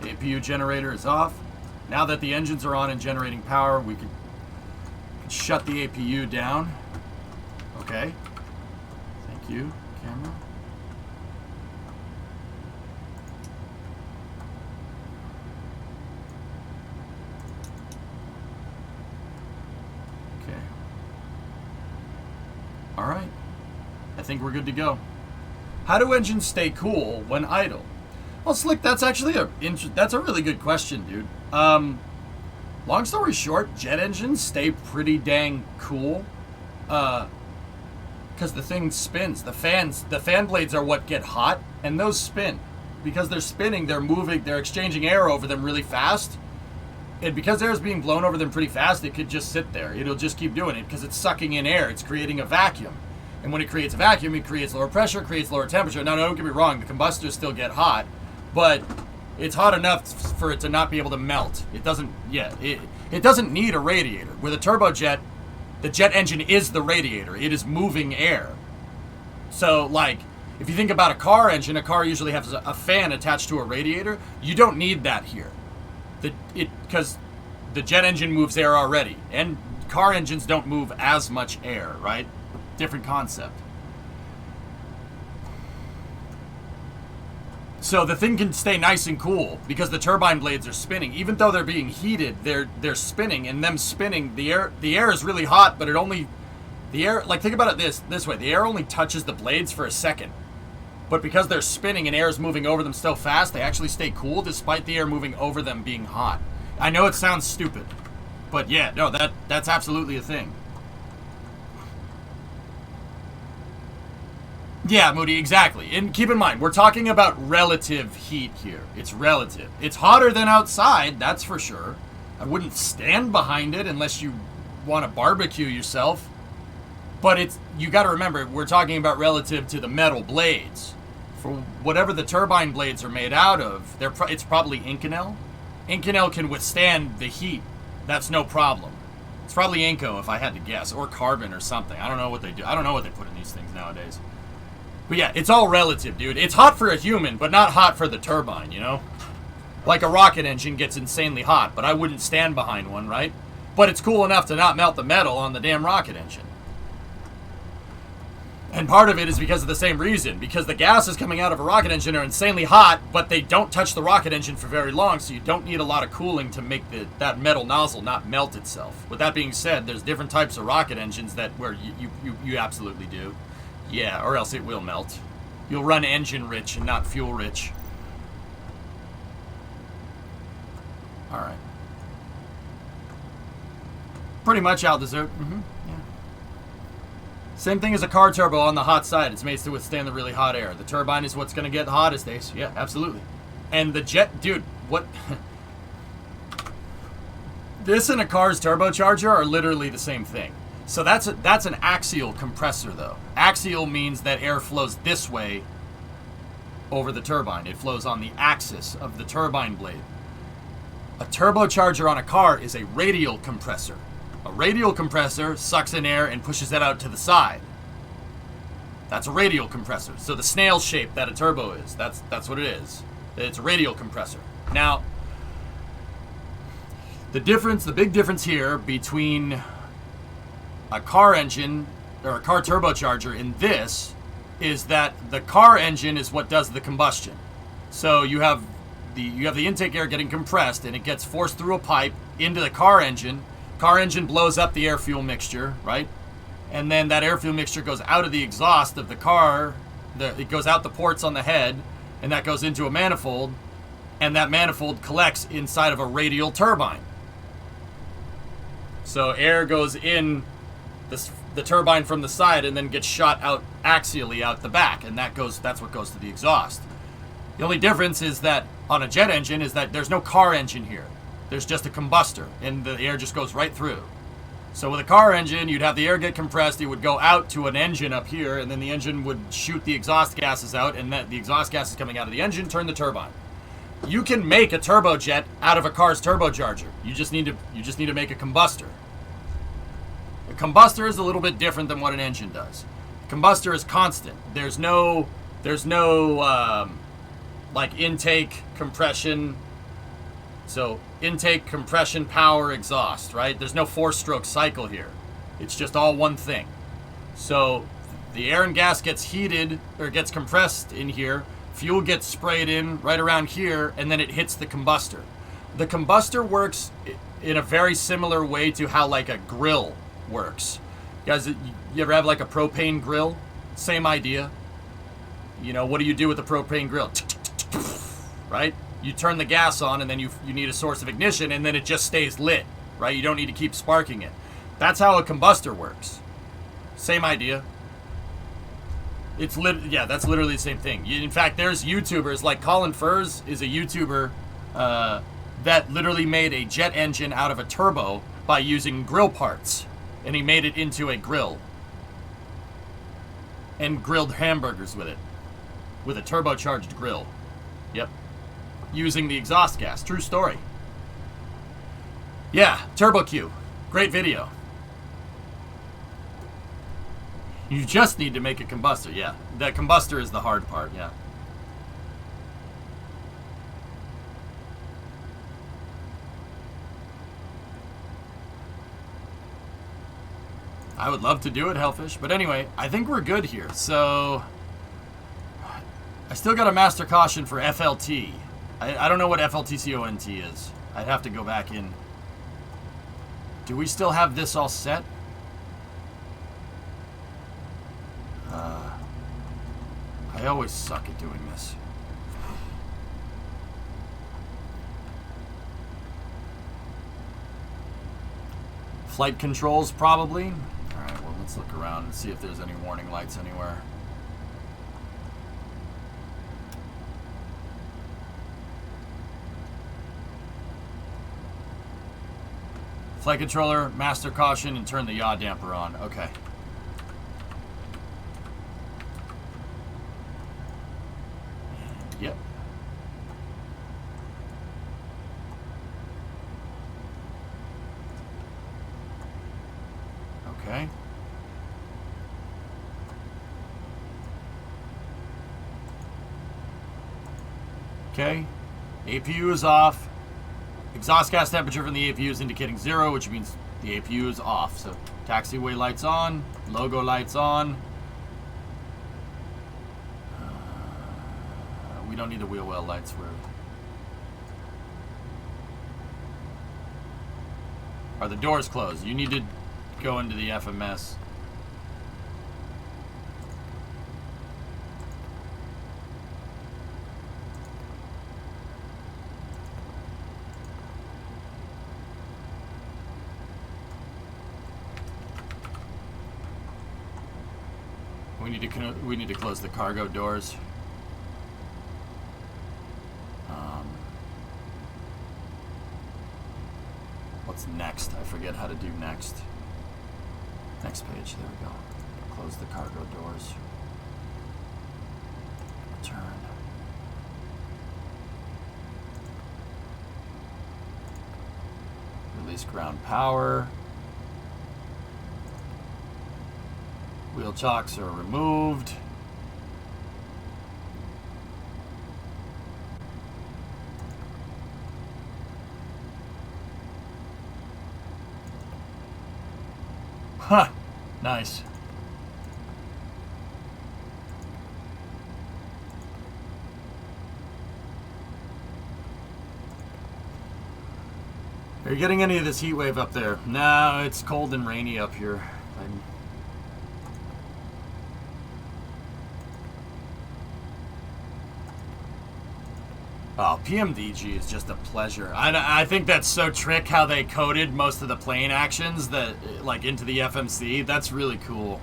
APU generator is off. Now that the engines are on and generating power, we can shut the APU down. Okay. Thank you, camera. Okay. All right. I think we're good to go. How do engines stay cool when idle? Well, Slick, that's actually that's a really good question, dude. Long story short, jet engines stay pretty dang cool, because the thing spins. The fan blades are what get hot, and those spin. Because they're spinning, they're moving, they're exchanging air over them really fast. And because air is being blown over them pretty fast, it could just sit there. It'll just keep doing it because it's sucking in air. It's creating a vacuum. And when it creates a vacuum, it creates lower pressure, creates lower temperature. Now, don't get me wrong, the combustors still get hot. But it's hot enough for it to not be able to melt. It doesn't need a radiator. With a turbojet, the jet engine is the radiator. It is moving air. So, like, if you think about a car engine, a car usually has a fan attached to a radiator. You don't need that here. Because the jet engine moves air already. And car engines don't move as much air, right? Different concept. So the thing can stay nice and cool because the turbine blades are spinning. Even though they're being heated, they're spinning, and them spinning, the air is really hot, but think about it this way. The air only touches the blades for a second. But because they're spinning and air is moving over them so fast, they actually stay cool despite the air moving over them being hot. I know it sounds stupid, but yeah, no, that's absolutely a thing. Yeah, Moody, exactly. And keep in mind, we're talking about relative heat here. It's relative. It's hotter than outside, that's for sure. I wouldn't stand behind it unless you want to barbecue yourself. But you got to remember, we're talking about relative to the metal blades. For whatever the turbine blades are made out of, it's probably Inconel. Inconel can withstand the heat. That's no problem. It's probably Inco, if I had to guess, or carbon or something. I don't know what they do. I don't know what they put in these things nowadays. But yeah, it's all relative, dude. It's hot for a human, but not hot for the turbine, you know? Like a rocket engine gets insanely hot, but I wouldn't stand behind one, right? But it's cool enough to not melt the metal on the damn rocket engine. And part of it is because of the same reason. Because the gases coming out of a rocket engine are insanely hot, but they don't touch the rocket engine for very long, so you don't need a lot of cooling to make that metal nozzle not melt itself. With that being said, there's different types of rocket engines where you absolutely do. Yeah, or else it will melt. You'll run engine rich and not fuel rich. Alright. Pretty much Al Dessert. Yeah. Same thing as a car turbo on the hot side. It's made to withstand the really hot air. The turbine is what's going to get the hottest days. Yeah, absolutely. And the jet, dude, what this and a car's turbocharger are literally the same thing. So that's an axial compressor though. Axial means that air flows this way over the turbine. It flows on the axis of the turbine blade. A turbocharger on a car is a radial compressor. A radial compressor sucks in air and pushes it out to the side. That's a radial compressor. So the snail shape that a turbo is, that's what it is. It's a radial compressor. Now, the big difference here between a car engine or a car turbocharger in this is that the car engine is what does the combustion. So you have the intake air getting compressed and it gets forced through a pipe into the car engine. Car engine blows up the air-fuel mixture, right? And then that air-fuel mixture goes out of the exhaust of the car. It goes out the ports on the head, and that goes into a manifold, and that manifold collects inside of a radial turbine. So air goes in the turbine from the side and then gets shot out axially out the back, and that's what goes to the exhaust. The only difference is that on a jet engine is that there's no car engine here. There's just a combustor, and the air just goes right through. So with a car engine, you'd have the air get compressed, it would go out to an engine up here, and then the engine would shoot the exhaust gases out, and the exhaust gases coming out of the engine turn the turbine. You can make a turbojet out of a car's turbocharger. You just need to make a combustor. A combustor is a little bit different than what an engine does. Combustor is constant. There's no like intake, compression. So intake, compression, power, exhaust, right? There's no 4-stroke cycle here. It's just all one thing. So the air and gas gets heated or gets compressed in here. Fuel gets sprayed in right around here, and then it hits the combustor. The combustor works in a very similar way to how like a grill works. You guys, you ever have like a propane grill? Same idea. You know, what do you do with a propane grill? Right? You turn the gas on, and then you need a source of ignition, and then it just stays lit, right? You don't need to keep sparking it. That's how a combustor works. Same idea. That's literally the same thing. In fact, there's YouTubers, like Colin Furs is a YouTuber that literally made a jet engine out of a turbo by using grill parts, and he made it into a grill and grilled hamburgers with it, with a turbocharged grill. Yep. Using the exhaust gas. True story. Yeah, TurboQ. Great video. You just need to make a combustor. Yeah, the combustor is the hard part. Yeah. I would love to do it, Hellfish. But anyway, I think we're good here. So I still got a master caution for FLT. I don't know what FLTCONT is. I'd have to go back in. Do we still have this all set? I always suck at doing this. Flight controls, probably. Alright, well, let's look around and see if there's any warning lights anywhere. Flight controller, master caution, and turn the yaw damper on. Okay. Yep. Okay. Okay. APU is off. Exhaust gas temperature from the APU is indicating 0, which means the APU is off. So taxiway lights on, logo lights on. We don't need the wheel well lights. Are the doors closed? You need to go into the FMS. We need to close the cargo doors. What's next? I forget how to do next. Next page. There we go. Close the cargo doors. Return. Release ground power. Wheel chocks are removed. Huh. Nice. Are you getting any of this heat wave up there? No, it's cold and rainy up here. Oh, PMDG is just a pleasure. I think that's so trick how they coded most of the plane actions that like into the FMC. That's really cool.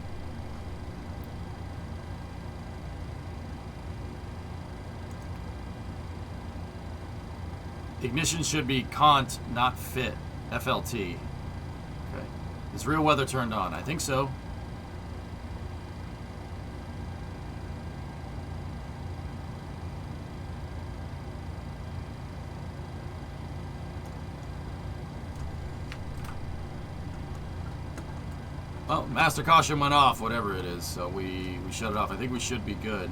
Ignition should be cont, not fit. FLT. Okay. Is real weather turned on? I think so. Oh, master caution went off, whatever it is, so we shut it off. I think we should be good.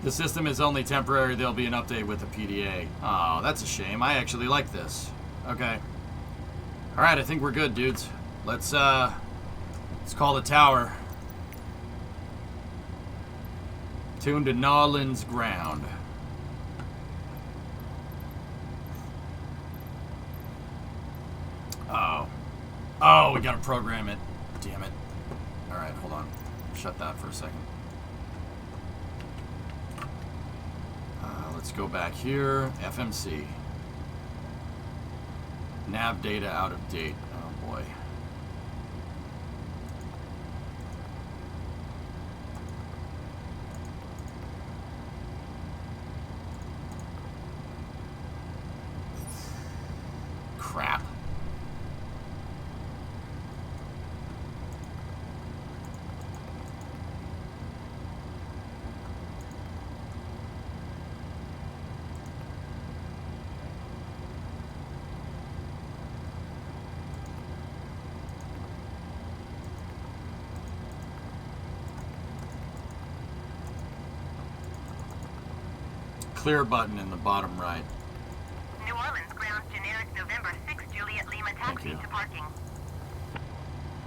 The system is only temporary. There'll be an update with the PDA. Oh, that's a shame. I actually like this. Okay. All right, I think we're good, dudes. Let's call the tower. Tuned to Nolans ground. Oh, we gotta program it. Damn it. Alright, hold on. Shut that for a second. Let's go back here. FMC. Nav data out of date. Oh boy. Crap. Clear button in the bottom right. New Orleans ground generic November 6 Juliet Lima taxi to parking.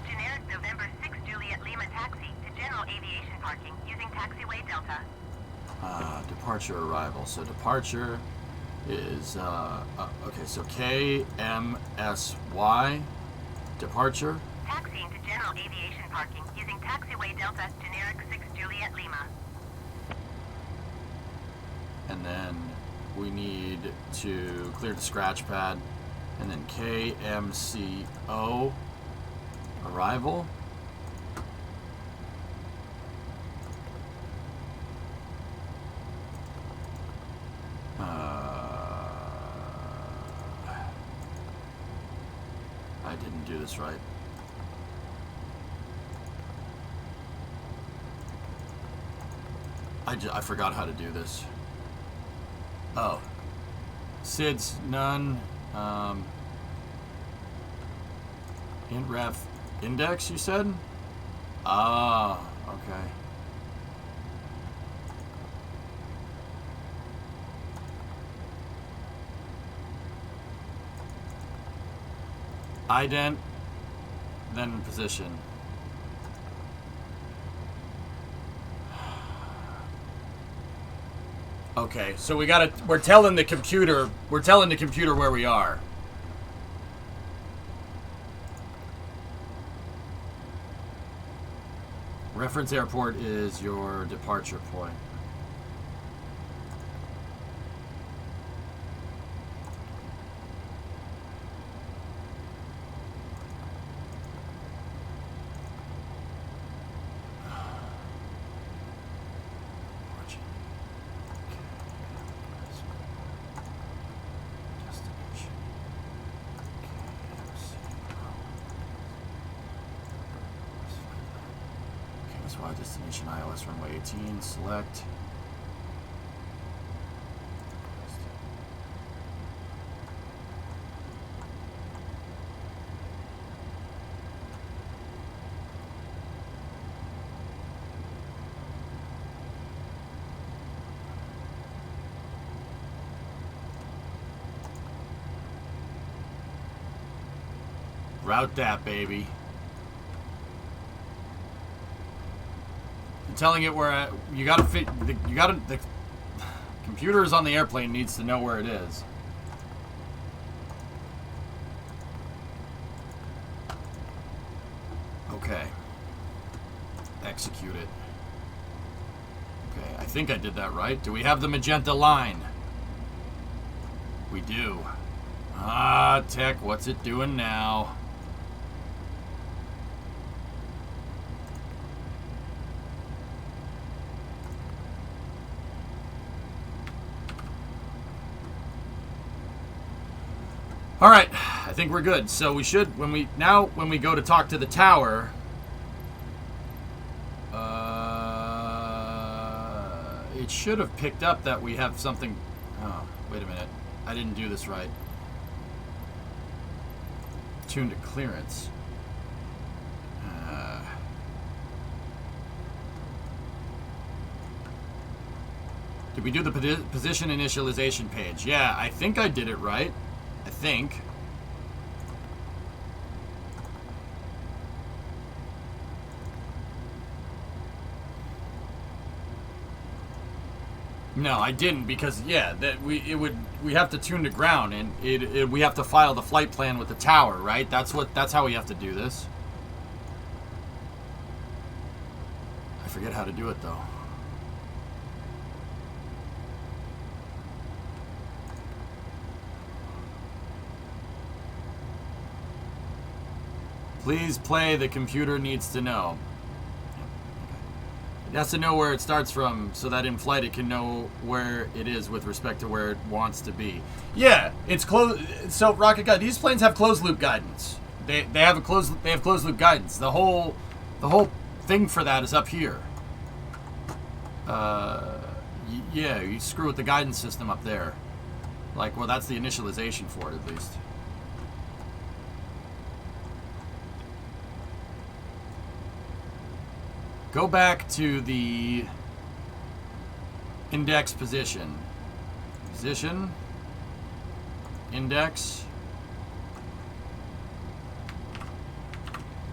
Generic November 6 Juliet Lima taxi to general aviation parking using taxiway Delta. Departure arrival. So departure is okay. So KMSY departure. Taxiing to general aviation parking using taxiway Delta generic 6 Juliet Lima. And then we need to clear the scratch pad. And then KMCO arrival. I didn't do this right. I forgot how to do this. Oh. SIDS, none. Int ref index, you said? Ah, okay. Ident, then position. Okay, so we're telling the computer where we are. Reference airport is your departure point. SY destination ILS runway 18. Select. Route that, baby. I'm telling it where you gotta fit. The computers on the airplane needs to know where it is. Okay. Execute it. Okay, I think I did that right. Do we have the magenta line? We do. Ah, tech, what's it doing now? All right, I think we're good. So we should, when we go to talk to the tower, it should have picked up that we have something. Oh, wait a minute, I didn't do this right. Tune to clearance. Did we do the position initialization page? Yeah, I think I did it right. I think. No, I didn't because yeah, that we have to tune to ground and we have to file the flight plan with the tower, right? That's how we have to do this. I forget how to do it though. Please play The Computer Needs to Know. It has to know where it starts from so that in flight it can know where it is with respect to where it wants to be. Yeah, it's closed. So Rocket Guy, these planes have closed loop guidance. They have closed loop guidance. The whole thing for that is up here. Yeah, you screw with the guidance system up there. Like, well, that's the initialization for it at least. Go back to the index position. Position. Index.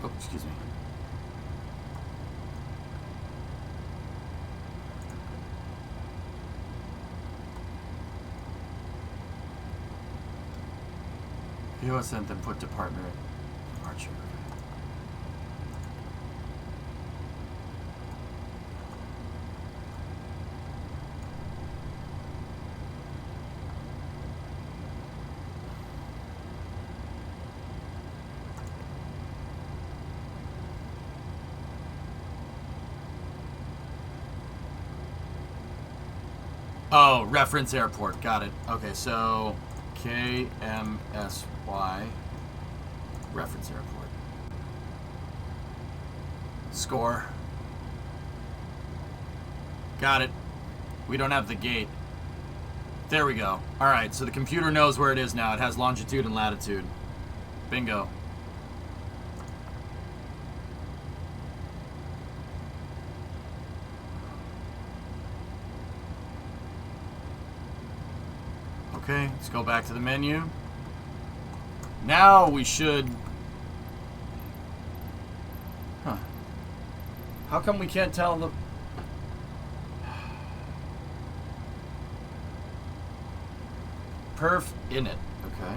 Oh, excuse me. POS sent then put departure. Oh, reference airport. Got it. Okay, so KMSY reference airport. Score. Got it. We don't have the gate. There we go. All right, so the computer knows where it is now. It has longitude and latitude. Bingo. Okay, let's go back to the menu. Now we should... Huh. How come we can't tell the... Perf in it. Okay.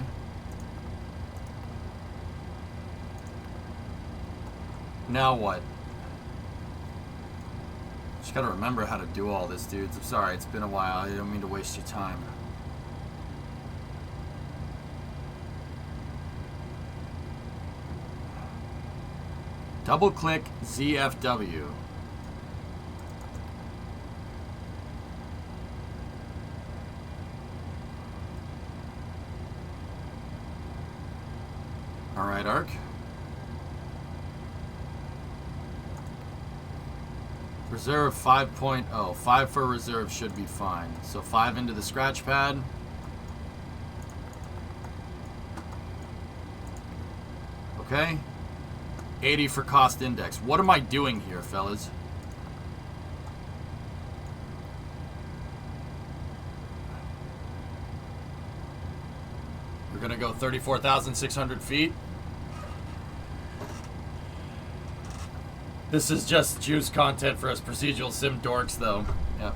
Now what? Just gotta remember how to do all this, dudes. I'm sorry, it's been a while. I don't mean to waste your time. Double click ZFW. All right, Arc. Reserve 5.0. 5 for reserve should be fine. So 5 into the scratch pad. Okay. 80 for cost index. What am I doing here, fellas? We're gonna go 34,600 feet. This is just juice content for us procedural sim dorks, though. Yeah.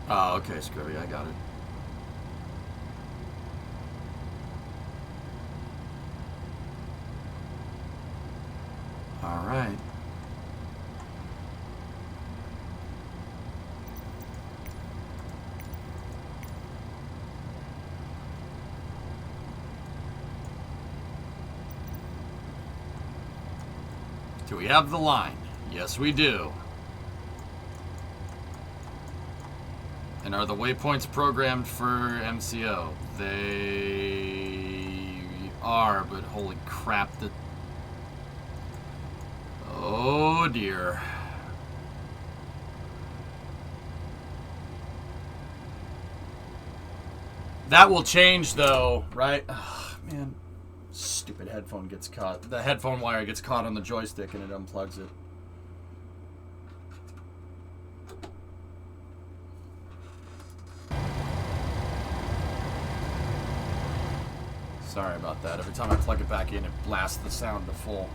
Oh, okay, Scrubby, I got it. All right. Do we have the line? Yes, we do. And are the waypoints programmed for MCO? They are, but holy crap, oh dear. That will change though, right? Oh, man. Stupid headphone gets caught. The headphone wire gets caught on the joystick and it unplugs it. Sorry about that. Every time I plug it back in, it blasts the sound to full.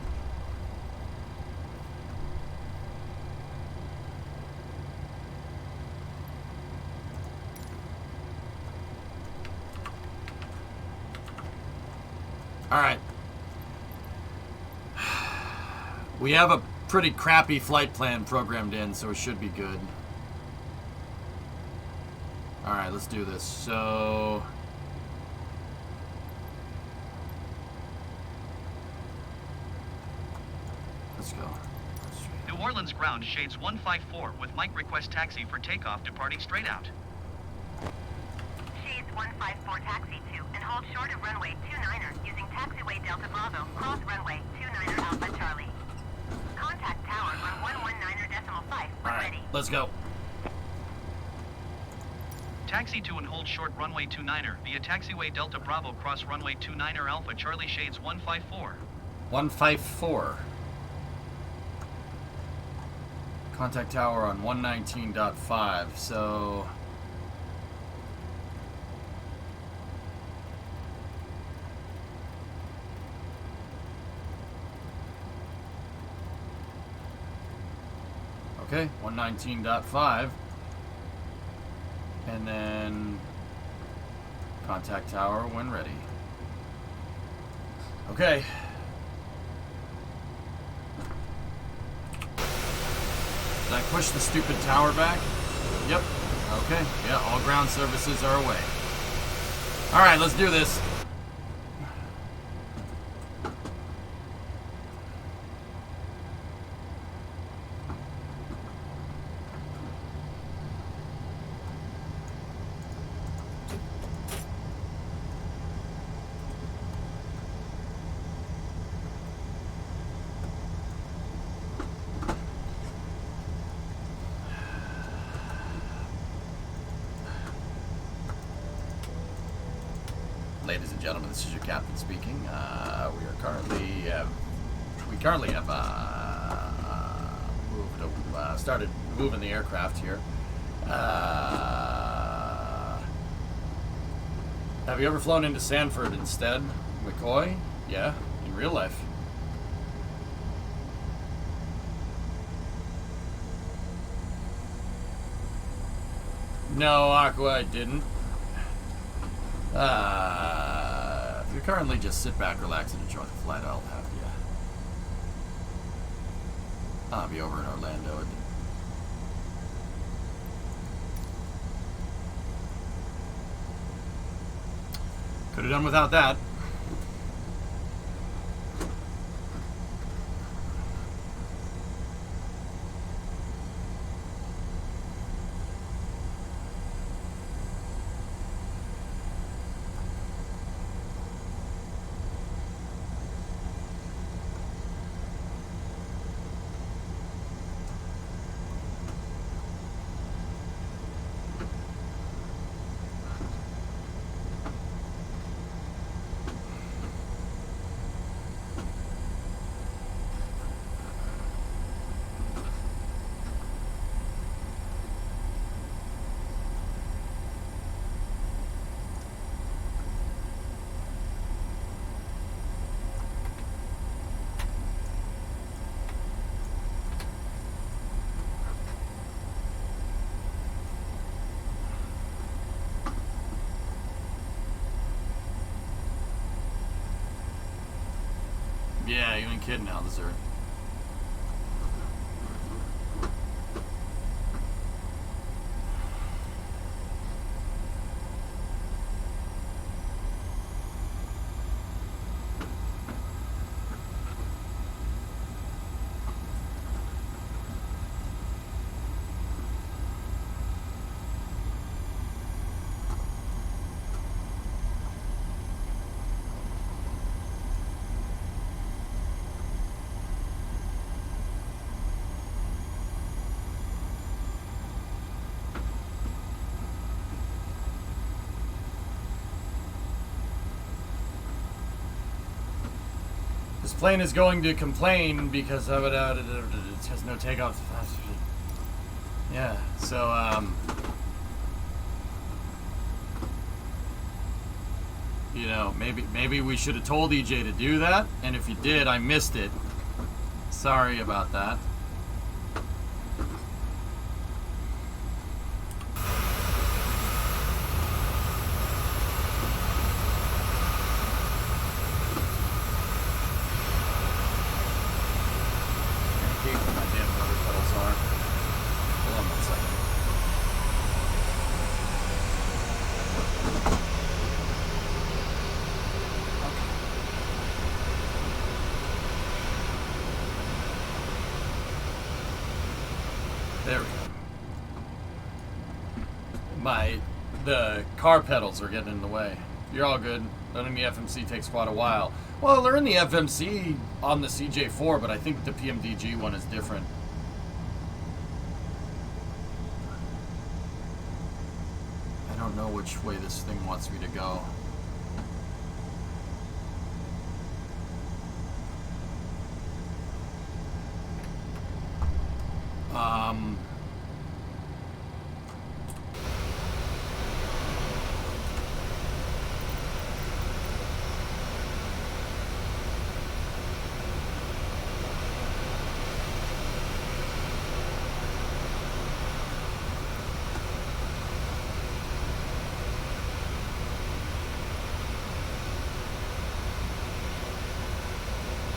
Alright. We have a pretty crappy flight plan programmed in, so it should be good. Alright, let's do this. So... let's go. New Orleans ground shades 154 with Mike request taxi for takeoff departing straight out. Shades 154 taxi to and hold short of runway 29er using taxiway Delta Bravo, cross runway 29er Alpha Charlie. Contact tower on 119.5 when Alright, ready. let's go. Taxi to and hold short runway 29er via taxiway Delta Bravo, cross runway 29er Alpha Charlie shades 154. 154. Contact tower on 119.5, so... okay, 119.5. And then... contact tower when ready. Okay. Did I push the stupid tower back? Yep. Okay. Yeah, all ground services are away. Alright, let's do this. Ladies and gentlemen, this is your captain speaking. We currently have started moving the aircraft here. Have you ever flown into Sanford instead, McCoy? Yeah, in real life. No, Aqua, I didn't. If you currently just sit back, relax, and enjoy the flight, I'll be over in Orlando. Could have done without that. kidding, Aldeser. This plane is going to complain because of it has no takeoff. Yeah, so, you know, maybe we should have told EJ to do that, and if you did, I missed it. Sorry about that. There we go. The car pedals are getting in the way. You're all good. Running the FMC takes quite a while. Well, they're in the FMC on the CJ4, but I think the PMDG one is different. I don't know which way this thing wants me to go.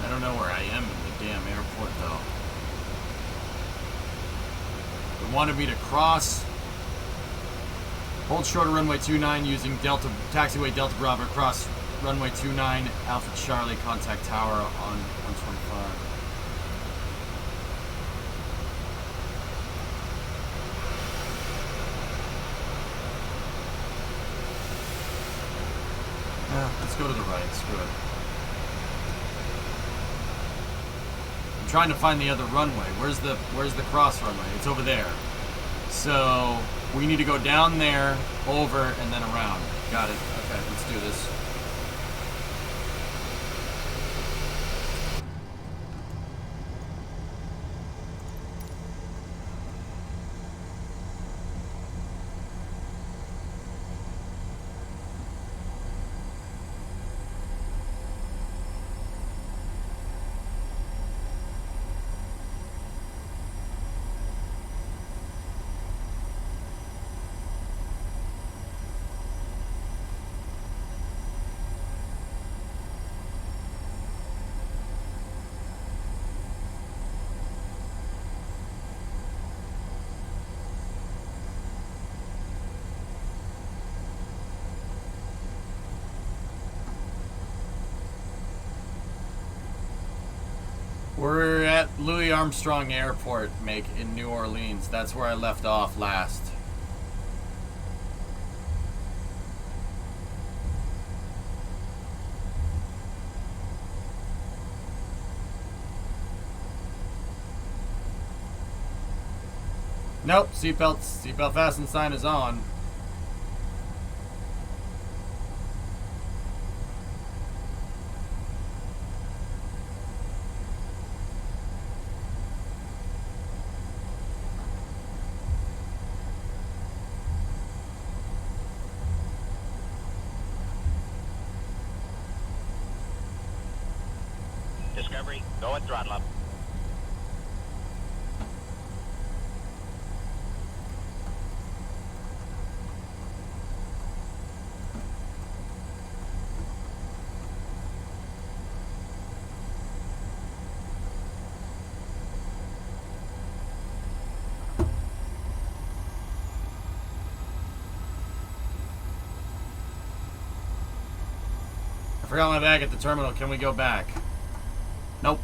I don't know where I am in the damn airport, though. They wanted me to cross. Hold short of runway 29 using taxiway Delta Bravo, cross runway 29 Alpha Charlie, contact tower on 125. Let's go to the right. Screw it. I'm trying to find the other runway. Where's the cross runway? It's over there. So we need to go down there, over, and then around. Got it. Okay, let's do this. We're at Louis Armstrong Airport, in New Orleans. That's where I left off last. Nope, seatbelt fasten sign is on. Discovery, go at throttle up. forgot my bag at the terminal. Can we go back? Nope.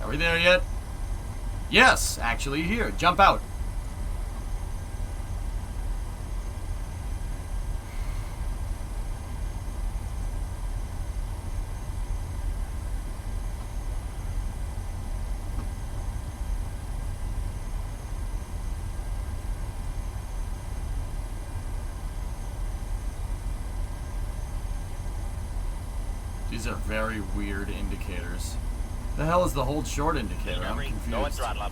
Are we there yet? Yes, actually, here. Jump out. These are very weird indicators. The hell is the hold short indicator? I'm Go and confused. throttle up.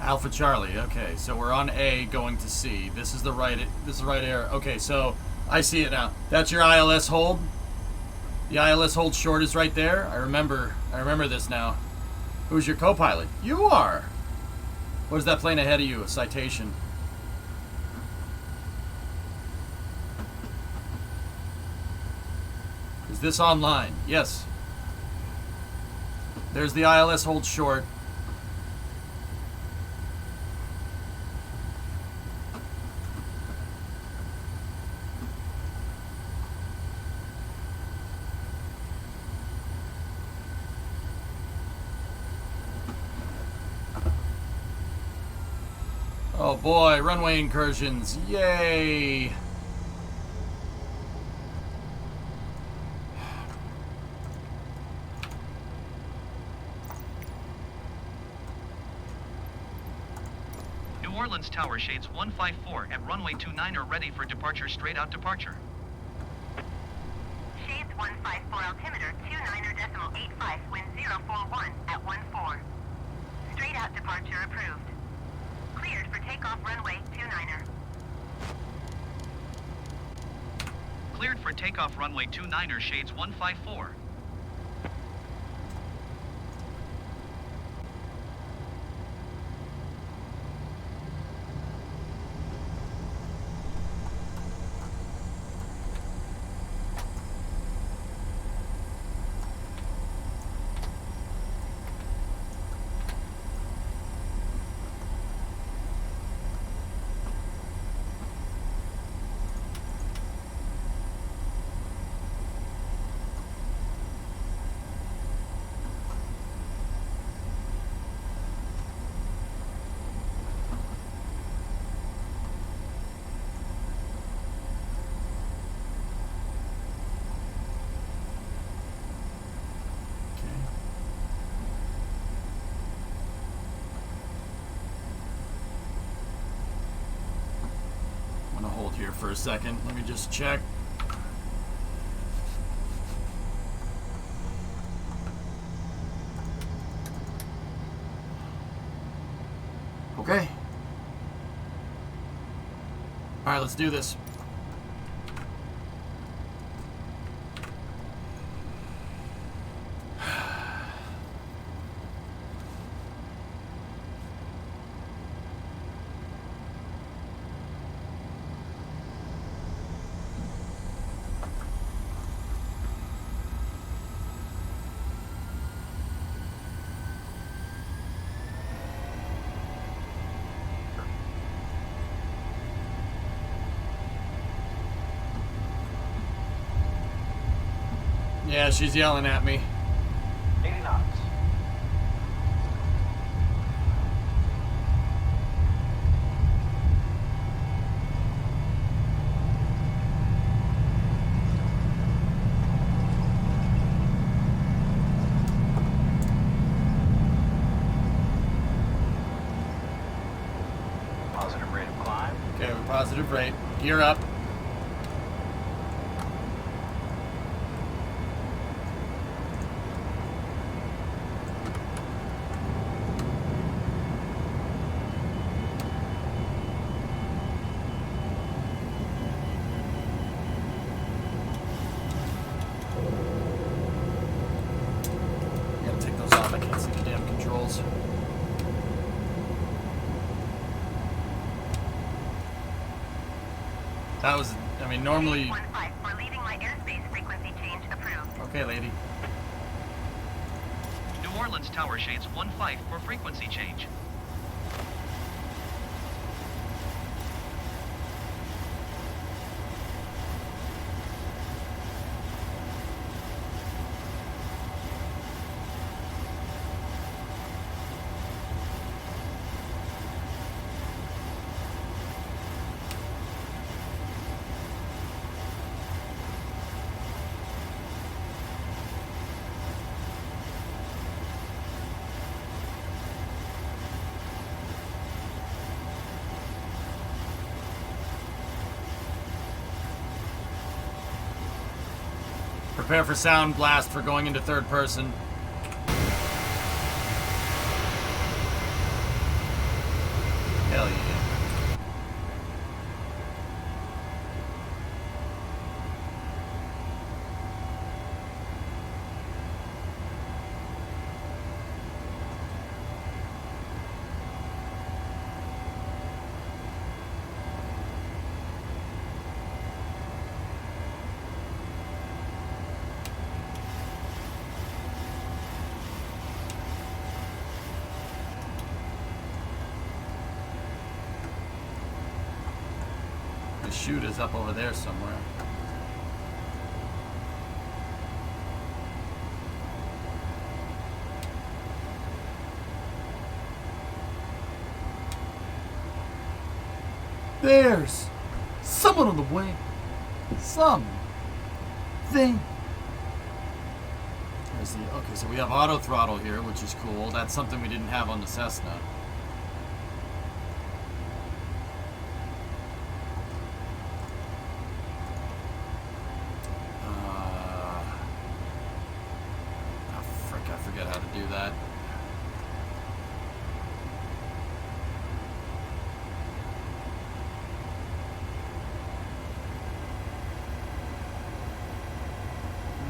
Alpha Charlie. Okay, so we're on A going to C. This is the right. This is the right air. Okay, so I see it now. That's your ILS hold. The ILS hold short is right there. I remember this now. Who's your co-pilot? You are. What is that plane ahead of you? A Citation. Is this online? Yes. There's the ILS hold short. Oh boy, runway incursions. Yay! New Orleans Tower shades 154 at runway 29 are ready for departure, straight out departure. Shades 154 altimeter 29.85, wind 041 at 14. Straight out departure approved. Cleared for takeoff runway 29er. Cleared for takeoff runway 29er shades 154. I'm gonna hold here for a second. Let me just check. Okay. All right, let's do this. Yeah, she's yelling at me. 80 knots. Positive rate of climb. Okay, we're positive rate. Gear up. Gotta take those off. I can't see the damn controls. That was, I mean, normally... 15 for leaving my airspace frequency change approved. Okay, lady. New Orleans Tower shades 15 for frequency change. Prepare for sound blast for going into third person. Hell yeah. The chute is up over there somewhere. There's someone on the way. Some thing. There's the, okay, so we have auto throttle here, which is cool. That's something we didn't have on the Cessna. I forget how to do that.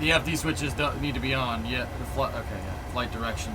The FD switches don't need to be on. Yeah, the flight. Okay, yeah. Flight direction.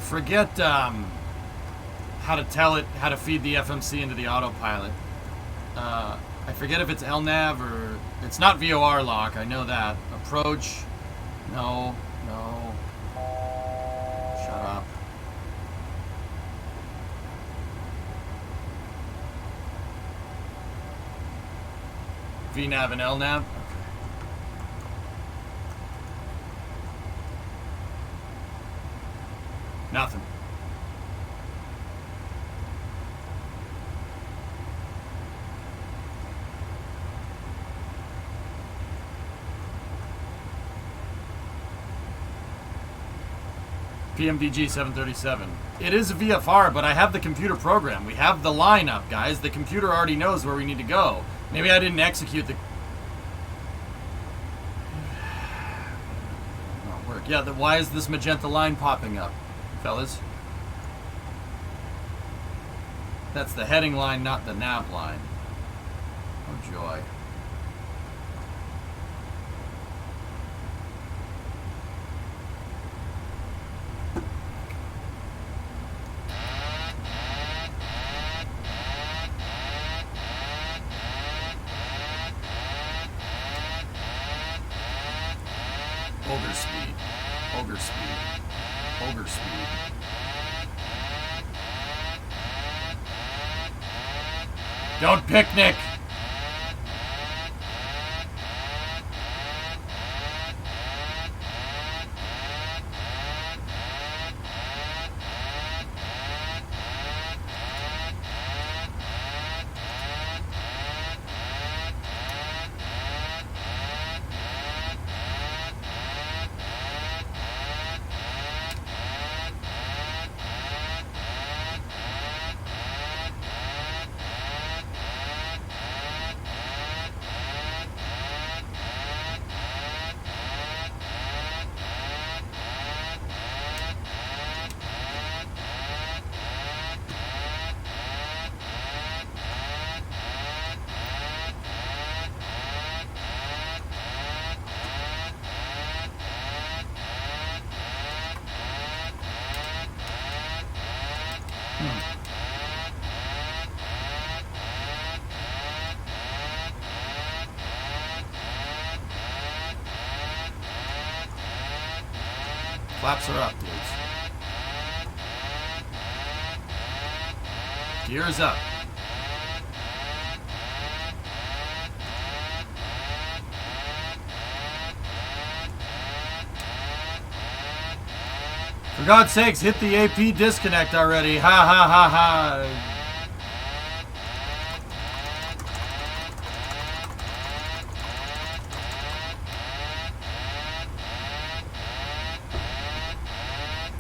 Forget how to tell it, how to feed the FMC into the autopilot. I forget if it's LNAV or... It's not VOR lock, I know that. Approach. No. No. Shut up. VNAV and LNAV? Nothing. PMDG 737. It is a VFR, but I have the computer program. We have the lineup, guys. The computer already knows where we need to go. Maybe I didn't execute the... Not work. Yeah, why is this magenta line popping up? Fellas, that's the heading line, not the nav line. Oh joy. Ogre speed. Ogre speed. Ogre speed. Don't picnic! Flaps are up, dudes. Gears up. For God's sakes, hit the AP disconnect already. Ha ha ha ha.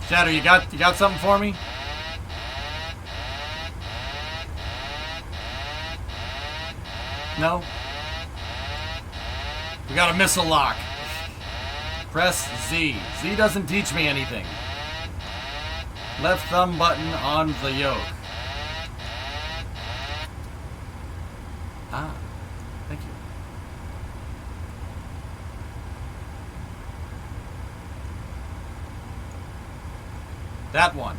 Shadow, you got something for me? No? We got a missile lock. Press Z. Z doesn't teach me anything. Left thumb button on the yoke. Ah, thank you. That one.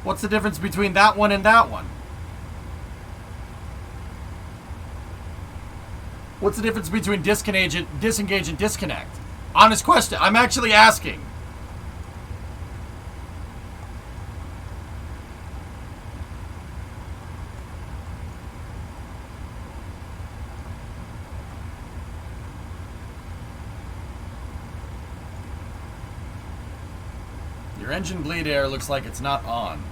What's the difference between that one and that one? What's the difference between disengage and disconnect? Honest question. I'm actually asking. Your engine bleed air looks like it's not on.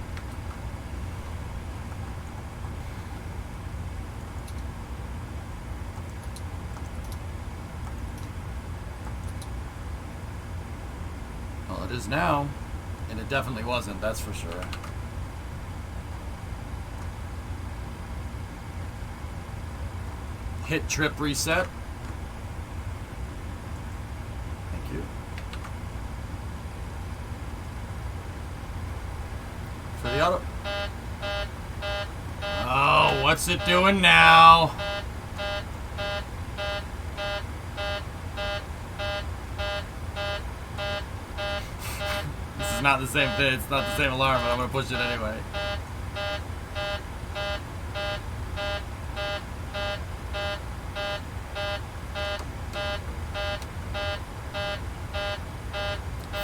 Well, it is now, and it definitely wasn't, that's for sure. Hit trip reset. Thank you. For the auto. Oh, what's it doing now? This is not the same thing. It's not the same alarm, but I'm gonna push it anyway.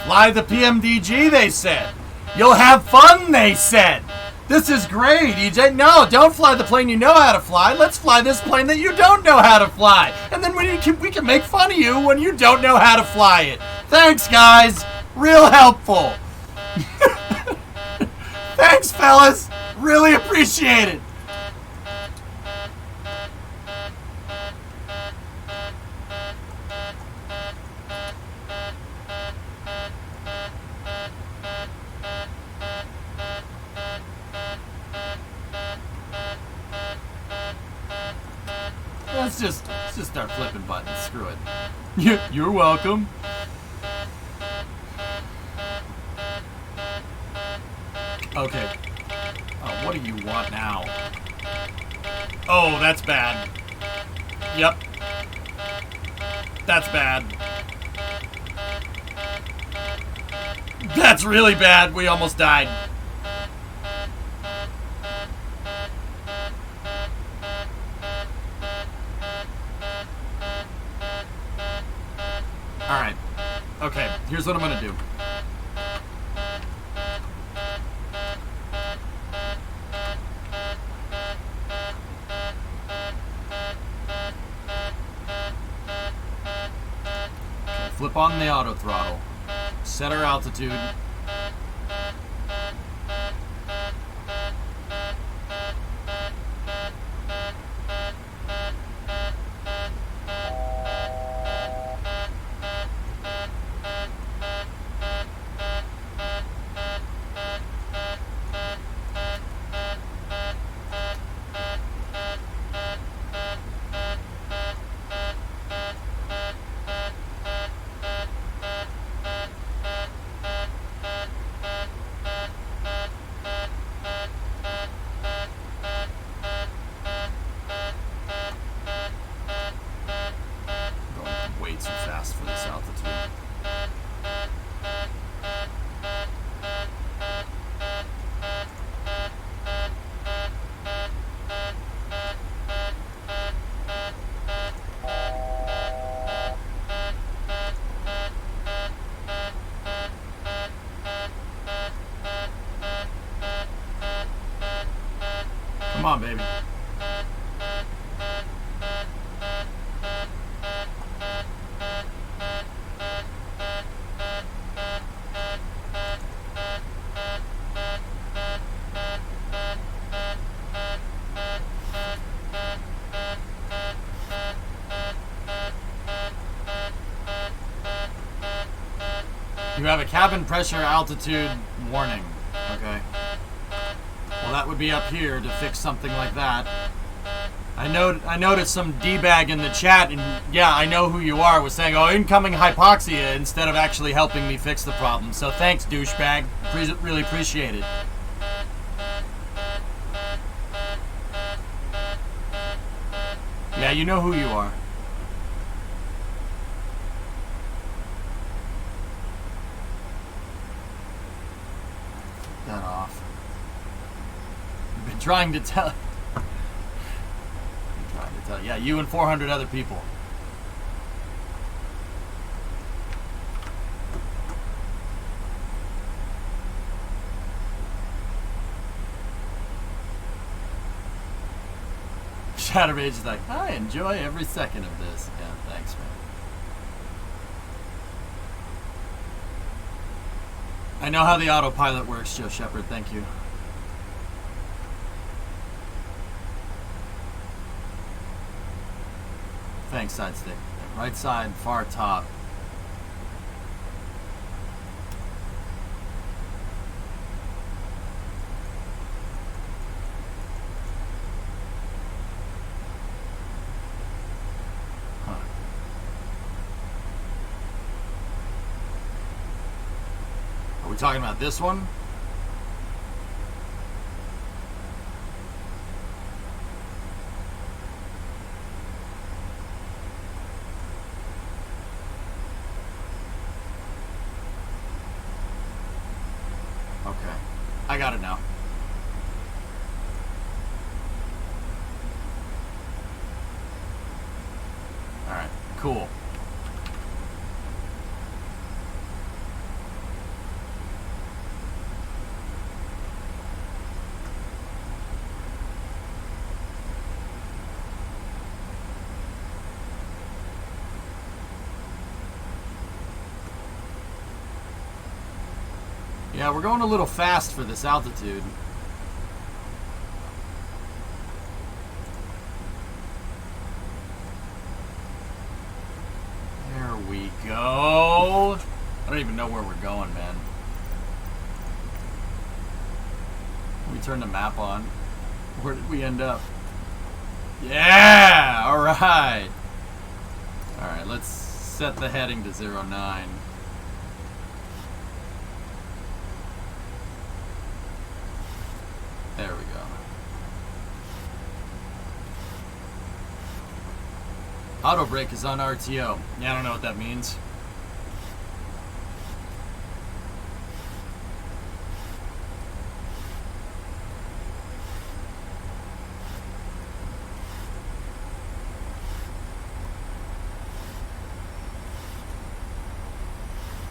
Fly the PMDG, they said. You'll have fun, they said. This is great, EJ. No, don't fly the plane you know how to fly. Let's fly this plane that you don't know how to fly. And then we can make fun of you when you don't know how to fly it. Thanks, guys. Real helpful. Thanks, fellas. Really appreciate it. Let's just start flipping buttons. Screw it. You're welcome. Okay. Oh, what do you want now? Oh, that's bad. Yep. That's bad. That's really bad. We almost died. Alright. Okay, here's what I'm gonna do. Okay, flip on the auto throttle. Set our altitude. Come on, baby. You have a cabin pressure altitude warning. Okay. Well, that would be up here to fix something like that. I noticed some D-bag in the chat, and yeah, I know who you are, was saying, oh, incoming hypoxia, instead of actually helping me fix the problem. So thanks, douchebag. Really appreciate it. Yeah, you know who you are. That off. I've been trying to tell. Yeah, you and 400 other people. Shattermage is like, I enjoy every second of this. Yeah, thanks, man. I know how the autopilot works, Joe Shepard. Thank you. Thanks, side stick. Right side, far top. Huh. Are we talking about this one? I got it now. Alright, cool. Yeah, we're going a little fast for this altitude. There we go. I don't even know where we're going, man. We turn the map on. Where did we end up? Yeah! Alright. Alright, let's set the heading to 09. There we go. Auto brake is on RTO. Yeah, I don't know what that means.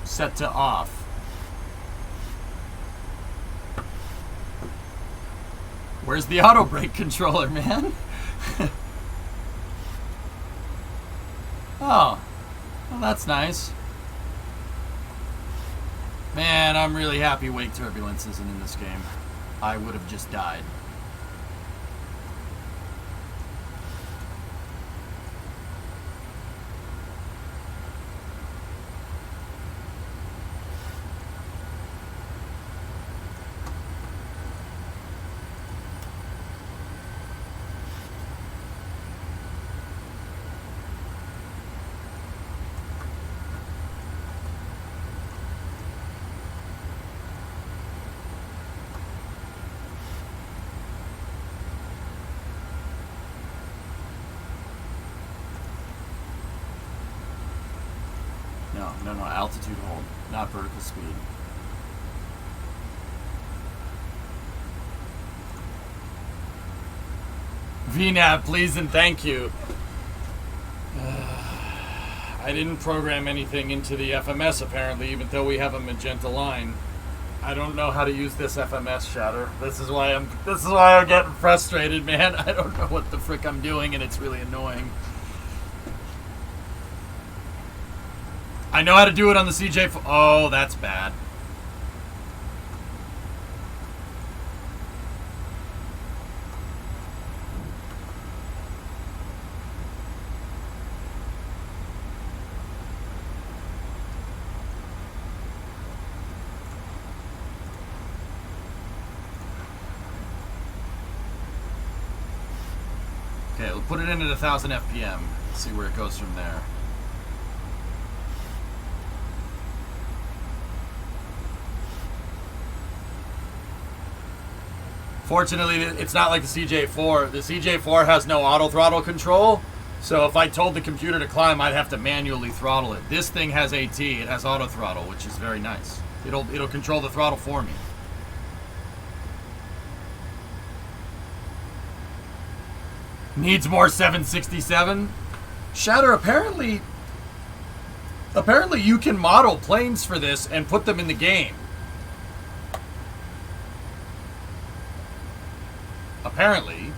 Set to off. Where's the auto brake controller, man? Oh, well, that's nice. Man, I'm really happy Wake Turbulence isn't in this game. I would have just died. No, altitude hold, not vertical speed. VNAV, please and thank you. I didn't program anything into the FMS apparently, even though we have a magenta line. I don't know how to use this FMS shatter. This is why I'm getting frustrated, man. I don't know what the frick I'm doing, and it's really annoying. I know how to do it on the CJ. Oh, that's bad. Okay, we'll put it in at 1,000 FPM. See where it goes from there. Fortunately, it's not like the CJ4. The CJ4 has no auto throttle control, so if I told the computer to climb, I'd have to manually throttle it. This thing has AT. It has auto throttle, which is very nice. It'll control the throttle for me. Needs more 767. Shatter, apparently you can model planes for this and put them in the game. Apparently.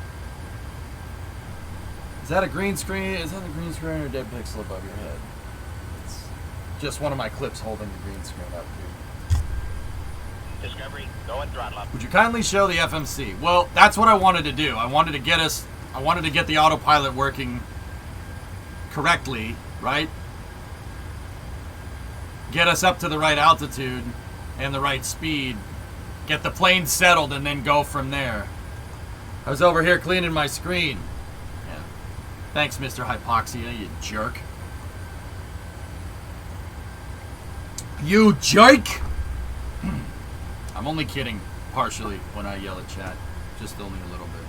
Is that a green screen? Is that a green screen or a dead pixel above your head? It's just one of my clips holding the green screen up, dude. Discovery, go and throttle up. Would you kindly show the FMC? Well, that's what I wanted to do. I wanted to get the autopilot working correctly, right? Get us up to the right altitude and the right speed. Get the plane settled and then go from there. I was over here cleaning my screen. Yeah. Thanks, Mr. Hypoxia, you jerk. You jerk! I'm only kidding, partially, when I yell at chat. Just only a little bit.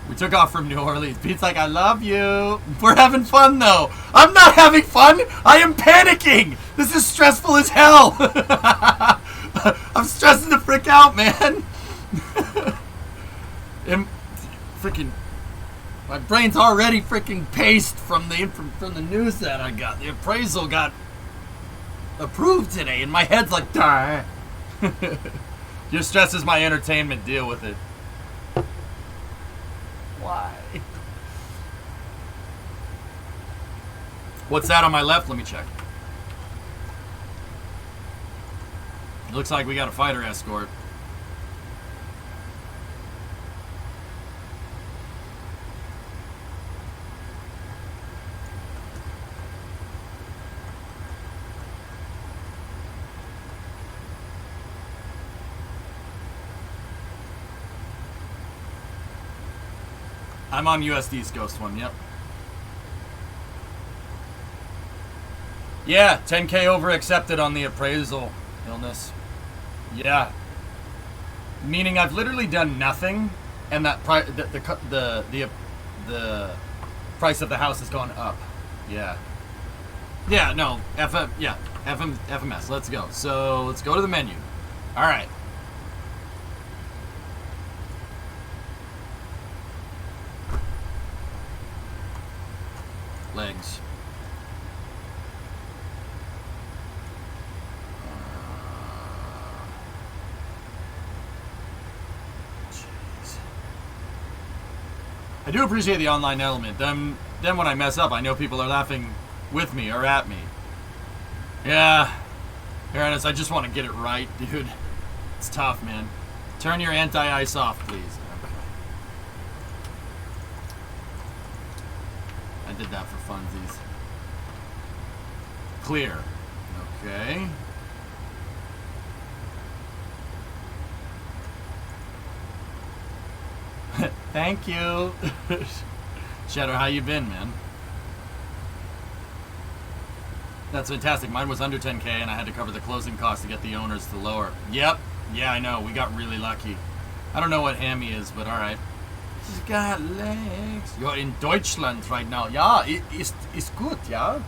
We took off from New Orleans. Pete's like, I love you. We're having fun, though. I'm not having fun. I am panicking. This is stressful as hell. I'm stressing the frick out, man. Freaking, my brain's already freaking paced from the news that I got. The appraisal got approved today, and my head's like, die. Your stress is my entertainment. Deal with it. Why? What's that on my left? Let me check. It looks like we got a fighter escort. I'm on USD's Ghost One, yep. Yeah, 10K over accepted on the appraisal illness. Yeah. Meaning I've literally done nothing, and that the price of the house has gone up. Yeah. Yeah, no, FMS, let's go. So, let's go to the menu. All right. Legs. Jeez. I do appreciate the online element. Then when I mess up, I know people are laughing with me or at me. Yeah. Aaronus, I just want to get it right, dude. It's tough, man. Turn your anti-ice off, please. I did that for funsies. Clear. Okay. Thank you. Shadow, how you been, man? That's fantastic. Mine was under 10K and I had to cover the closing costs to get the owners to lower. Yep. Yeah, I know. We got really lucky. I don't know what Hammy is, but alright. She's got legs. You're in Deutschland right now. Yeah, it's good, yeah?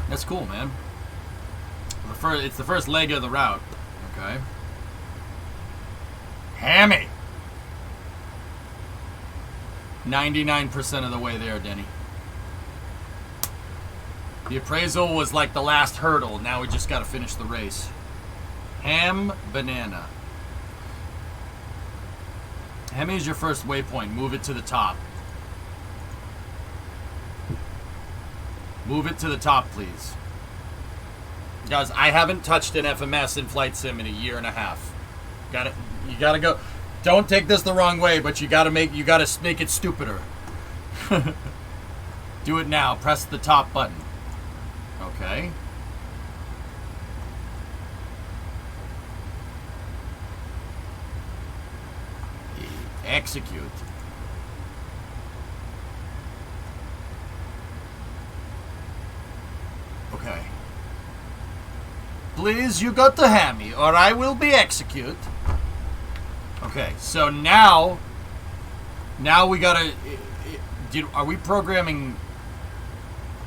That's cool, man. It's the first leg of the route. Okay. Hammy! 99% of the way there, Denny. The appraisal was like the last hurdle. Now we just got to finish the race. Ham banana. Hemi is your first waypoint. Move it to the top. Move it to the top, please. Guys, I haven't touched an FMS in Flight Sim in a year and a half. You gotta go. Don't take this the wrong way, but you gotta make it stupider. Do it now. Press the top button. Okay. Execute. Okay. Please, you go to Hammy, or I will be execute. Okay, so now we gotta. Are we programming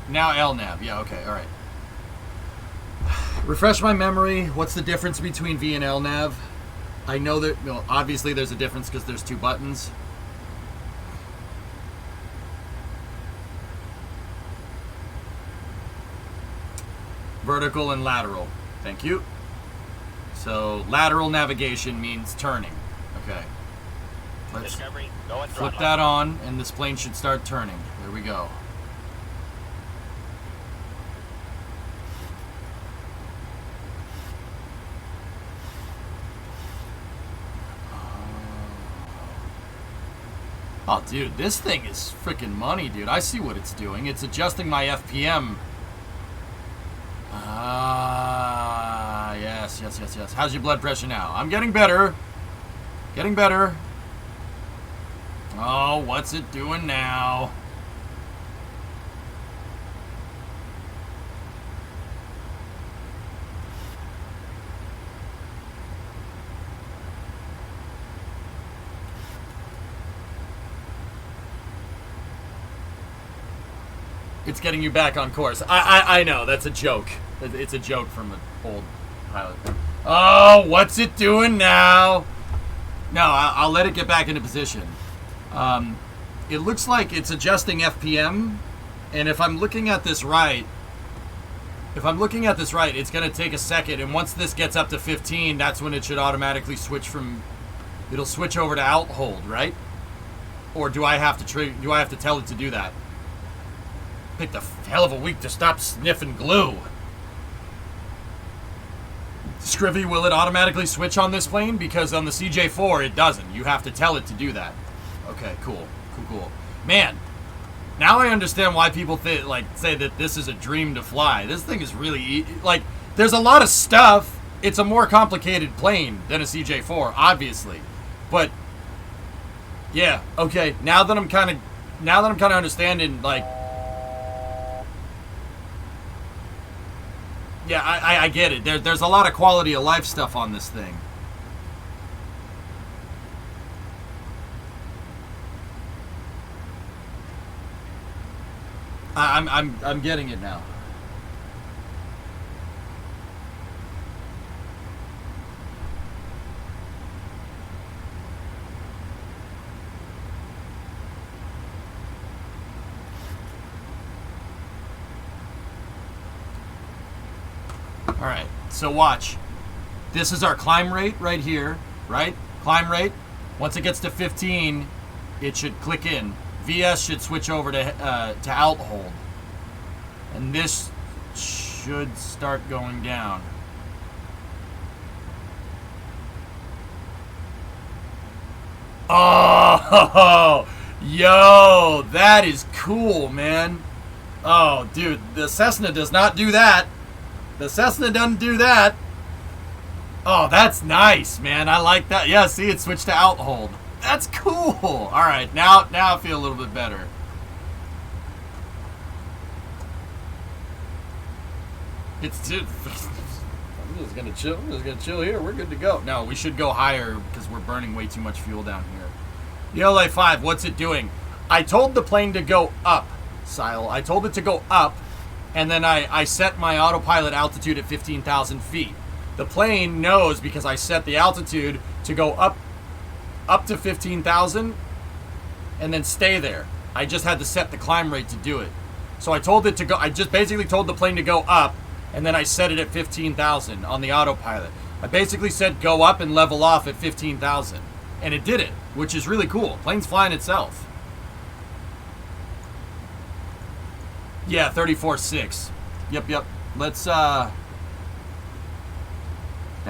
now? LNAV. Yeah. Okay. All right. Refresh my memory. What's the difference between V and LNAV? I know that, well, obviously there's a difference because there's two buttons. Vertical and lateral. Thank you. So lateral navigation means turning. Okay. Let's Discovery, go and flip throttle. that on, and this plane should start turning. There we go. Oh, dude, this thing is freaking money, dude. I see what it's doing. It's adjusting my FPM. Ah, yes. How's your blood pressure now? I'm getting better. Getting better. Oh, what's it doing now? It's getting you back on course. I know, that's a joke. It's a joke from an old pilot. Oh, what's it doing now? No, I'll let it get back into position. It looks like it's adjusting FPM, and if I'm looking at this right, it's going to take a second, and once this gets up to 15, that's when it should automatically switch from, it'll switch over to alt hold, right? Or do I have to tell it to do that? Picked a hell of a week to stop sniffing glue. Scrivy, will it automatically switch on this plane? Because on the CJ4, it doesn't. You have to tell it to do that. Okay, cool. Man, now I understand why people say that this is a dream to fly. This thing is really, there's a lot of stuff. It's a more complicated plane than a CJ4, obviously. But, yeah, okay, now that I'm kind of understanding, yeah, I get it. There's a lot of quality of life stuff on this thing. I'm getting it now. Alright, so watch. This is our climb rate right here, right? Climb rate. Once it gets to 15, it should click in. VS should switch over to alt hold. And this should start going down. Oh, yo, that is cool, man. Oh, dude, the Cessna does not do that. The Cessna doesn't do that. Oh, that's nice, man. I like that. Yeah, see, it switched to alt hold. That's cool. All right, now I feel a little bit better. It's I'm just gonna chill. I'm just gonna chill here. We're good to go. No, we should go higher because we're burning way too much fuel down here. The LA-5, what's it doing? I told the plane to go up, Sile. I told it to go up, and then I set my autopilot altitude at 15,000 feet. The plane knows because I set the altitude to go up to 15,000 and then stay there. I just had to set the climb rate to do it. So I told it to go. I just basically told the plane to go up, and then I set it at 15,000 on the autopilot. I basically said go up and level off at 15,000, and it did it, which is really cool. Plane's flying itself. Yeah, 34.6. Yep. Let's now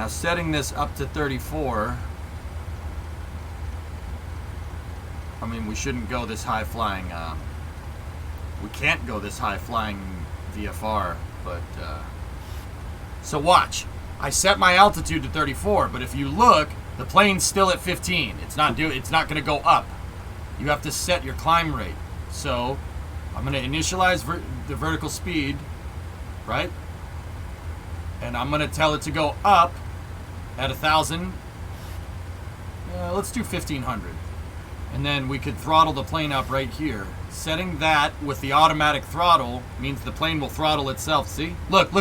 setting this up to 34. I mean, we shouldn't go this high flying. We can't go this high flying VFR, but so watch. I set my altitude to 34, but if you look, the plane's still at 15. It's not going to go up. You have to set your climb rate. So I'm going to initialize the vertical speed, right? And I'm going to tell it to go up at 1,000. Let's do 1,500. And then we could throttle the plane up right here. Setting that with the automatic throttle means the plane will throttle itself. See? Look.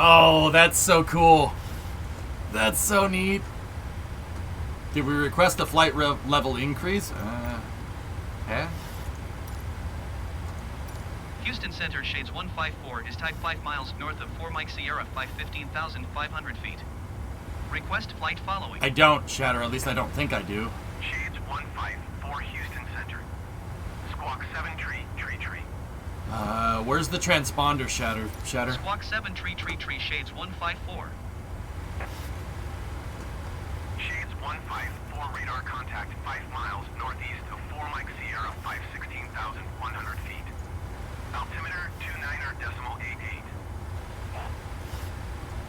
Oh, that's so cool. That's so neat. Did we request a flight level increase? Houston Center, shades 154, is type 5 miles north of 4 Mike Sierra, 15,500 feet. Request flight following. I don't, Shatter. At least I don't think I do. Shades 154 Houston Center. Squawk 7 tree. Where's the transponder, Shatter? Squawk 7 tree, shades 154. Shades 154 radar contact 5 miles northeast of 4 Mike Sierra, 16,100 feet. Altimeter 29.88.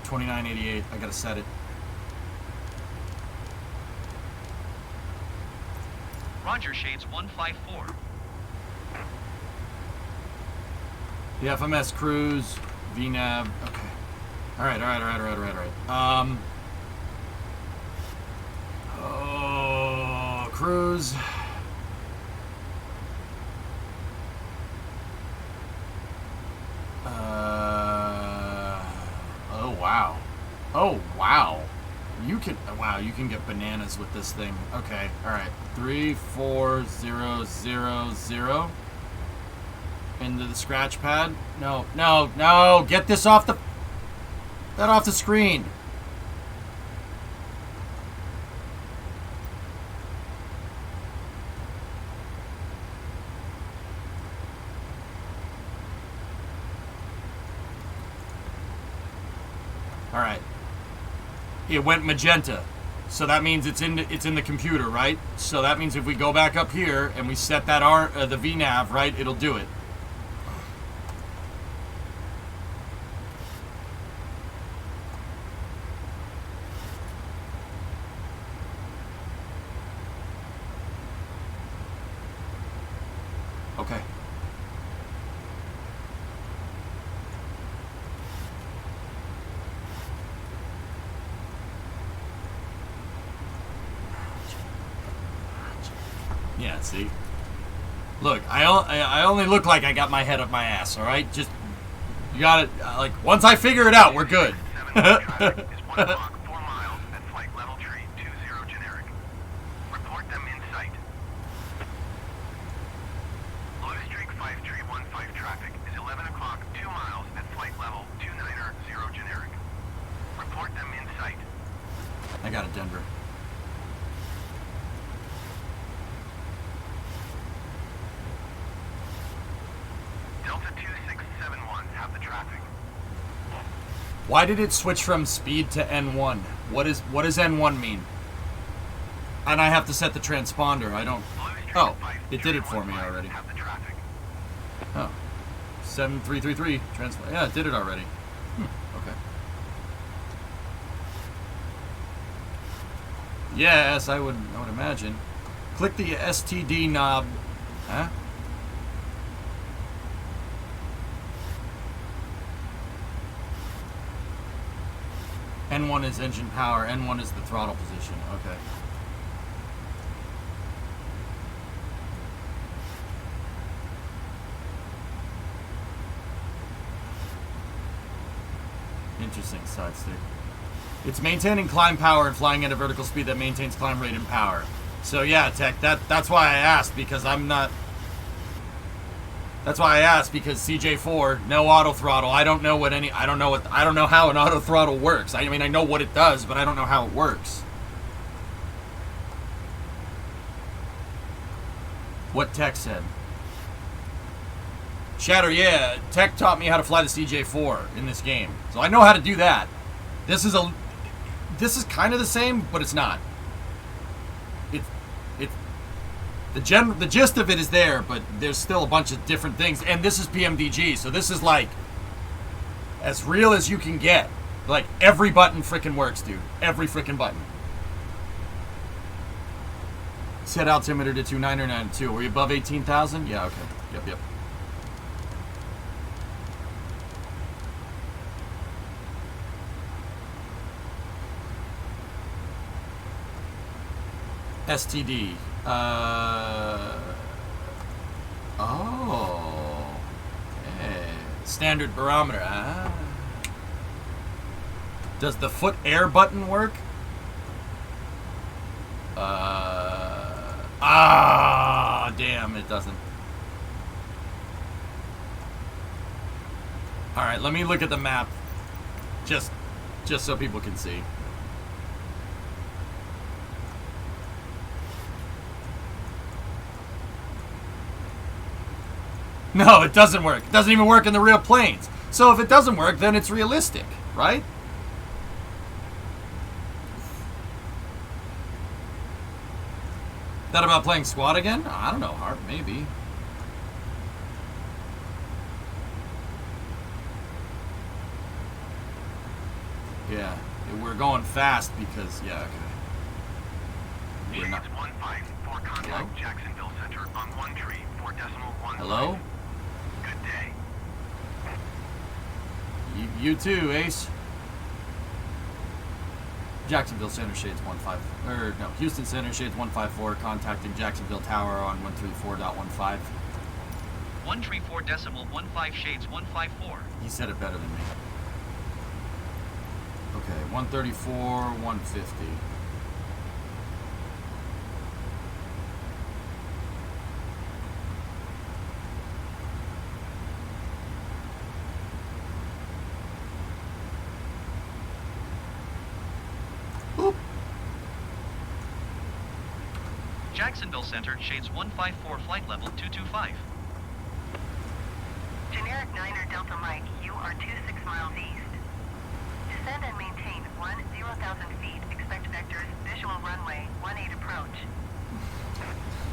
2988. I gotta set it. Roger, shades 154. The FMS cruise, VNAV. Okay. All right. Cruise. Oh wow. You can get bananas with this thing. Okay. All right. 34000. Into the scratch pad. No. Get this off the screen. All right. It went magenta. So that means it's in the computer, right? So that means if we go back up here and we set that the VNAV, right, it'll do it. Okay. Yeah, see? Look, I only look like I got my head up my ass, all right? Just, you got it, like, once I figure it out, we're good. 7 traffic is 1 block 4 miles at flight level tree 20 generic. Report them in sight. Blue Streak 5315 traffic is 11 o'clock 2 miles at flight level 290 generic. Report them in sight. I got it, Denver. Delta 2671 have the traffic. Why did it switch from speed to N1? What does N1 mean? And I have to set the transponder. I don't. Oh, it did it for me already. Have the traffic. Oh, 7333 transponder. Yeah, it did it already. Okay. Yes, I would imagine. Click the STD knob. Huh? N1 is engine power, N1 is the throttle position. Okay. Interesting side stick. It's maintaining climb power and flying at a vertical speed that maintains climb rate and power. So yeah, Tech, that's why I asked, because I'm not That's why I asked, because CJ4, no auto throttle. I don't know how an auto throttle works. I mean, I know what it does, but I don't know how it works. What Tech said. Shatter, yeah, Tech taught me how to fly the CJ4 in this game. So I know how to do that. This is kind of the same, but it's not. The gist of it is there, but there's still a bunch of different things. And this is PMDG, so this is like as real as you can get. Like every button freaking works, dude. Every freaking button. Set altimeter to 2992. Were we above 18,000? Yeah, okay. Yep. STD. Standard barometer. Does the foot air button work? Damn, it doesn't. Alright, let me look at the map. Just so people can see. No, it doesn't work. It doesn't even work in the real planes. So if it doesn't work, then it's realistic, right? That about playing squad again? I don't know, Hart, maybe. Yeah, we're going fast because, yeah, okay. We're not. 15 for contact Hello? Jacksonville Center on 13.4.1. Hello? Good day. You too, Ace. Jacksonville Center Shades 15, Houston Center Shades 154, contacting Jacksonville Tower on 134.15. 134.15 shades 154. He said it better than me. Okay, 134, 150. Jacksonville Center, shades 154, flight level 225. Generic Niner Delta Mike, you are 26 miles east. Descend and maintain 10,000 feet. Expect vectors, visual runway, 18 approach.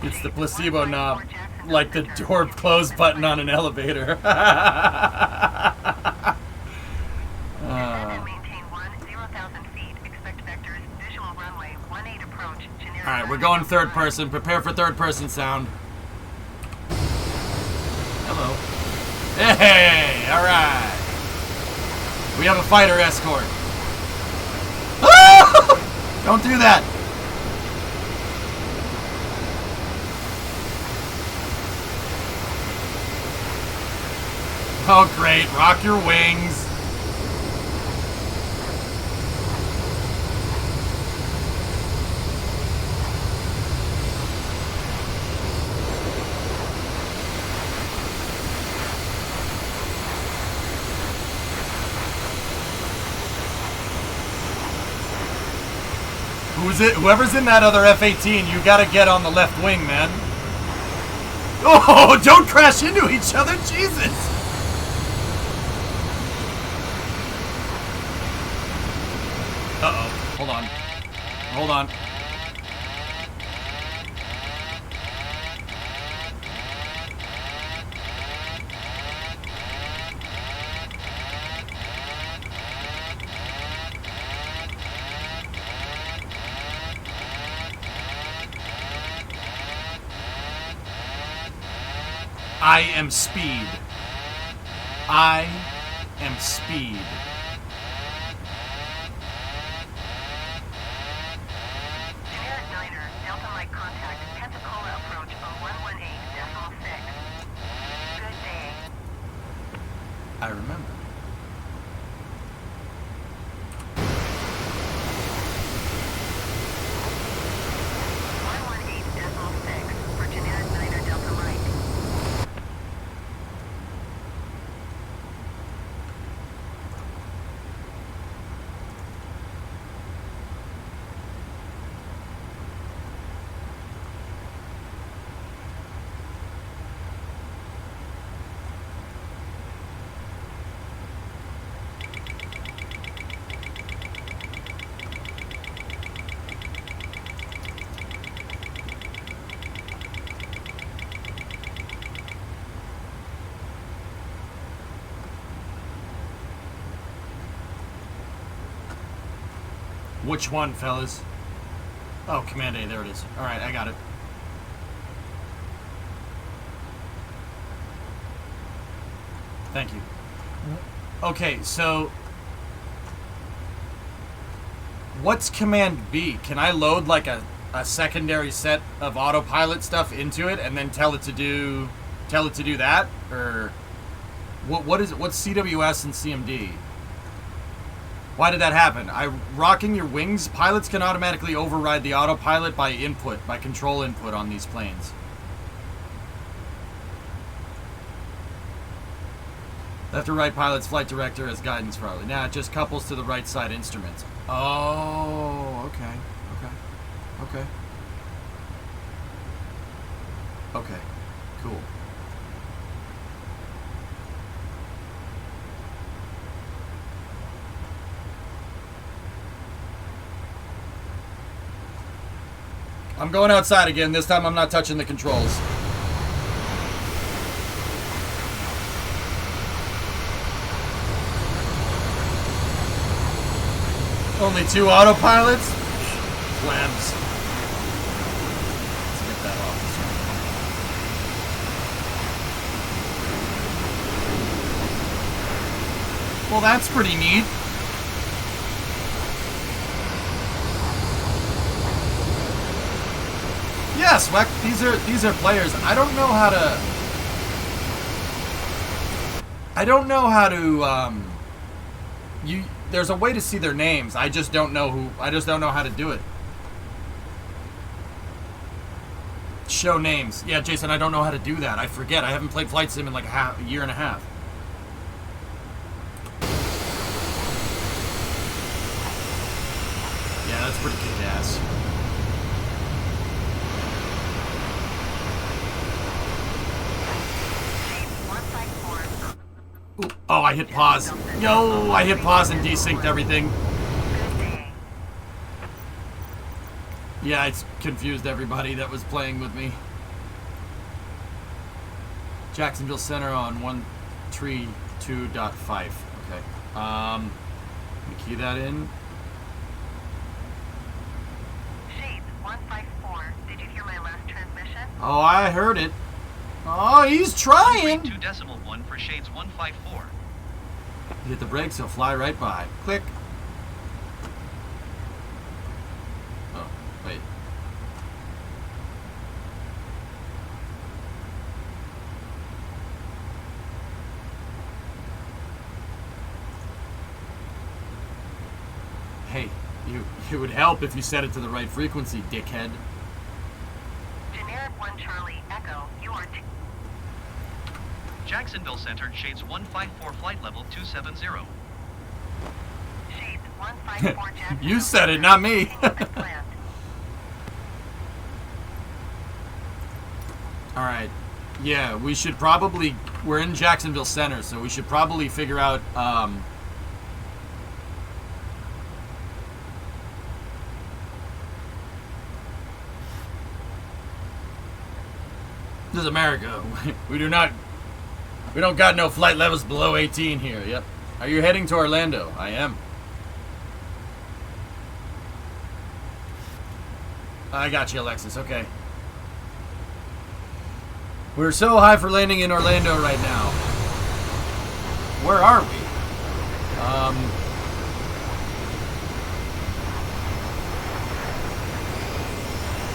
It's the placebo knob, like the door close button on an elevator. Descend and maintain 10,000 feet. Expect vectors, visual runway, 18 approach. Generic Alright, we're going third person. Prepare for third person sound. Hello. Hey, alright. We have a fighter escort. Ah! Don't do that. Oh, great. Rock your wings. Whoever's in that other F-18, you gotta get on the left wing, man. Oh, don't crash into each other, Jesus! Uh-oh, hold on. Hold on. I am speed. I am speed. Generic Niner, Delta Mike contact, Pensacola approach on 118.6. Good day. I remember. Which one, fellas? Oh, Command A, there it is. Alright, I got it. Thank you. Okay, so... what's Command B? Can I load like a secondary set of autopilot stuff into it and then tell it to do that? Or what is it? What's CWS and CMD? Why did that happen? Rocking your wings, pilots can automatically override the autopilot by control input on these planes. Left or right pilot's flight director as guidance probably. Nah, it just couples to the right side instruments. Oh, okay. Okay, cool. I'm going outside again. This time I'm not touching the controls. Only 2 autopilots? Plebs. Let's get that off. Well, that's pretty neat. Yes, Weck, these are players. I don't know how to there's a way to see their names. I just don't know how to do it. Show names. Yeah, Jason, I don't know how to do that. I forget. I haven't played Flight Sim in like a year and a half. Yeah, that's pretty kick-ass. Ooh, oh, I hit pause. Yo, I hit pause and desynced everything. Yeah, it's confused everybody that was playing with me. Jacksonville Center on 132.5. Okay. Let me key that in. Shades 154. Did you hear my last transmission? Oh, I heard it. Oh, he's trying. 2.1 for Shades 154. Hit the brakes, he'll fly right by. Click. Oh, wait. Hey, it would help if you set it to the right frequency, dickhead. Generic 1 Charlie Echo, you are Jacksonville Center, Shades 154, flight level 270. Shades 154 Jacksonville. You said it, not me. Alright. Yeah, we should probably... We're in Jacksonville Center, so we should probably figure out... This is America. We don't got no flight levels below 18 here. Yep. Are you heading to Orlando? I am. I got you, Alexis. Okay. We're so high for landing in Orlando right now. Where are we?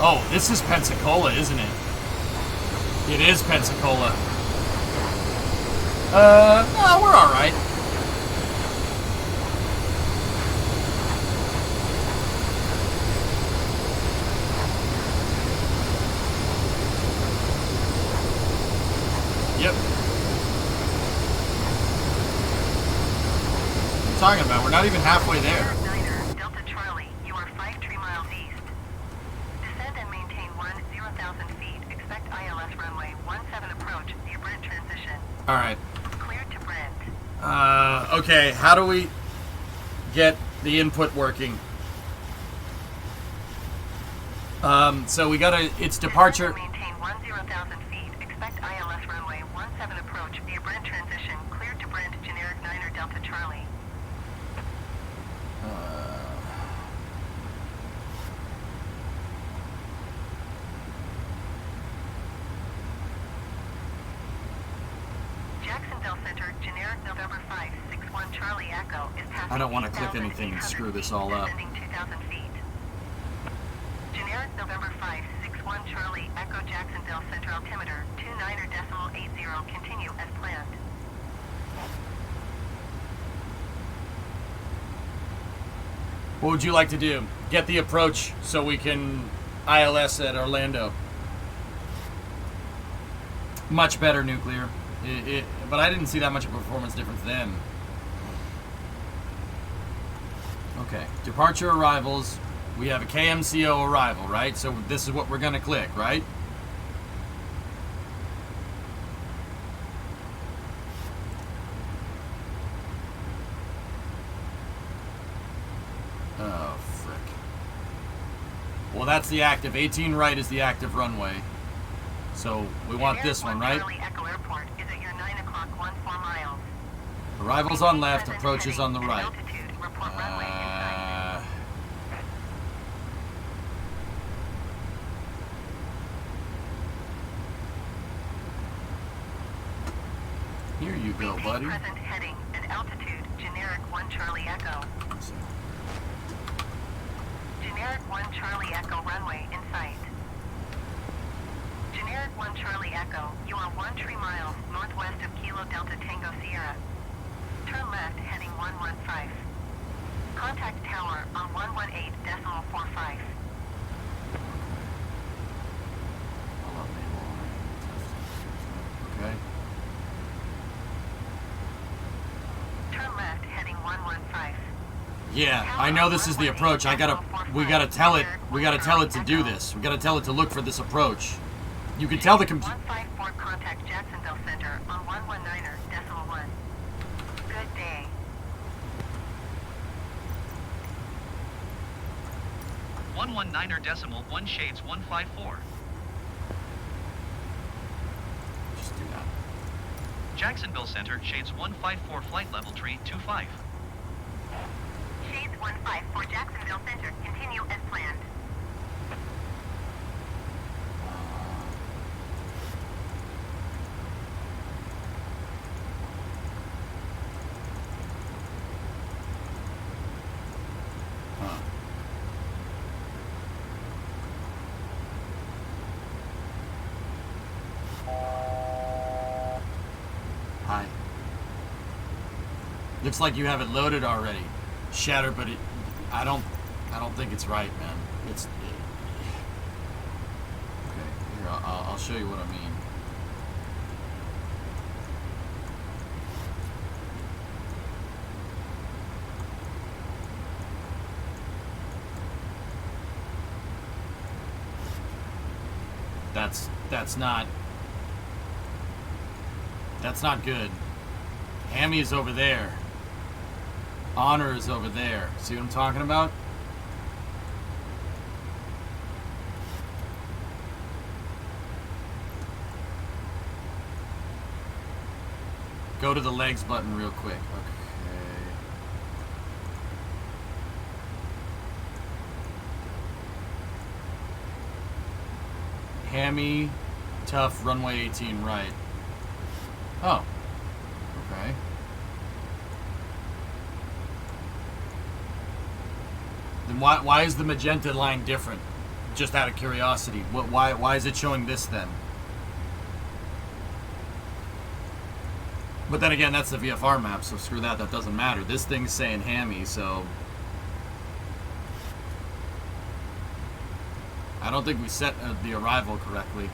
Oh, this is Pensacola, isn't it? It is Pensacola. No, we're alright. Yep. What are you talking about? We're not even halfway there. Niner, Delta Charlie, you are 53 miles east. Descend and maintain 10,000 feet. Expect ILS runway 17 approach near Brent transition. Alright. Cleared to Brent. Okay, how do we get the input working? So we gotta, it's departure. Maintain 10,000 feet. Expect ILS runway 17 approach near Brent transition. Cleared to Brent, generic Niner Delta Charlie. Jacksonville Center, generic November 561 Charlie Echo is passing. I don't want to click 8,800 anything and screw this all up. descending 2,000 feet. Generic November 561 Charlie Echo Jacksonville Center altimeter 29.80 continue as planned. What would you like to do? Get the approach so we can ILS at Orlando. Much better nuclear. But I didn't see that much of a performance difference then. Okay, departure arrivals. We have a KMCO arrival, right? So this is what we're gonna click, right? Oh, frick. Well, that's the active. 18 right is the active runway. So we want Generic this one, right? Charlie Echo Airport is at your 9 o'clock 14 miles. Arrivals on left, Present approaches on the heading right. and altitude, report runway in sight. Here you go, Repeat buddy. present heading and altitude, generic 1 Charlie Echo. Generic 1 Charlie Echo runway in sight. Generic 1 Charlie Echo, you are 13 miles northwest of Kilo Delta Tango Sierra. Turn left heading 115. Contact tower on 118.45. Okay. Turn left heading 115. Yeah, I know this is the approach. We gotta tell it to do this. We gotta tell it to look for this approach. You can tell the 154 contact Jacksonville Center on 119.1. Good day. .1 shades 154. Just do that. Jacksonville Center, shades 154, flight level tree 25. Shades 154 Jacksonville Center, continue as planned. Huh. Hi. Looks like you have it loaded already. Shatter, but I don't think it's right, man. It's okay. Here, I'll show you what I mean. That's not good. Hammy is over there. Honor is over there. See what I'm talking about? Go to the legs button real quick. Okay. Hammy, tough, runway 18 right. Oh. Okay. Then why is the magenta line different? Just out of curiosity. Why is it showing this then? But then again, that's the VFR map, so screw that. That doesn't matter. This thing's saying Hammy, so I don't think we set the arrival correctly.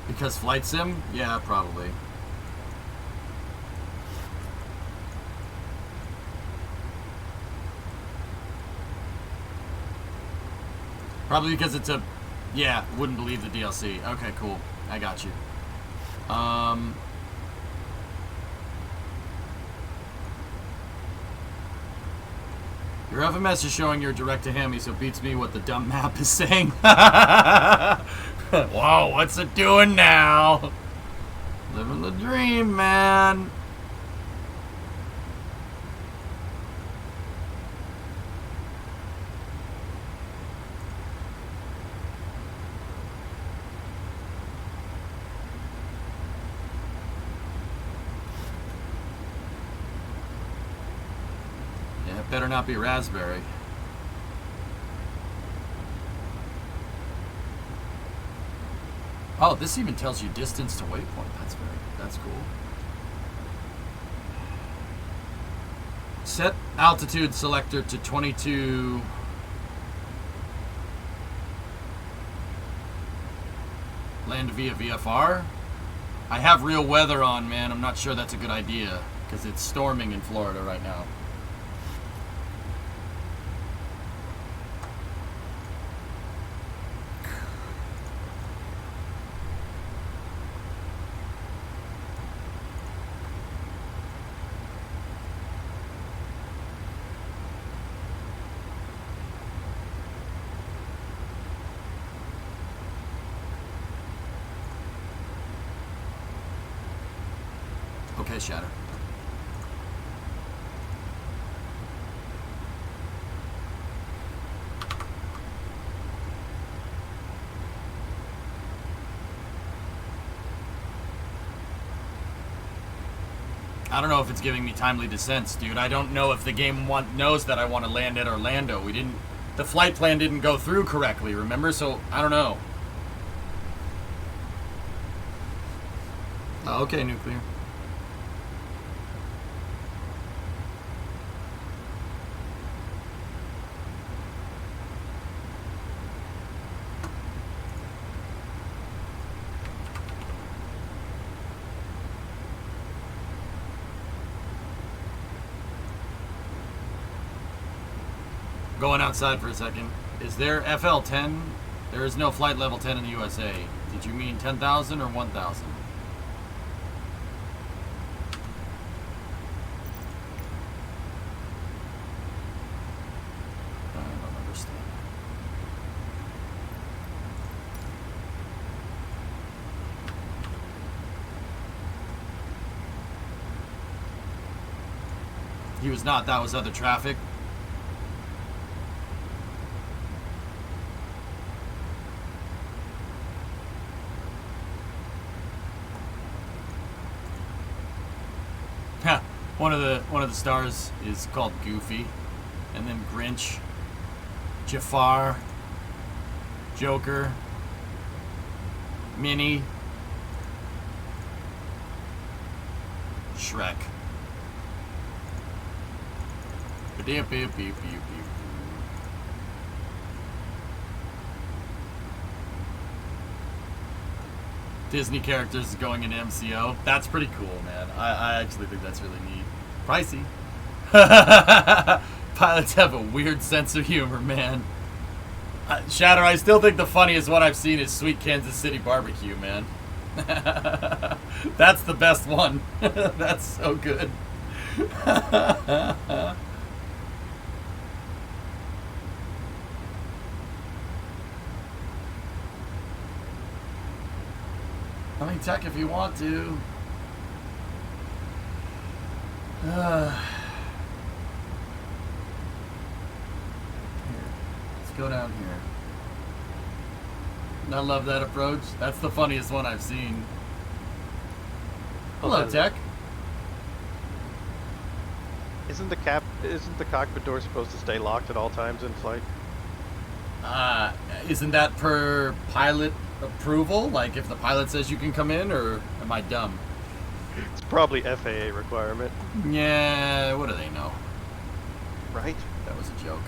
Because flight sim? Yeah, probably. Probably because it's a... Yeah, wouldn't believe the DLC. Okay, cool. I got you. Your FMS is showing you're direct to Hammy, so it beats me what the dumb map is saying. Whoa, what's it doing now? Living the dream, man. better not be raspberry. Oh, this even tells you distance to waypoint. That's cool. Set altitude selector to 22. Land via VFR. I have real weather on, man. I'm not sure that's a good idea because it's storming in Florida right now. Okay, Shatter. I don't know if it's giving me timely descents, dude. I don't know if the game knows that I want to land at Orlando. The flight plan didn't go through correctly, remember? So, I don't know. Oh, okay, nuclear. Going outside for a second. Is there FL10? There is no flight level 10 in the USA. Did you mean 10,000 or 1,000? I don't understand. He was not. That was other traffic. One of the stars is called Goofy, and then Grinch, Jafar, Joker, Minnie, Shrek. Beep, beep, beep, beep, beep. Disney characters going into MCO. That's pretty cool, man. I actually think that's really neat. Pricey. Pilots have a weird sense of humor, man. Shatter, I still think the funniest one I've seen is Sweet Kansas City Barbecue, man. That's the best one. That's so good. I mean, tech if you want to. Here. Let's go down here. I love that approach. That's the funniest one I've seen. Hello, Tech. Isn't the cockpit door supposed to stay locked at all times in flight? Isn't that per pilot approval? Like if the pilot says you can come in, or am I dumb? It's probably FAA requirement. Yeah, what do they know? Right? That was a joke.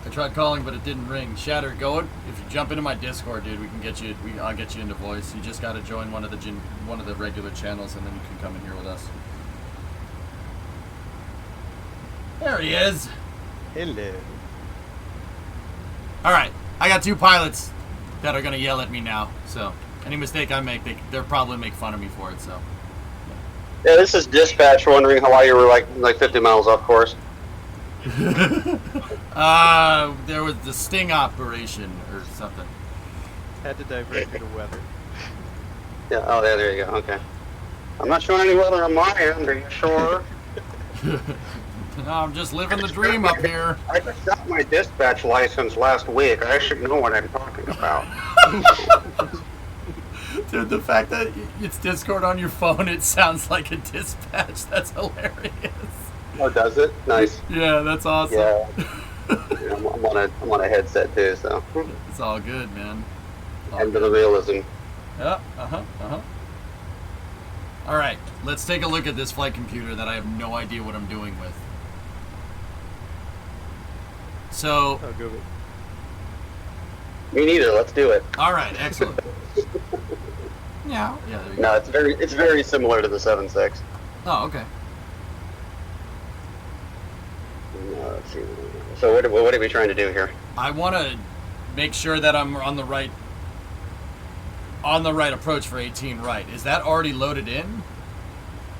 I tried calling, but it didn't ring. Shatter, go it. If you jump into my Discord, dude, we can get you. I'll get you into voice. You just got to join one of the regular channels, and then you can come in here with us. There he is. Hello. All right, I got 2 pilots that are gonna yell at me now. So any mistake I make, they'll probably make fun of me for it. So. Yeah, this is dispatch wondering how you were like 50 miles off course. There was the sting operation or something. Had to divert due to weather. Yeah. Oh, yeah. There you go. Okay. I'm not showing any weather on my end. Are you sure? No, I'm just living the dream up here. I just got my dispatch license last week. I should know what I'm talking about. Dude, the fact that it's Discord on your phone, it sounds like a dispatch. That's hilarious. Oh, does it? Nice. Yeah, that's awesome. Yeah. I'm on a headset too, so. It's all good, man. End of the realism. Yeah, All right, let's take a look at this flight computer that I have no idea what I'm doing with. So. Oh, Google. Me neither. Let's do it. All right, excellent. Yeah. Yeah. There you go. No, it's very similar to the 7.6. Oh, okay. Let's see. So what are we trying to do here? I want to make sure that I'm on the right approach for 18 right. Is that already loaded in?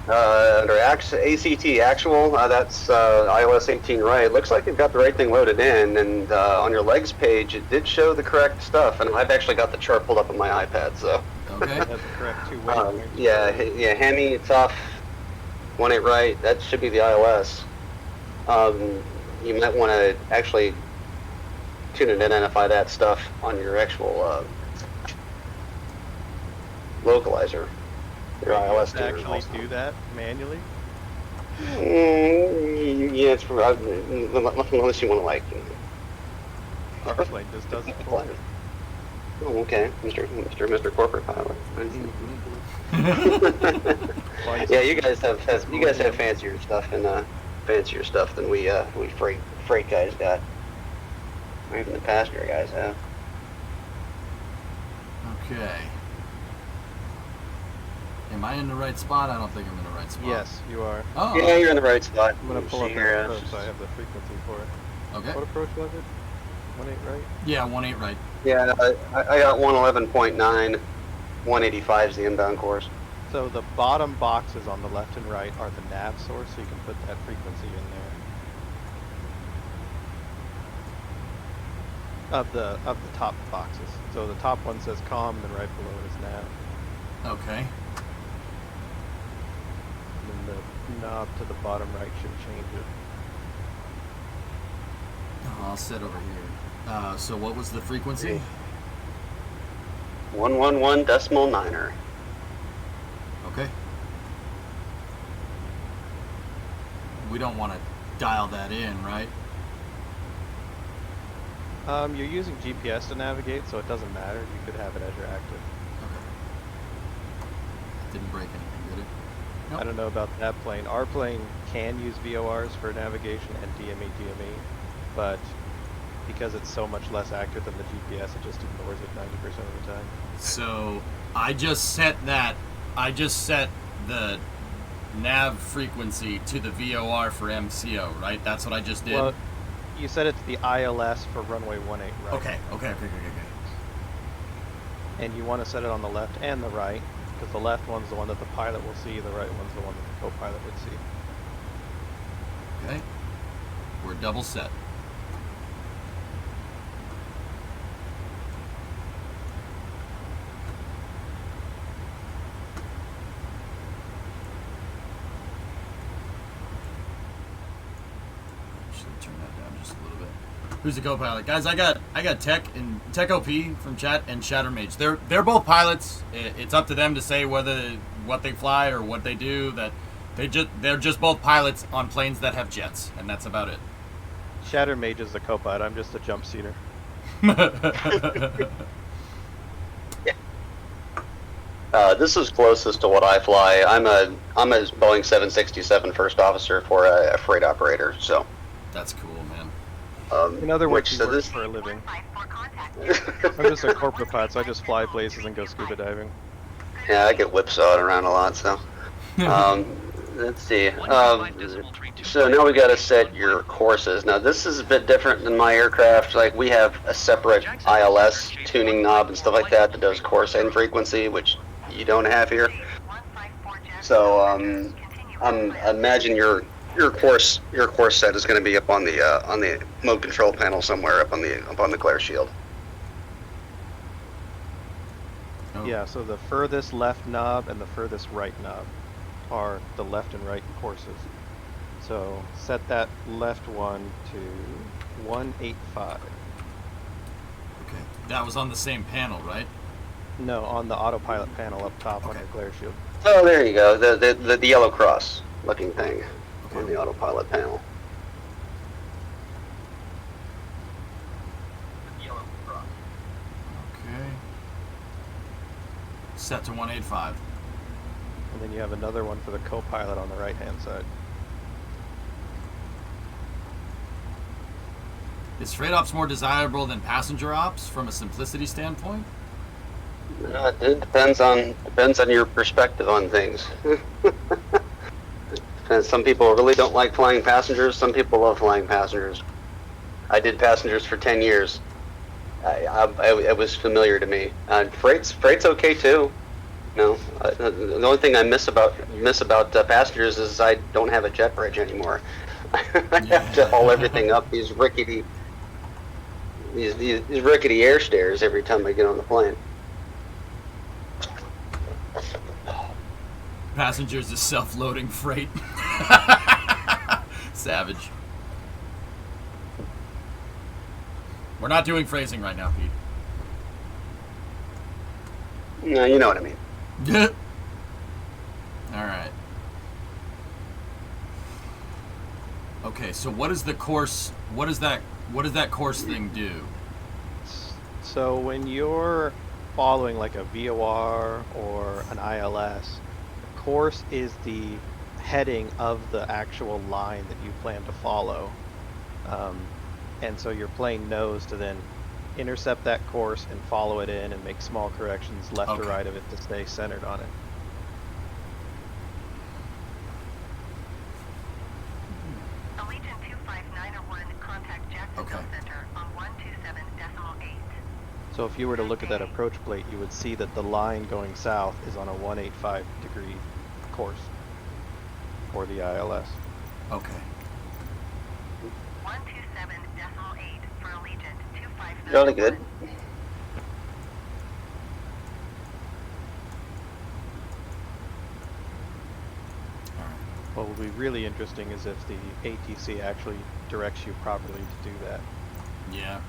Under ACT actual, that's iOS 18 right. It looks like you've got the right thing loaded in, and on your legs page, it did show the correct stuff, and I've actually got the chart pulled up on my iPad, so. Okay. That's the correct two-way. Yeah, Hemi, tough, 1.8 right, that should be the iOS. You might want to actually tune and identify that stuff on your actual localizer. Your iOS tuner Actually also. do that manually? Yeah, it's unless you want to like. Arcplane just does it for you. Oh, okay, Mr. Corporate Pilot. Yeah, you guys have fancier stuff and fancier stuff than we freight guys got. Or even the passenger guys have. Okay. Am I in the right spot? I don't think I'm in the right spot. Yes, you are. Oh. Yeah, you're in the right spot. I'm going to pull up that approach so I have the frequency for it. Okay. What approach was it? 1.8 right? Yeah, 1.8 right. Yeah, I got 111.9. 185 is the inbound course. So the bottom boxes on the left and right are the nav source, so you can put that frequency in there. Of the top boxes. So the top one says comm, and then right below it is nav. Okay. And then the knob to the bottom right should change it. Oh, I'll sit over here. So what was the frequency? 111.9er. Okay. We don't want to dial that in, right? You're using GPS to navigate, so it doesn't matter. You could have it as you're active. Okay. Didn't break anything, did it? Nope. I don't know about that plane. Our plane can use VORs for navigation and DME, but because it's so much less accurate than the GPS, it just ignores it 90% of the time. So I just set the nav frequency to the VOR for MCO, right? That's what I just did? Well, you set it to the ILS for runway 18, right? Okay. And you want to set it on the left and the right, because the left one's the one that the pilot will see, the right one's the one that the co-pilot would see. Okay. We're double set. Turn that down just a little bit. Who's the co-pilot? Guys, I got Tech and Tech OP from chat and Shattermage. They're both pilots. It's up to them to say what they fly or what they do. That they're just both pilots on planes that have jets, and that's about it. Shattermage is the co-pilot. I'm just a jump seater. This is closest to what I fly. I'm a Boeing 767 first officer for a freight operator, so. That's cool, man. In other words, Which, he so works this- for a living. 154 contact. I'm just a corporate pilot, so I just fly places and go scuba diving. Yeah, I get whipsawed around a lot, so. Let's see. 155.32. So now we got to set your courses. Now this is a bit different than my aircraft. Like we have a separate ILS tuning knob and stuff like that does course and frequency, which you don't have here. 154 Jackson. So imagine your course set is going to be up on the mode control panel somewhere up on the glare shield. Oh. Yeah, so the furthest left knob and the furthest right knob are the left and right courses. So set that left one to 185. Okay. That was on the same panel, right? No, on the autopilot panel up top on Okay. the glare shield. Oh, there you go. The yellow cross looking thing on the autopilot panel. Okay. Set to 185. And then you have another one for the co-pilot on the right-hand side. Is freight ops more desirable than passenger ops from a simplicity standpoint? It depends on your perspective on things. And some people really don't like flying passengers. Some people love flying passengers. I did passengers for 10 years. It was familiar to me. Freight's okay too. No, the only thing I miss about passengers is I don't have a jet bridge anymore. I have to haul everything up these rickety air stairs every time I get on the plane. Passengers is self-loading freight. Savage. We're not doing phrasing right now, Pete. No, you know what I mean. All right. Okay, so what is the course? What does that course thing do? So when you're following like a VOR or an ILS, the course is the heading of the actual line that you plan to follow. And so your plane knows to then intercept that course and follow it in and make small corrections left or Okay. right of it to stay centered on it. Allegiant 25901, contact Jacksonville Okay. Center on 127.8. So if you were to look at that approach plate, you would see that the line going south is on a 185 degree course for the ILS. Okay. 127.8 for Allegiant 25901. Really good. What will be really interesting is if the ATC actually directs you properly to do that. Yeah.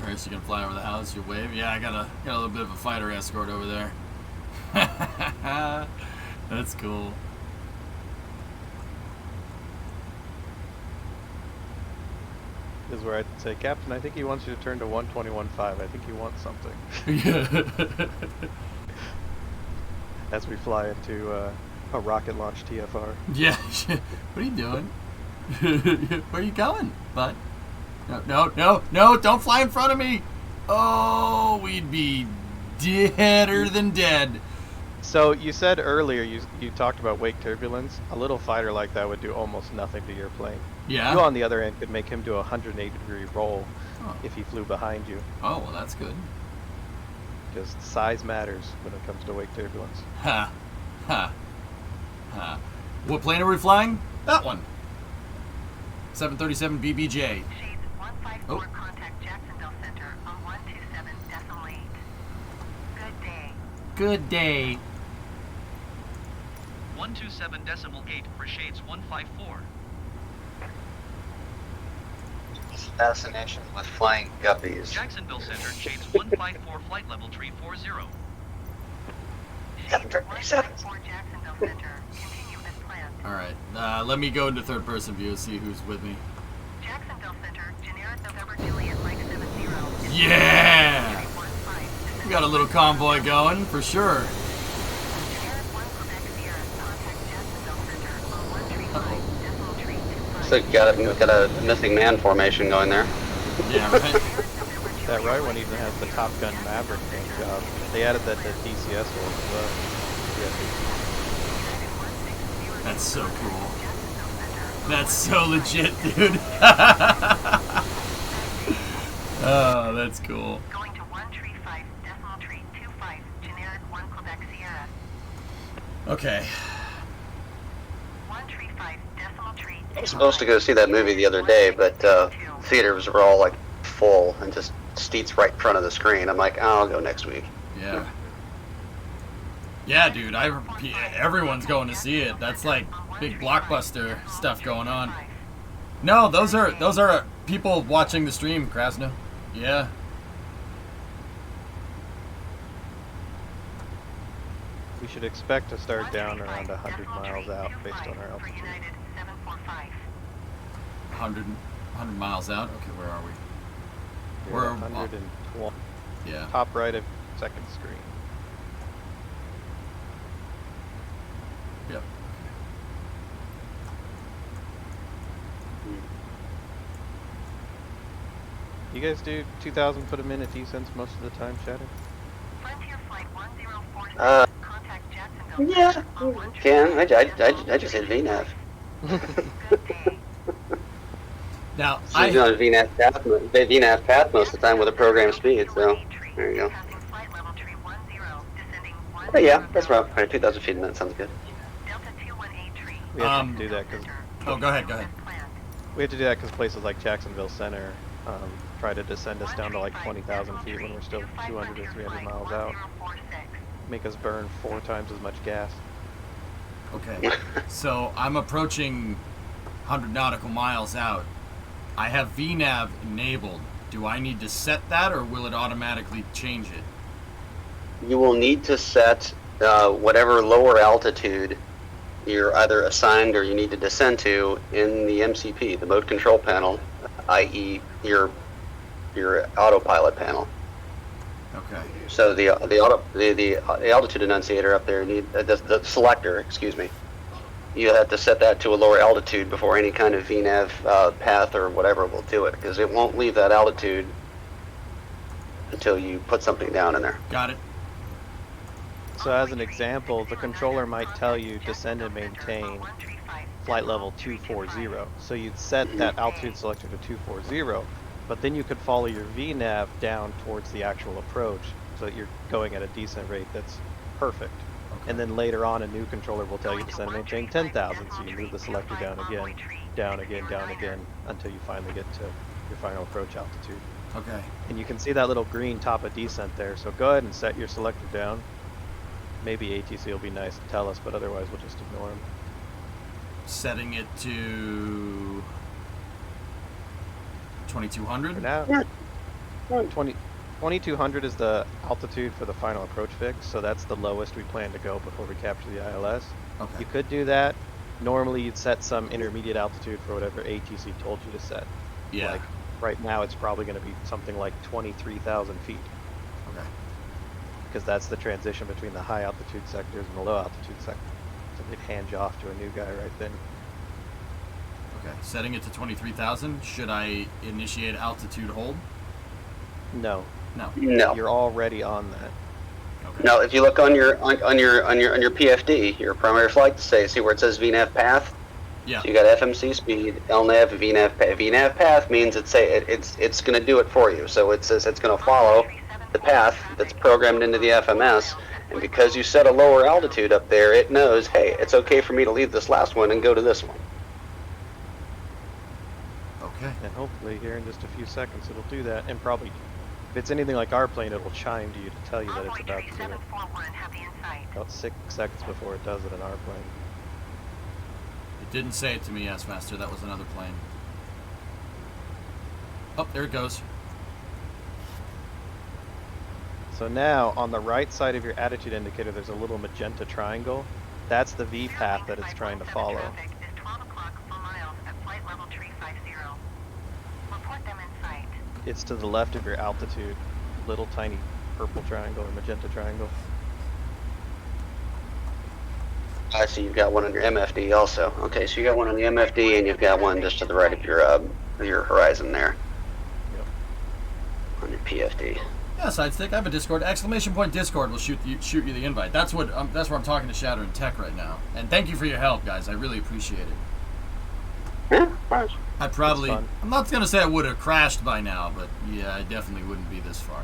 Bryce, you gonna fly over the house? You wave? Yeah, I got a little bit of a fighter escort over there. That's cool. This is where I'd say, Captain, I think he wants you to turn to 121.5. I think he wants something. Yeah. As we fly into a rocket launch TFR. Yeah. What are you doing? Where are you going, bud? No, don't fly in front of me. Oh, we'd be deader than dead. So you said earlier you talked about wake turbulence. A little fighter like that would do almost nothing to your plane. Yeah. You on the other end could make him do a 180 degree roll Oh. if he flew behind you. Oh, well, that's good. Just size matters when it comes to wake turbulence. Ha. Ha. Ha. What plane are we flying? That one. 737 BBJ. Shades 154, Oh. contact Jacksonville Center on 127.8. Good day. Good day. 127.8 for Shades 154. Fascination with flying guppies. Jacksonville Center, Shades 154, flight level 340. Shades 154, Jacksonville Center. Continue as planned. All right. Let me go into third person view and see who's with me. Jacksonville Center, generic November Juliet, Mike 70. Yeah! We got a little convoy going, for sure. Generic 1 Quebec Sierra, contact Jacksonville Center on 135.25. So got a missing man formation going there. Yeah, right? That right one even has the Top Gun Maverick paint job. They added that to DCS one as well. Yeah. That's so cool. That's so legit, dude. Oh, that's cool. Going to 135.25, generic 1 Quebec Sierra. Okay. 135.25. I was supposed to go see that movie the other day, but theaters were all like full and just seats right in front of the screen. I'm like, I'll go next week. Yeah. Yeah, dude. Everyone's going to see it. That's like big blockbuster stuff going on. No, those are people watching the stream, Krasno. Yeah. We should expect to start down around 100 miles out based on our altitude. 100 miles out. Okay, where are we? We're 120. Yeah. Top right of second screen. Yep. You guys do 2,000 foot a minute descents most of the time, Shadow? Yeah, can. I just hit VNAV. Now, So you're doing VNAV path most of the time with a program speed, so there you go. But yeah, that's about 2,000 feet a minute. Sounds good. We have to do that because Oh, go ahead. we have to do that because places like Jacksonville Center try to descend us down to like 20,000 feet when we're still 200 or 300 miles out. Make us burn 4 times as much gas. Okay. So I'm approaching 100 nautical miles out. I have VNAV enabled. Do I need to set that, or will it automatically change it? You will need to set whatever lower altitude you're either assigned or you need to descend to in the MCP, the mode control panel, i.e. your autopilot panel. Okay. So the altitude enunciator up there, the selector, excuse me, you have to set that to a lower altitude before any kind of VNAV path or whatever will do it, because it won't leave that altitude until you put something down in there. Got it. So as an example, the controller might tell you descend and maintain flight level 240. So you'd set that altitude selector to 240, but then you could follow your VNAV down towards the actual approach so that you're going at a descent rate that's perfect. Okay. And then later on, a new controller will tell you descend and maintain 10,000, so you move the selector down again, down again, down again, until you finally get to your final approach altitude. Okay. And you can see that little green top of descent there, so go ahead and set your selector down. Maybe ATC will be nice to tell us, but otherwise we'll just ignore them. Setting it to 2200. For now, 2200 is the altitude for the final approach fix, so that's the lowest we plan to go before we capture the ILS. Okay. You could do that. Normally you'd set some intermediate altitude for whatever ATC told you to set. Yeah. Like right now it's probably going to be something like 23,000 feet. Okay. Because that's the transition between the high altitude sectors and the low altitude sectors. So they'd hand you off to a new guy right then. Okay. Setting it to 23,000. Should I initiate altitude hold? No. No. No. You're already on that. Okay. No, if you look on your PFD, your primary flight see where it says VNAV path. Yeah. So you got FMC speed, LNAV, VNAV path means it's going to do it for you. So it says it's going to follow the path that's programmed into the FMS, and because you set a lower altitude up there, it knows, hey, it's okay for me to leave this last one and go to this one. Okay. And hopefully here in just a few seconds it'll do that, and probably if it's anything like our plane, it'll chime to you to tell you that it's about to do it. About 6 seconds before it does it in our plane. It didn't say it to me, S-Master. That was another plane. Oh, there it goes. So now, on the right side of your attitude indicator, there's a little magenta triangle. That's the V path that it's trying to follow. It's to the left of your altitude. Little tiny purple triangle or magenta triangle. I see you've got one on your MFD also. Okay, so you got one on the MFD and you've got one just to the right of your horizon there. Yep. On your PFD. Yeah, Sidestick. I have a Discord. Exclamation point Discord will shoot you the invite. That's where I'm talking to Shatter and Tech right now. And thank you for your help, guys. I really appreciate it. Yeah, of course. I probably, fun. I'm not gonna say I would have crashed by now, but yeah, I definitely wouldn't be this far.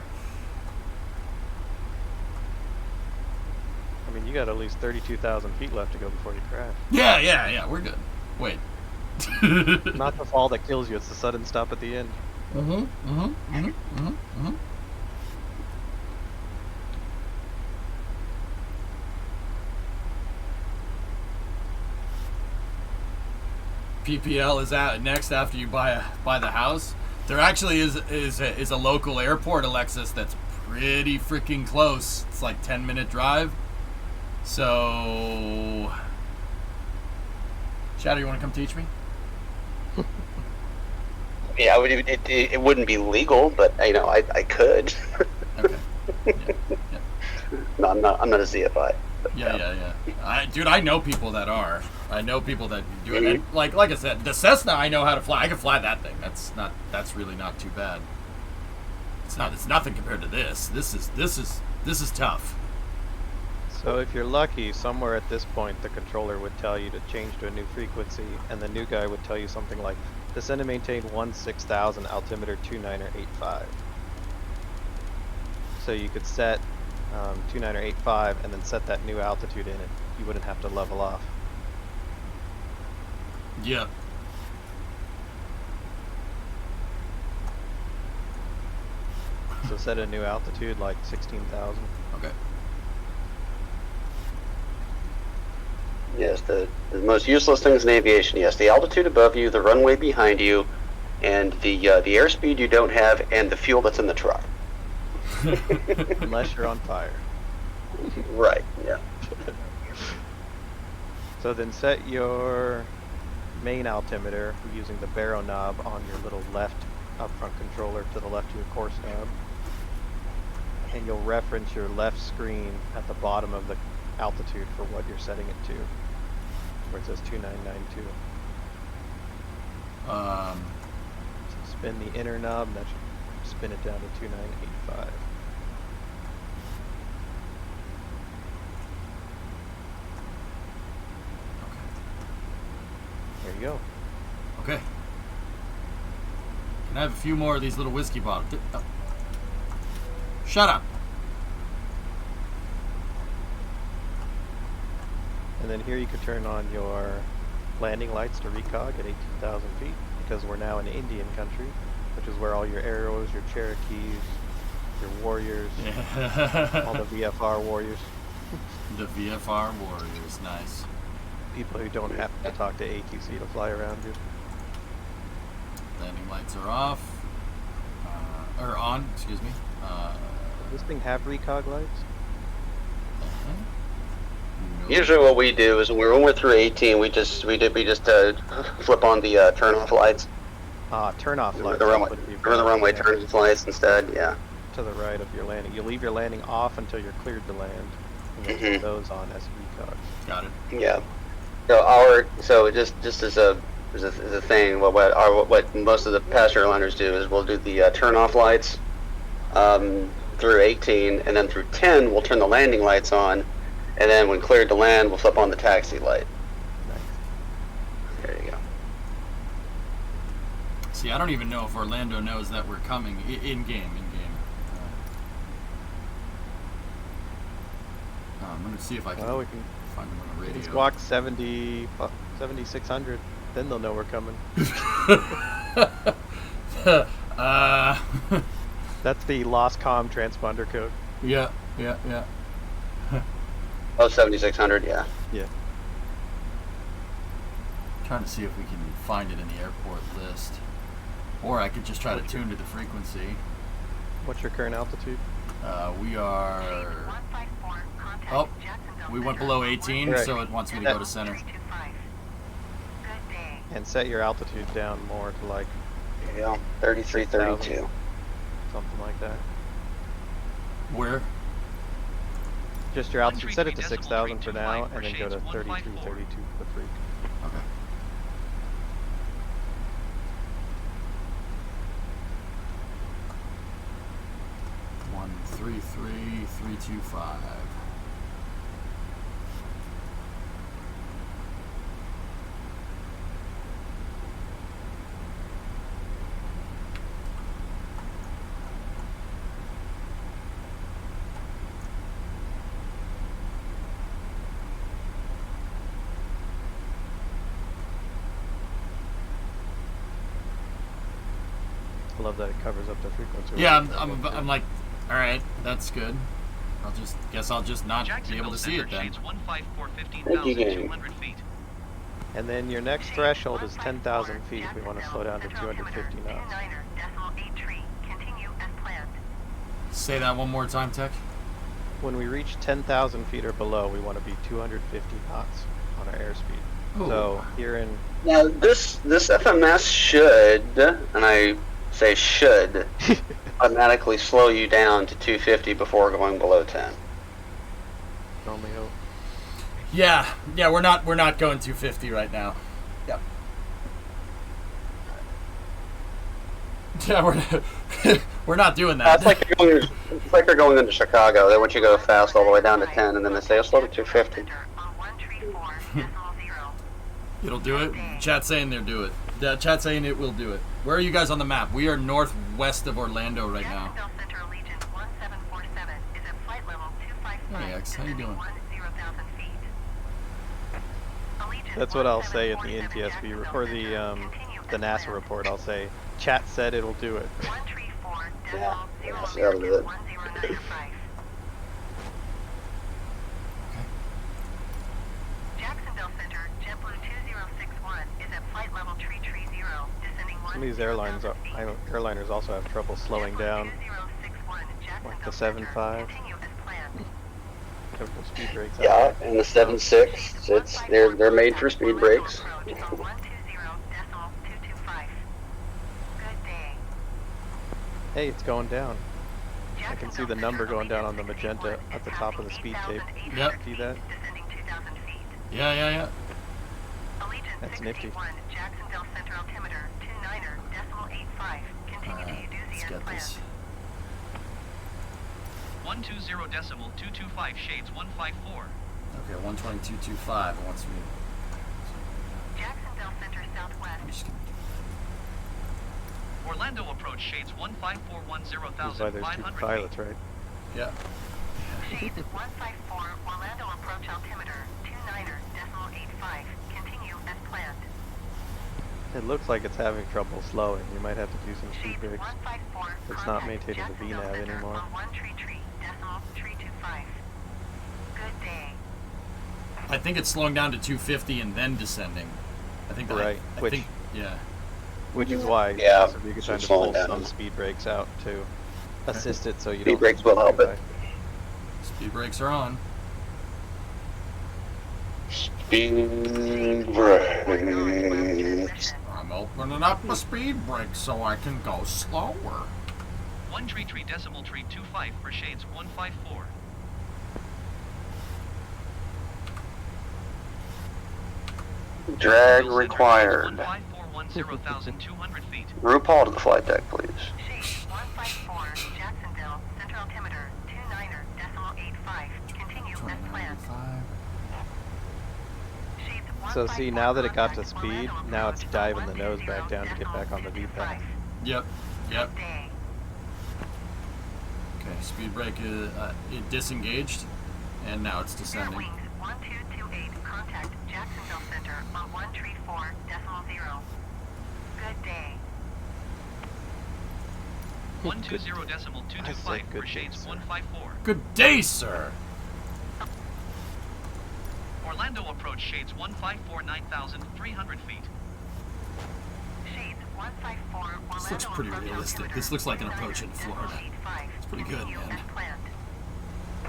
I mean, you got at least 32,000 feet left to go before you crash. Yeah, we're good. Wait. Not the fall that kills you, it's the sudden stop at the end. PPL is at next after you buy the house. There actually is a local airport, Alexis, that's pretty freaking close. It's like 10-minute drive. So, Shadow, you want to come teach me? Yeah, it wouldn't be legal, but I could. Okay. Yeah. No, I'm not a CFI. Yeah. Dude, I know people that are. I know people that do it. And like I said, the Cessna, I know how to fly. I can fly that thing. That's really not too bad. It's nothing compared to this. This is tough. So if you're lucky, somewhere at this point, the controller would tell you to change to a new frequency, and the new guy would tell you something like, descend and maintain 16,000, altimeter 2985. So you could set 2985 and then set that new altitude in it. You wouldn't have to level off. Yeah. So set a new altitude like 16,000. Okay. Yes, the most useless things in aviation. Yes, the altitude above you, the runway behind you, and the airspeed you don't have, and the fuel that's in the truck. Unless you're on fire. Right. Yeah. So then set your main altimeter using the baro knob on your little left up front controller to the left of your course knob. And you'll reference your left screen at the bottom of the altitude for what you're setting it to, where it says 2992. So spin the inner knob, and that should spin it down to 2985. There you go. Okay. Can I have a few more of these little whiskey bottles? Oh. Shut up. And then here you could turn on your landing lights to recog at 18,000 feet, because we're now in Indian country, which is where all your arrows, your Cherokees, your warriors, all the VFR warriors. The VFR warriors, nice. People who don't have to talk to ATC to fly around you. Landing lights are off. Or on, excuse me. Does this thing have recog lights? No. Usually, what we do is when we're through 18, we just flip on the turn off lights. Turn off lights. The runway turn lights instead. Yeah. To the right of your landing. You leave your landing off until you're cleared to land, and then turn those on as recogs. Got it. Yeah. So just as a thing, what most of the passenger airliners do is we'll do the turn off lights through 18, and then through 10 we'll turn the landing lights on, and then when cleared to land we'll flip on the taxi light. Nice. There you go. See, I don't even know if Orlando knows that we're coming in game. I'm gonna see if I can. Well, we can find them on the radio. squawk 7600. Then they'll know we're coming. That's the lost comm transponder code. Yeah. Oh, 7600, yeah. Yeah. Trying to see if we can find it in the airport list, or I could just try to tune to the frequency. What's your current altitude? We are. Oh, we went below 18, Right. so it wants me to go to center. And set your altitude down more to like There you go. 3332. something like that. Where? Just your altitude. Set it to 133 6,000 for now, and then go to 154. 3332 for the freak. Okay. One 33325. I love that it covers up the frequency. Yeah, I'm like, all right, that's good. I'll just not be able to see it then. Shades 154, 15,200 feet. And then your next threshold is 10,000 feet. We want to slow down to 250 knots. 29.83. Continue as planned. Say that one more time, Tech. When we reach 10,000 feet or below, we want to be 250 knots on our airspeed. Ooh. So here in Now this FMS should, and I say should, automatically slow you down to 250 before going below 10. only hope. Yeah, we're not going 250 right now. Yep. Yeah, we're not doing that. It's like they're going into Chicago. They want you to go fast all the way down to 10, and then they say, slow to 250. It'll do it. Chat's saying they'll do it. Chat's saying it will do it. Where are you guys on the map? We are northwest of Orlando right now. Center Allegiant 1747 is at flight level 255. Hey, X, how you doing? 10,000 feet. Allegiant That's what I'll say at the 1747 NTSB or the Continue the as NASA planned. report. I'll say, chat said it'll do it. 134 Yeah, decimal yeah, that'll do it. 1095. Jacksonville Center, JetBlue 2061 is at flight level 330, descending Some of these airliners also have trouble slowing down. Like the 7.5. Typical speed brakes. Yeah, and the 7.6, they're made for speed brakes. Hey, it's going down. I can see the number going down on the magenta at the top of the speed tape. Yep. See that? Yeah. That's nifty. Jacksonville Center altimeter 29er decimal 85. Continue to Uduzzi Let's as get planned. this. 120 decimal 225 shades 154. Okay, 122.25 wants me. Jacksonville Center southwest. I'm just gonna. Orlando approach shades 15410,500 That's why there's two feet. pilots, right? Yeah. Shades 154 Orlando approach altimeter 29er decimal 85. Continue as planned. It looks like it's having trouble slowing. You might have to do some speed Shades brakes. 154 It's not contact maintaining the Jacksonville VNAV Center anymore. on 133 decimal 325. Good day. I think it's slowing down to 250 and then descending. I think that. Right, I which- think. Yeah. Which is why Yeah, it's a good it's time to slowing pull down. some speed brakes out to assist it so you Speed don't. brakes will help it. Speed brakes are on. Speed brakes. I'm opening up my speed brakes so I can go slower. 133 decimal 325 for shades 154. Drag required. 15410,200 feet. RuPaul to the flight deck, please. Shades 154 Jacksonville Center altimeter 29er decimal 85. Continue as planned. 29.95. Shades So see, now that it got to 154 speed, Orlando now it's approach diving the nose back down to get back on the V path. 120.25. Yep. Yep. Good day. Okay. Speed brake is it disengaged, and now it's descending. Wings 1228 contact Jacksonville Center on 134 decimal 0. Good day. 120 decimal I 225 said for good shades day, sir. 154. Good day, sir. Orlando approach shades 154 9,300 feet. Shades 154 This looks pretty realistic. This looks like an approach in Florida. It's pretty good, man.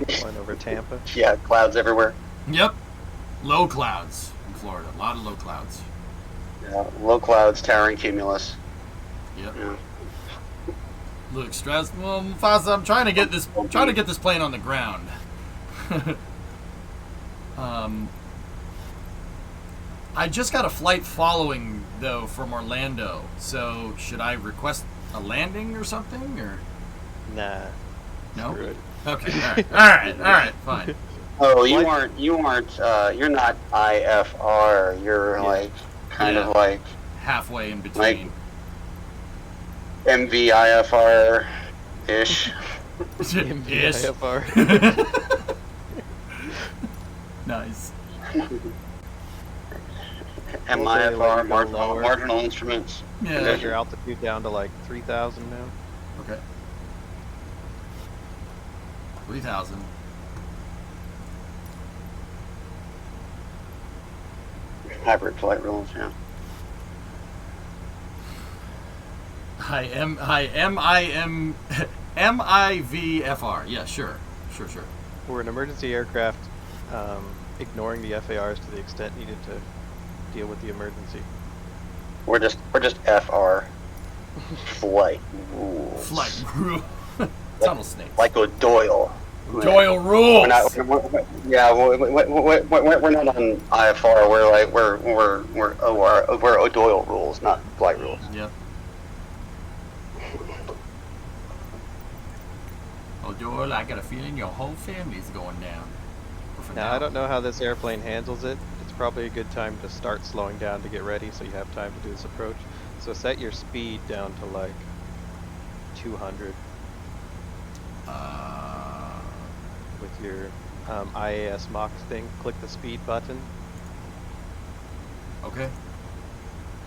Flying over Tampa. Yeah, clouds everywhere. Yep. Low clouds in Florida. A lot of low clouds. Yeah, low clouds, towering cumulus. Yep. Yeah. Look, stressed. Well, Mufasa, I'm trying to get this plane on the ground. I just got a flight following though from Orlando. So should I request a landing or something, or Nah. no? Screw it. Okay. All right. Fine. Oh, you What? aren't. You're not IFR. You're Yeah. like kind Yeah. of like Halfway in between. MVIFR ish. Ish. MVIFR. Nice. MIFR, like lower. marginal instruments. Yeah. Get your altitude down to like 3,000 now. Okay. 3,000. Hybrid flight rules, yeah. MIVFR. Yeah, sure. We're an emergency aircraft, ignoring the FARs to the extent needed to deal with the emergency. We're just FR. Flight rules. Flight rule. Tunnel snakes. Like a Doyle. Doyle rules. We're not, we're not on IFR. We're Doyle rules, not flight rules. Yep. Doyle, I got a feeling your whole family's going down. Now, I don't know how this airplane handles it. It's probably a good time to start slowing down to get ready so you have time to do this approach. So set your speed down to like 200 with your IAS Mach thing. Click the speed button. Okay.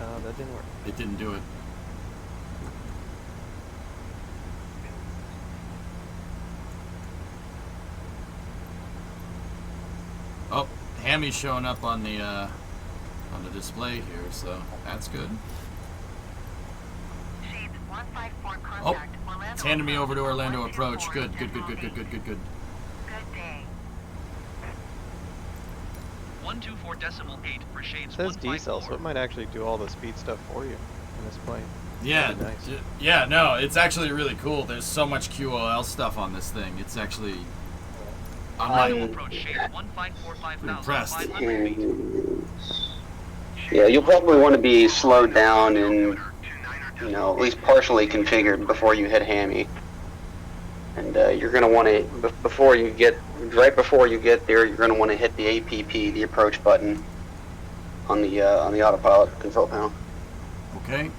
That didn't work. It didn't do it. Oh, Hammy's showing up on the display here, so that's good. Shades 154 Oh, contact. Orlando it's handing me over to Orlando approach. approach. Good. Good day. 124.8 for shades It says 154. diesel, so it might actually do all the speed stuff for you in this plane. Yeah, That'd be nice. yeah, no, it's actually really cool. There's so much QOL stuff on this thing. It's actually, I'm Orlando like approach shades 154 impressed. 5,500 feet. Yeah, you'll probably want to be slowed down and, you know, at least partially configured before you hit Hammy. And you're going to want to, right before you get there, you're going to want to hit the APP, the approach button, on the autopilot control panel. Okay.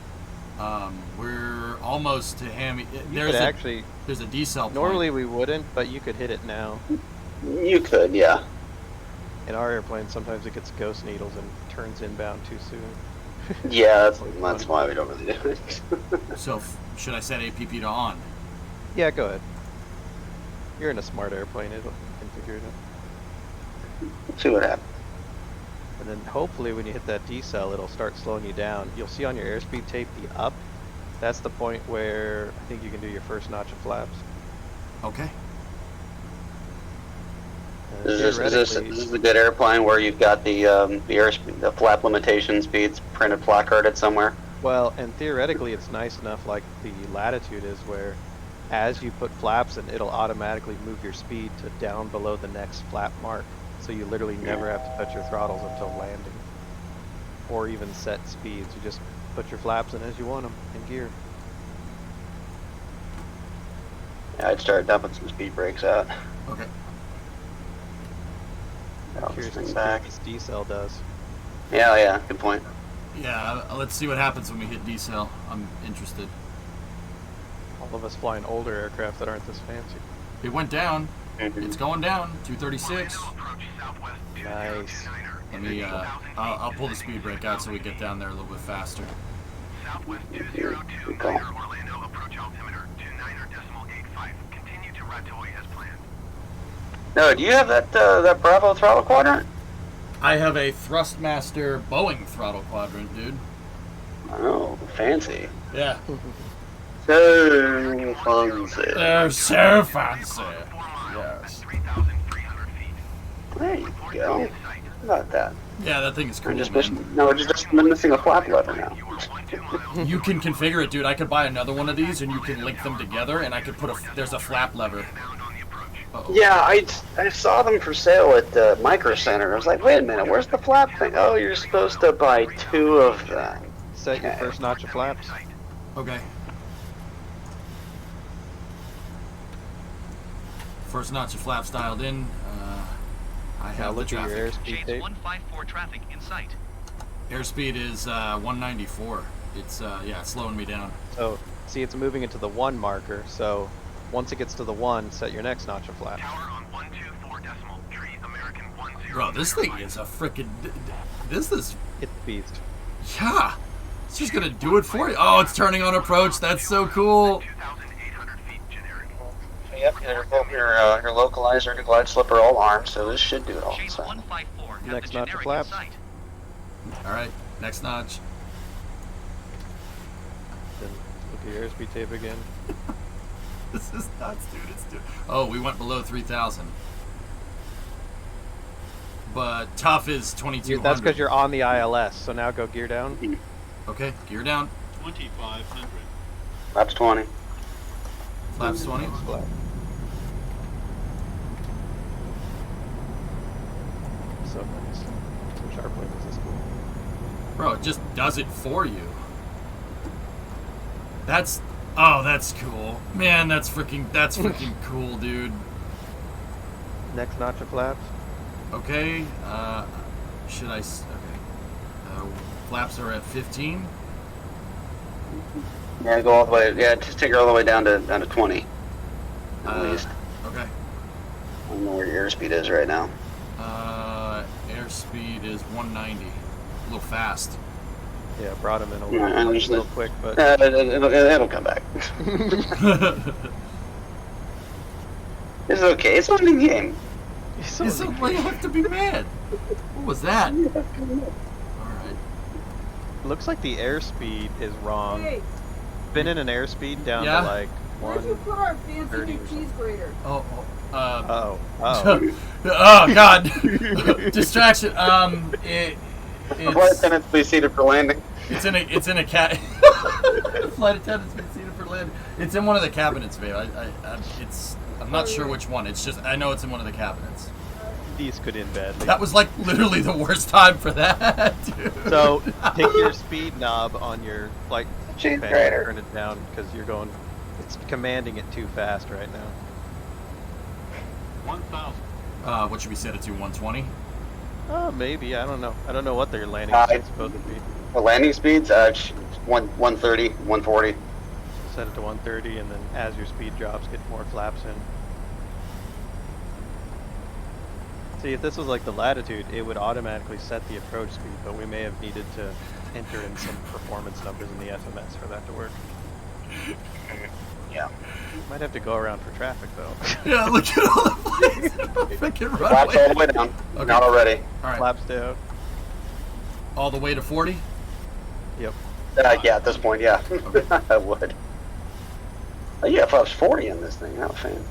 We're almost to Hammy. There's Actually, there's a decel point. normally we wouldn't, but you could hit it now. You could, yeah. In our airplane, sometimes it gets ghost needles and turns inbound too soon. Yeah, that's why we don't really do it. So should I set APP to on? Yeah, go ahead. You're in a smart airplane, you can figure it out. See what happens. And then hopefully when you hit that decel, it'll start slowing you down. You'll see on your airspeed tape the up. That's the point where I think you can do your first notch of flaps. Okay. Is this a good airplane where you've got the the flap limitation speeds printed placarded somewhere? Well, and theoretically it's nice enough like the Latitude is where as you put flaps in, it'll automatically move your speed to down below the next flap mark. So you literally never have to touch your throttles until landing. Or even set speeds. You just put your flaps in as you want them in gear. Yeah, I'd start dumping some speed brakes out. Okay. Dial this Curious to thing see back. what this decel does. Yeah, good point. Yeah, let's see what happens when we hit decel. I'm interested. All of us flying older aircraft that aren't this fancy. It went down. It's going down. 236. Nice. Let me. I'll pull the speed brake out so we get down there a little bit faster. Southwest 202 Niner Orlando approach altimeter 29.85. Continue to Rattoi as planned. No, do you have that Bravo throttle quadrant? I have a Thrustmaster Boeing throttle quadrant, dude. Oh, fancy. Yeah. So fancy. They're so fancy. Yes. 3,300 feet. There you go. How about that? Yeah, that thing is cool, We're just man. missing, no, we're just missing a flap lever now. You can configure it, dude. I could buy another one of these, and you can link them together, and I could put there's a flap lever. Uh-oh. Yeah, I saw them for sale at Micro Center. I was like, wait a minute, where's the flap thing? Oh, you're supposed to buy 2 of them. Set your first notch of flaps. Okay. First notch of flaps dialed in. I Now have the look at your traffic. airspeed Shades tape. 154 traffic in sight. Airspeed is 194. It's yeah, it's slowing me down. So, see, it's moving into the 1 marker. So, once it gets to the 1, set your next notch of flaps. Tower on 124 decimal. Tree American 10. Bro, this thing is a freaking. This is. It's beast. Yeah. It's just gonna do it for you. Oh, it's turning on approach. That's so cool. 2,800 feet generic. Yep, your localizer to glide slipper all armed, so this should do it all. Shades So. 154 have Next the notch of generic in flaps. sight. All right, next notch. Then look at your airspeed tape again. This is nuts, dude. Oh, we went below 3,000. But tough is 2,200. That's because you're on the ILS. So now go gear down. Okay, gear down. 2,500. Flaps 20. Flaps 20. Flat. So nice. So sharp wing is this cool. Bro, it just does it for you. That's cool. Man, that's freaking cool, dude. Next notch of flaps. Okay, should I, okay. Flaps are at 15. Yeah, go all the way. Yeah, just take her all the way down to 20. At least. Okay. I don't know where your airspeed is right now. Airspeed is 190. A little fast. Yeah, brought him in a Yeah, little quick, but It'll come back. It's okay. It's only a game. Why you have to be mad? What was that? Alright. looks like the airspeed is wrong. Hey, Been in an airspeed down Yeah? to like where'd you put our fancy 130 new or cheese something. grater? Oh, Oh. oh god. Distraction. Flight It's attendants, please seated for landing. it's in a cat. Flight attendants been seated for landing. It's in one of the cabinets, babe. I'm not sure which one. It's just I know it's in one of the cabinets. These could end badly. That was like literally the worst time for that, dude. So take your speed knob on your flight Cheese panel, grater. turn it down because you're going. It's commanding it too fast right now. 1,000. What should we set it to? 120. Oh, maybe. I don't know. I don't know what their landing Uh, speed's supposed to be. The landing speeds, 130, 140. Set it to 130, and then as your speed drops, get more flaps in. See, if this was like the latitude, it would automatically set the approach speed, but we may have needed to enter in some performance numbers in the FMS for that to work. Yeah. Might have to go around for traffic, though. Yeah, look at all the planes. Freaking Flaps all the way down. Okay. Not already. All right. Flaps down. All the way to 40. Yep. Yeah, at this point, yeah. I would. Oh, yeah, flaps 40 in this thing. How fancy.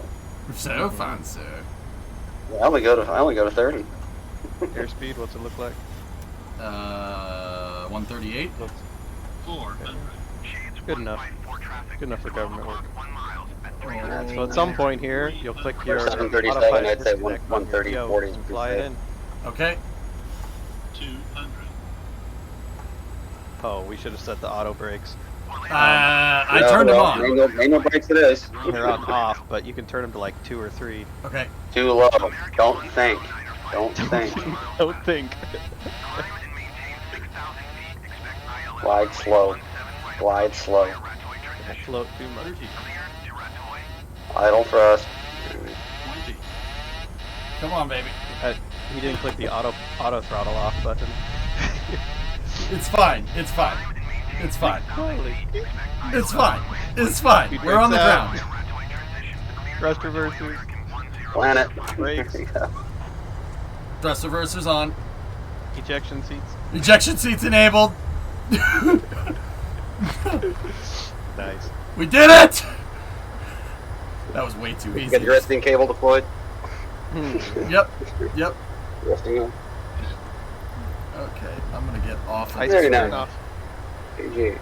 So fancy. Yeah, I only go to 30. Airspeed, what's it look like? 138. Looks 400. good enough. Good enough for government work. 1 mile at Oh. 300. So at some point here, you'll click your 737, modified I'd say disconnect on your 130, PO 40 is and pretty fly it safe. in. Okay. 200. Oh, we should have set the auto brakes. I No, turned them well, on. Ain't no brakes it is. They're on off, but you can turn them to like 2 or 3. Okay. Too low. Don't think. Don't think. Don't think. Glide slow. Glide slow. Float too much. Idle thrust. 20. Come on, baby. He didn't click the auto throttle off button. It's fine. It's fine. It's fine. Holy. It's fine. It's fine. Speed We're on the brakes out. ground. Thrust reversers. Planet. Brakes. Thrust reversers on. Ejection seats. Ejection seats enabled. Nice. We did it! That was way too easy. Get your resting cable deployed. Yep. Yep. Resting on. Okay. I'm gonna get off. I Of Very this. nice. off. GG.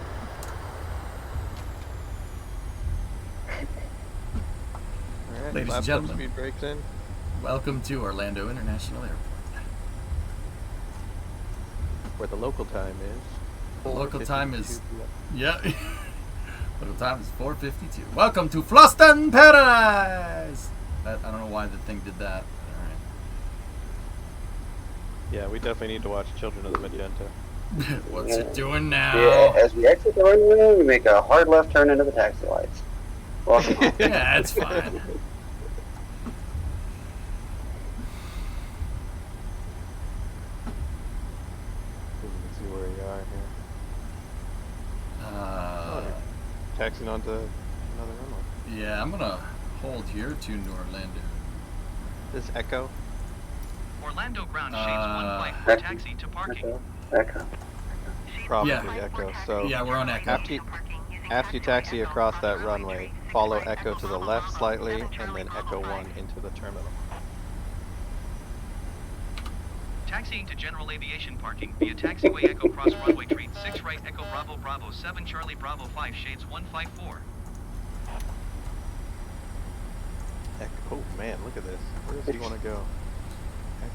Alright, Ladies and lap gentlemen. speed brakes in. Welcome to Orlando International Airport. Where the local time is. The local time is 4:52 p.m. yeah. Local time is 4:52. Welcome to Flushton Paradise. I don't know why the thing did that. All Yeah, we definitely need to watch Children of the Magenta. right. What's it doing now? Yeah, as we exit the runway, we make a hard left turn into the taxi lights. Welcome home. Yeah, that's fine. Let's see where we are here. Taxiing onto another runway. Yeah, I'm gonna hold here to Orlando. This Echo. Orlando ground shades 1 flight Uh, for taxi to parking. Echo. Probably Yeah. Echo. So Yeah, we're on Echo. after you taxi across that runway, follow Echo to the left slightly, and then Echo 1 into the terminal. Taxiing to general aviation parking via taxiway Echo Cross runway treat 6 right Echo Bravo Bravo 7 Charlie Bravo 5 shades 154. Echo, oh man, look at this. Where does he want to go?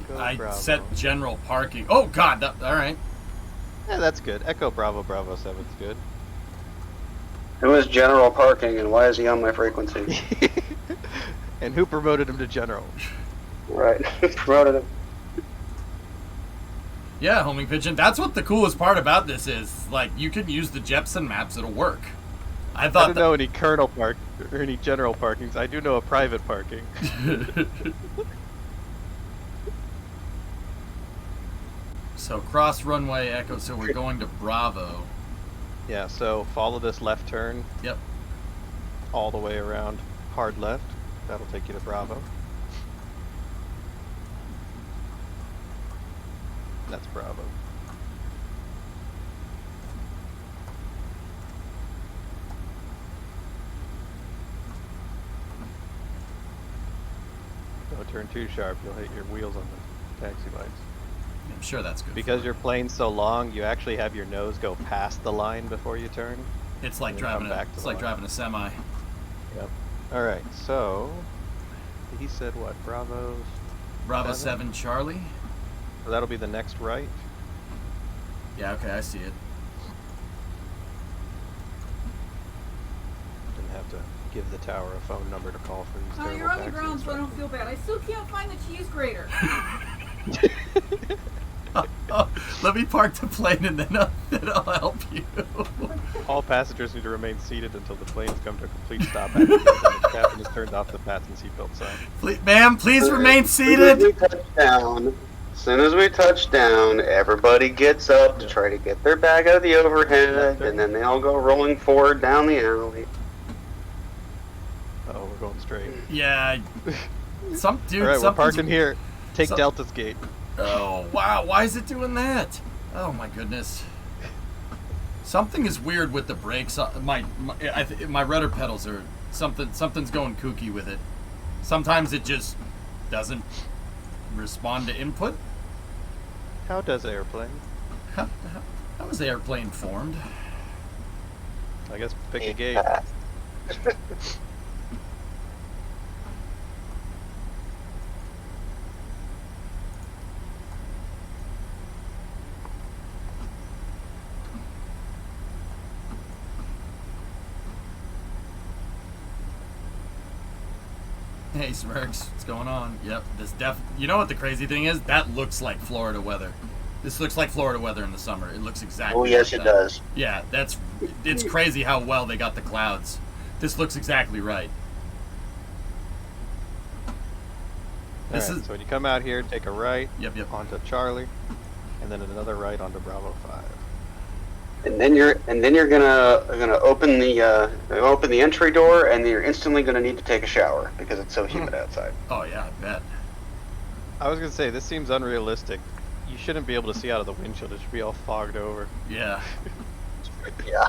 Echo I Bravo. set general parking. Oh God! All right. Yeah, that's good. Echo Bravo Bravo 7's good. Who is general parking and why is he on my frequency? And who promoted him to general? Right. Promoted him. Yeah, homing pigeon. That's what the coolest part about this is. Like, you can use the Jepson maps; it'll work. I I thought don't know any colonel park or any general parkings. I do know a private parking. So cross runway Echo. So we're going to Bravo. Yeah, so follow this left turn Yep. all the way around, hard left. That'll take you to Bravo. That's Bravo. Don't turn too sharp, you'll hit your wheels on the taxi lights. I'm sure that's good. Because your plane's so long, you actually have your nose go past the line before you turn. It's like and then driving come a. back to It's the like line. driving a semi. Yep. Alright, so he said what? Bravo? Bravo 7? 7 Charlie. So that'll be the next right. Yeah. Okay, I see it. Didn't have to give the tower a phone number to call for these terrible You're on the taxi ground, so I don't feel bad. I still can't find the cheese grater. Oh, let me park the plane and then I'll help you. All passengers need to remain seated until the planes come to a complete stop after the captain has turned off the fasten seatbelt sign. Ma'am, please remain As soon as we seated. touch down, everybody gets up to try to get their bag out of the overhead, and then they all go rolling forward down the alley. Oh, we're going straight. Yeah. Some dude. All right, we're something's- parking here. Take some- Delta's gate. Oh wow! Why is it doing that? Oh my goodness. Something is weird with the brakes. My rudder pedals are something's going kooky with it. Sometimes it just doesn't respond to input. How does airplane? How is the airplane formed? I guess pick a gate. Hey Smirks, what's going on? Yep, you know what the crazy thing is? That looks like Florida weather. This looks like Florida weather in the summer. It looks exactly Oh, yes, like it that. does. Yeah, it's crazy how well they got the clouds. This looks exactly right. This Alright, is so when you come out here, take a right Yep. onto Charlie, and then another right onto Bravo 5. And then you're gonna open the entry door, and you're instantly gonna need to take a shower because it's so humid outside. Oh yeah, I bet. I was gonna say, this seems unrealistic. You shouldn't be able to see out of the windshield. It should be all fogged over. Yeah. Yeah.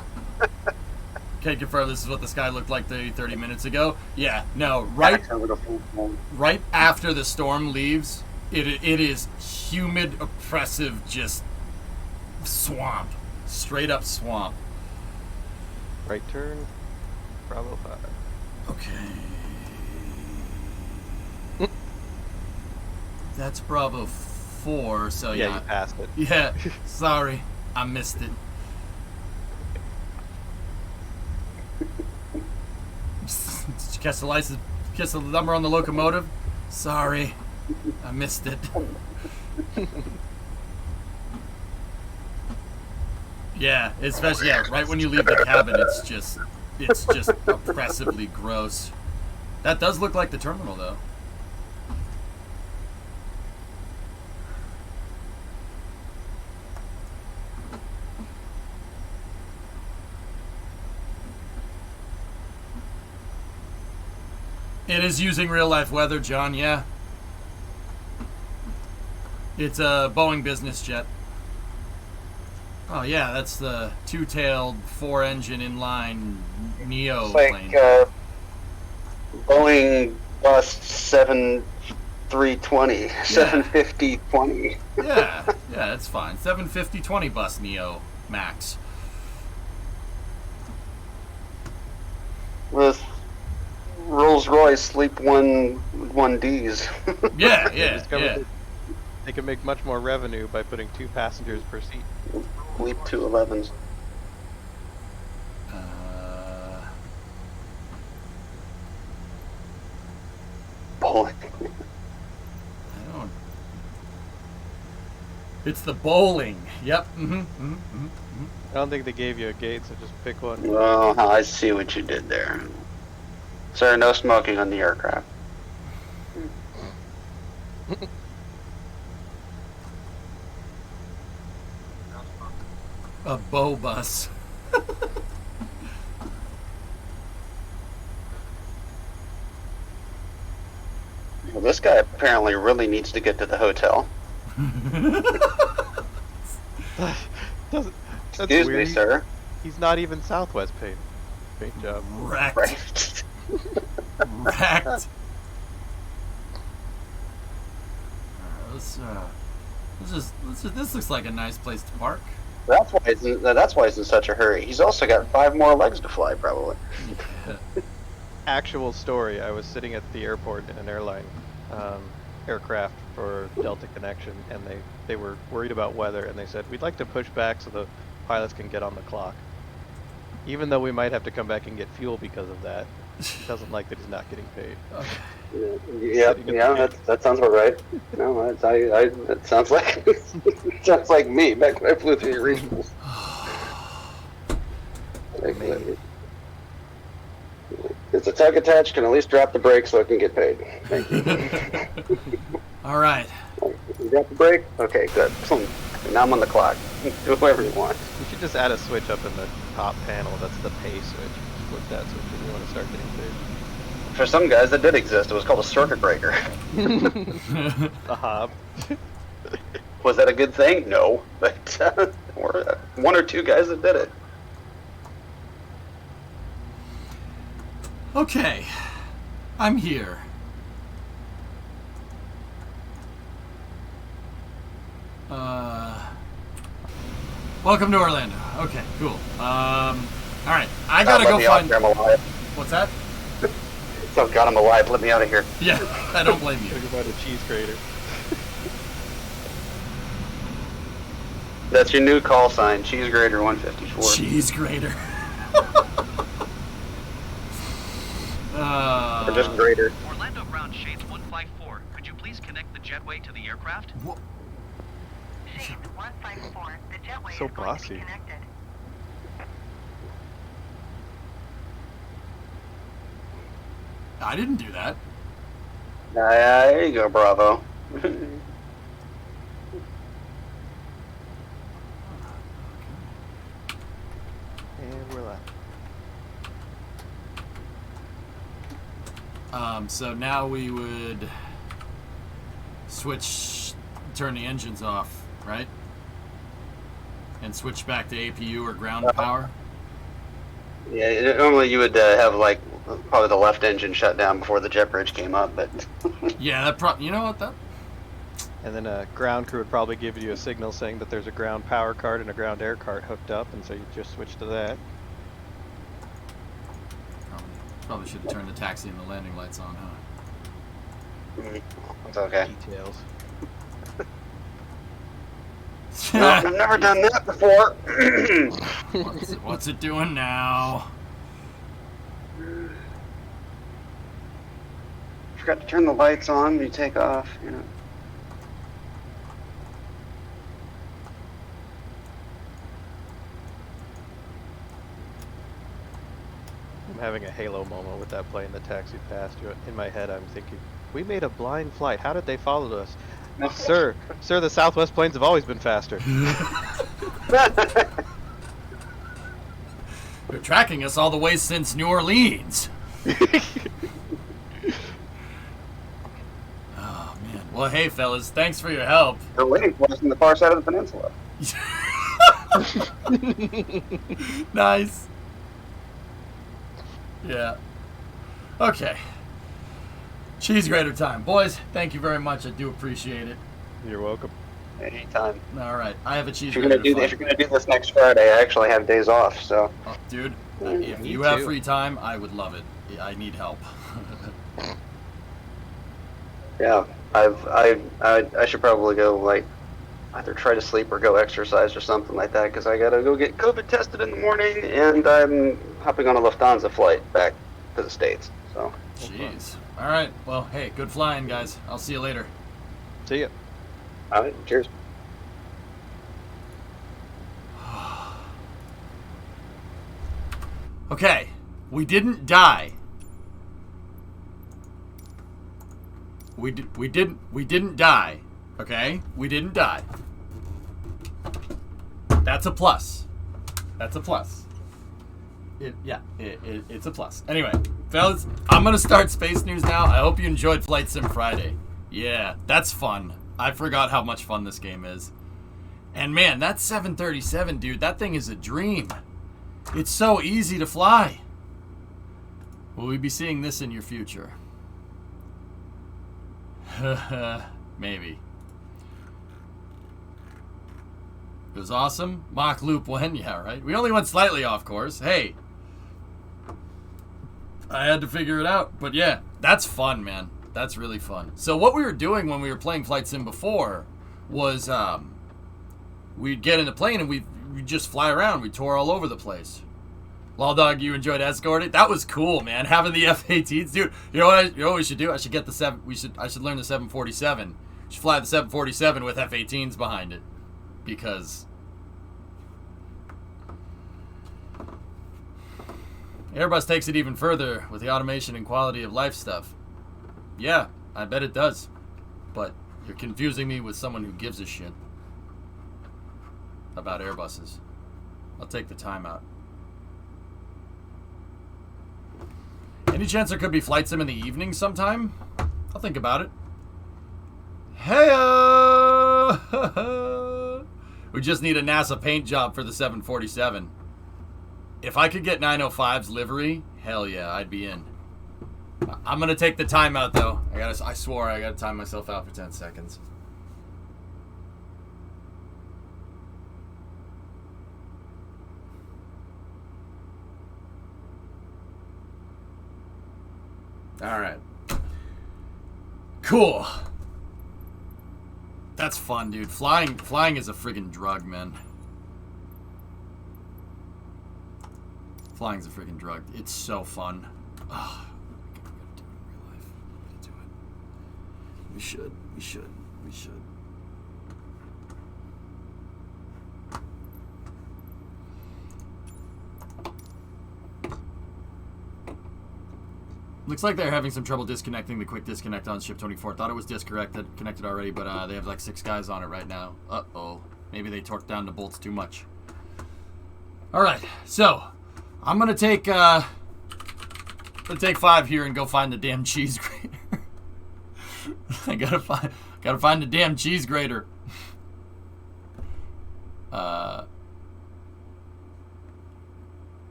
Can confirm this is what the sky looked like 30 minutes ago. Yeah. No. Right after the storm leaves, it is humid, oppressive, just swamp. Straight up swamp. Right turn, Bravo 5. Okay. That's Bravo 4, so Yeah, yeah. you passed it. Yeah, sorry. I missed it. Did you catch the license? Catch the number on the locomotive? Sorry. I missed it. Yeah, especially right when you leave the cabin, it's just oppressively gross. That does look like the terminal though. It is using real life weather, John, yeah. It's a Boeing business jet. Oh yeah, that's the two-tailed, four-engine inline Neo It's like plane. Boeing Bus 7320, 750-20. Yeah, that's fine. 750-20 bus Neo Max. With Rolls-Royce Sleep 1Ds. Yeah, They yeah, discovered yeah. that they can make much more revenue by putting 2 passengers per seat. Sleep 211s. Bowling. I don't. It's the bowling. Yep. I don't think they gave you a gate, so just pick one. Well, I see what you did there. Sir, no smoking on the aircraft. A bow bus. Well, this guy apparently really needs to get to the hotel. That's Excuse weird. me, sir. He's not even Southwest paid. Great job. Wrecked. Right. Wrecked. This looks like a nice place to park. That's why he's in such a hurry. He's also got 5 more legs to fly, probably. Actual story, I was sitting at the airport in an airline aircraft for Delta Connection, and they were worried about weather, and they said, we'd like to push back so the pilots can get on the clock. Even though we might have to come back and get fuel because of that, he doesn't like that he's not getting paid. Yeah, that sounds about right. No, that sounds like sounds like me back when I flew through your regionals. It's a tug attached, can at least drop the brake so I can get paid. Thank you. All right. You drop the brake? Okay, good. Now I'm on the clock. Do whatever you want. You should just add a switch up in the top panel. That's the pay switch. Flip that switch if you want to start getting paid. For some guys, that did exist. It was called a circuit breaker. A hob. Was that a good thing? No, but one or two guys that did it. Okay. I'm here. Welcome to Orlando. Okay, cool. All right. I gotta go find. I'm alive. What's that? Oh God, I'm alive. Let me out of here. Yeah, I don't blame you. Gotta go find a cheese grater. That's your new call sign, Cheese Grater 154. Cheese grater. Or just Grater. Orlando ground Shades 154. Could you please connect the jetway to the aircraft? Shades 154. The jetway So is going to bossy. be connected. I didn't do that. There you go, Bravo. And we're live. So now we would turn the engines off, right? And switch back to APU or ground power. Yeah, normally you would have like probably the left engine shut down before the jet bridge came up, but Yeah, you know what, that And then a ground crew would probably give you a signal saying that there's a ground power cart and a ground air cart hooked up, and so you just switch to that. probably should have turned the taxi and the landing lights on, huh? it's okay. Details. No, I've never done that before. What's it doing now? Forgot to turn the lights on when you take off, you know. I'm having a Halo moment with that plane that taxied past you. In my head, I'm thinking, we made a blind flight. How did they follow us? Sir, the Southwest planes have always been faster. They're tracking us all the way since New Orleans. Oh, man. Well, hey, fellas, thanks for your help. They're waiting for us on the far side of the peninsula. Nice. Yeah. Okay. Cheese grater time. Boys, thank you very much. I do appreciate it. You're welcome. Anytime. All right. I have a cheese If you're gonna grater do if you're gonna do this next Friday, I actually have days off, so. Oh, dude, if Me you have too. free time, I would love it. I need help. Yeah, I should probably go like either try to sleep or go exercise or something like that because I gotta go get COVID tested in the morning and I'm hopping on a Lufthansa flight back to the States. So. Jeez. All right. Well, hey, good flying, guys. I'll see you later. See ya. All right, cheers. Okay, we didn't die. We didn't die. Okay, we didn't die. That's a plus. That's a plus. It's a plus. Anyway, fellas, I'm gonna start Space News now. I hope you enjoyed Flight Sim Friday. Yeah, that's fun. I forgot how much fun this game is. And man, that 737, dude, that thing is a dream. It's so easy to fly. Will we be seeing this in your future? Maybe. It was awesome. Mock loop when? Yeah, right. We only went slightly off course. Hey. I had to figure it out. But yeah, that's fun, man. That's really fun. So what we were doing when we were playing Flight Sim before was we'd get in the plane and we'd just fly around. We tour all over the place. Law Dog, you enjoyed escorting? That was cool, man. Having the F-18s, dude. You know what we should do? I should get the I should learn the 747. We should fly the 747 with F-18s behind it, because Airbus takes it even further with the automation and quality of life stuff. Yeah, I bet it does. But you're confusing me with someone who gives a shit about Airbuses. I'll take the time out. Any chance there could be Flight Sim in the evening sometime? I'll think about it. Hey, we just need a NASA paint job for the 747. If I could get 905's livery, hell yeah, I'd be in. I'm gonna take the time out though. I swore I gotta time myself out for 10 seconds. All right. Cool. That's fun, dude. Flying is a friggin' drug, man. Flying's a friggin' drug. It's so fun. Oh, we gotta do it in real life. We gotta do it. We should. Looks like they're having some trouble disconnecting the quick disconnect on Ship 24. Thought it was connected already, but they have like 6 guys on it right now. Uh-oh. Maybe they torqued down the bolts too much. Alright, so I'm gonna take 5 here and go find the damn cheese grater. I gotta find the damn cheese grater.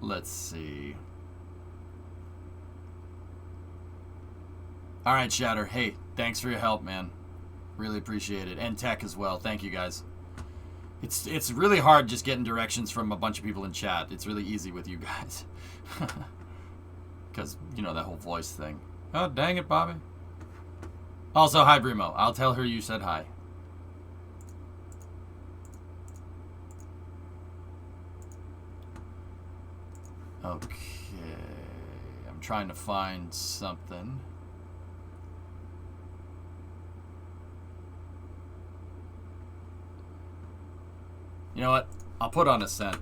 Let's see. All right, Shatter. Hey, thanks for your help, man. Really appreciate it. And Tech as well. Thank you, guys. It's really hard just getting directions from a bunch of people in chat. It's really easy with you guys. Because, you know, that whole voice thing. Oh, dang it, Bobby. Also, hi, Brimo. I'll tell her you said hi. Okay. I'm trying to find something. You know what? I'll put on Ascent.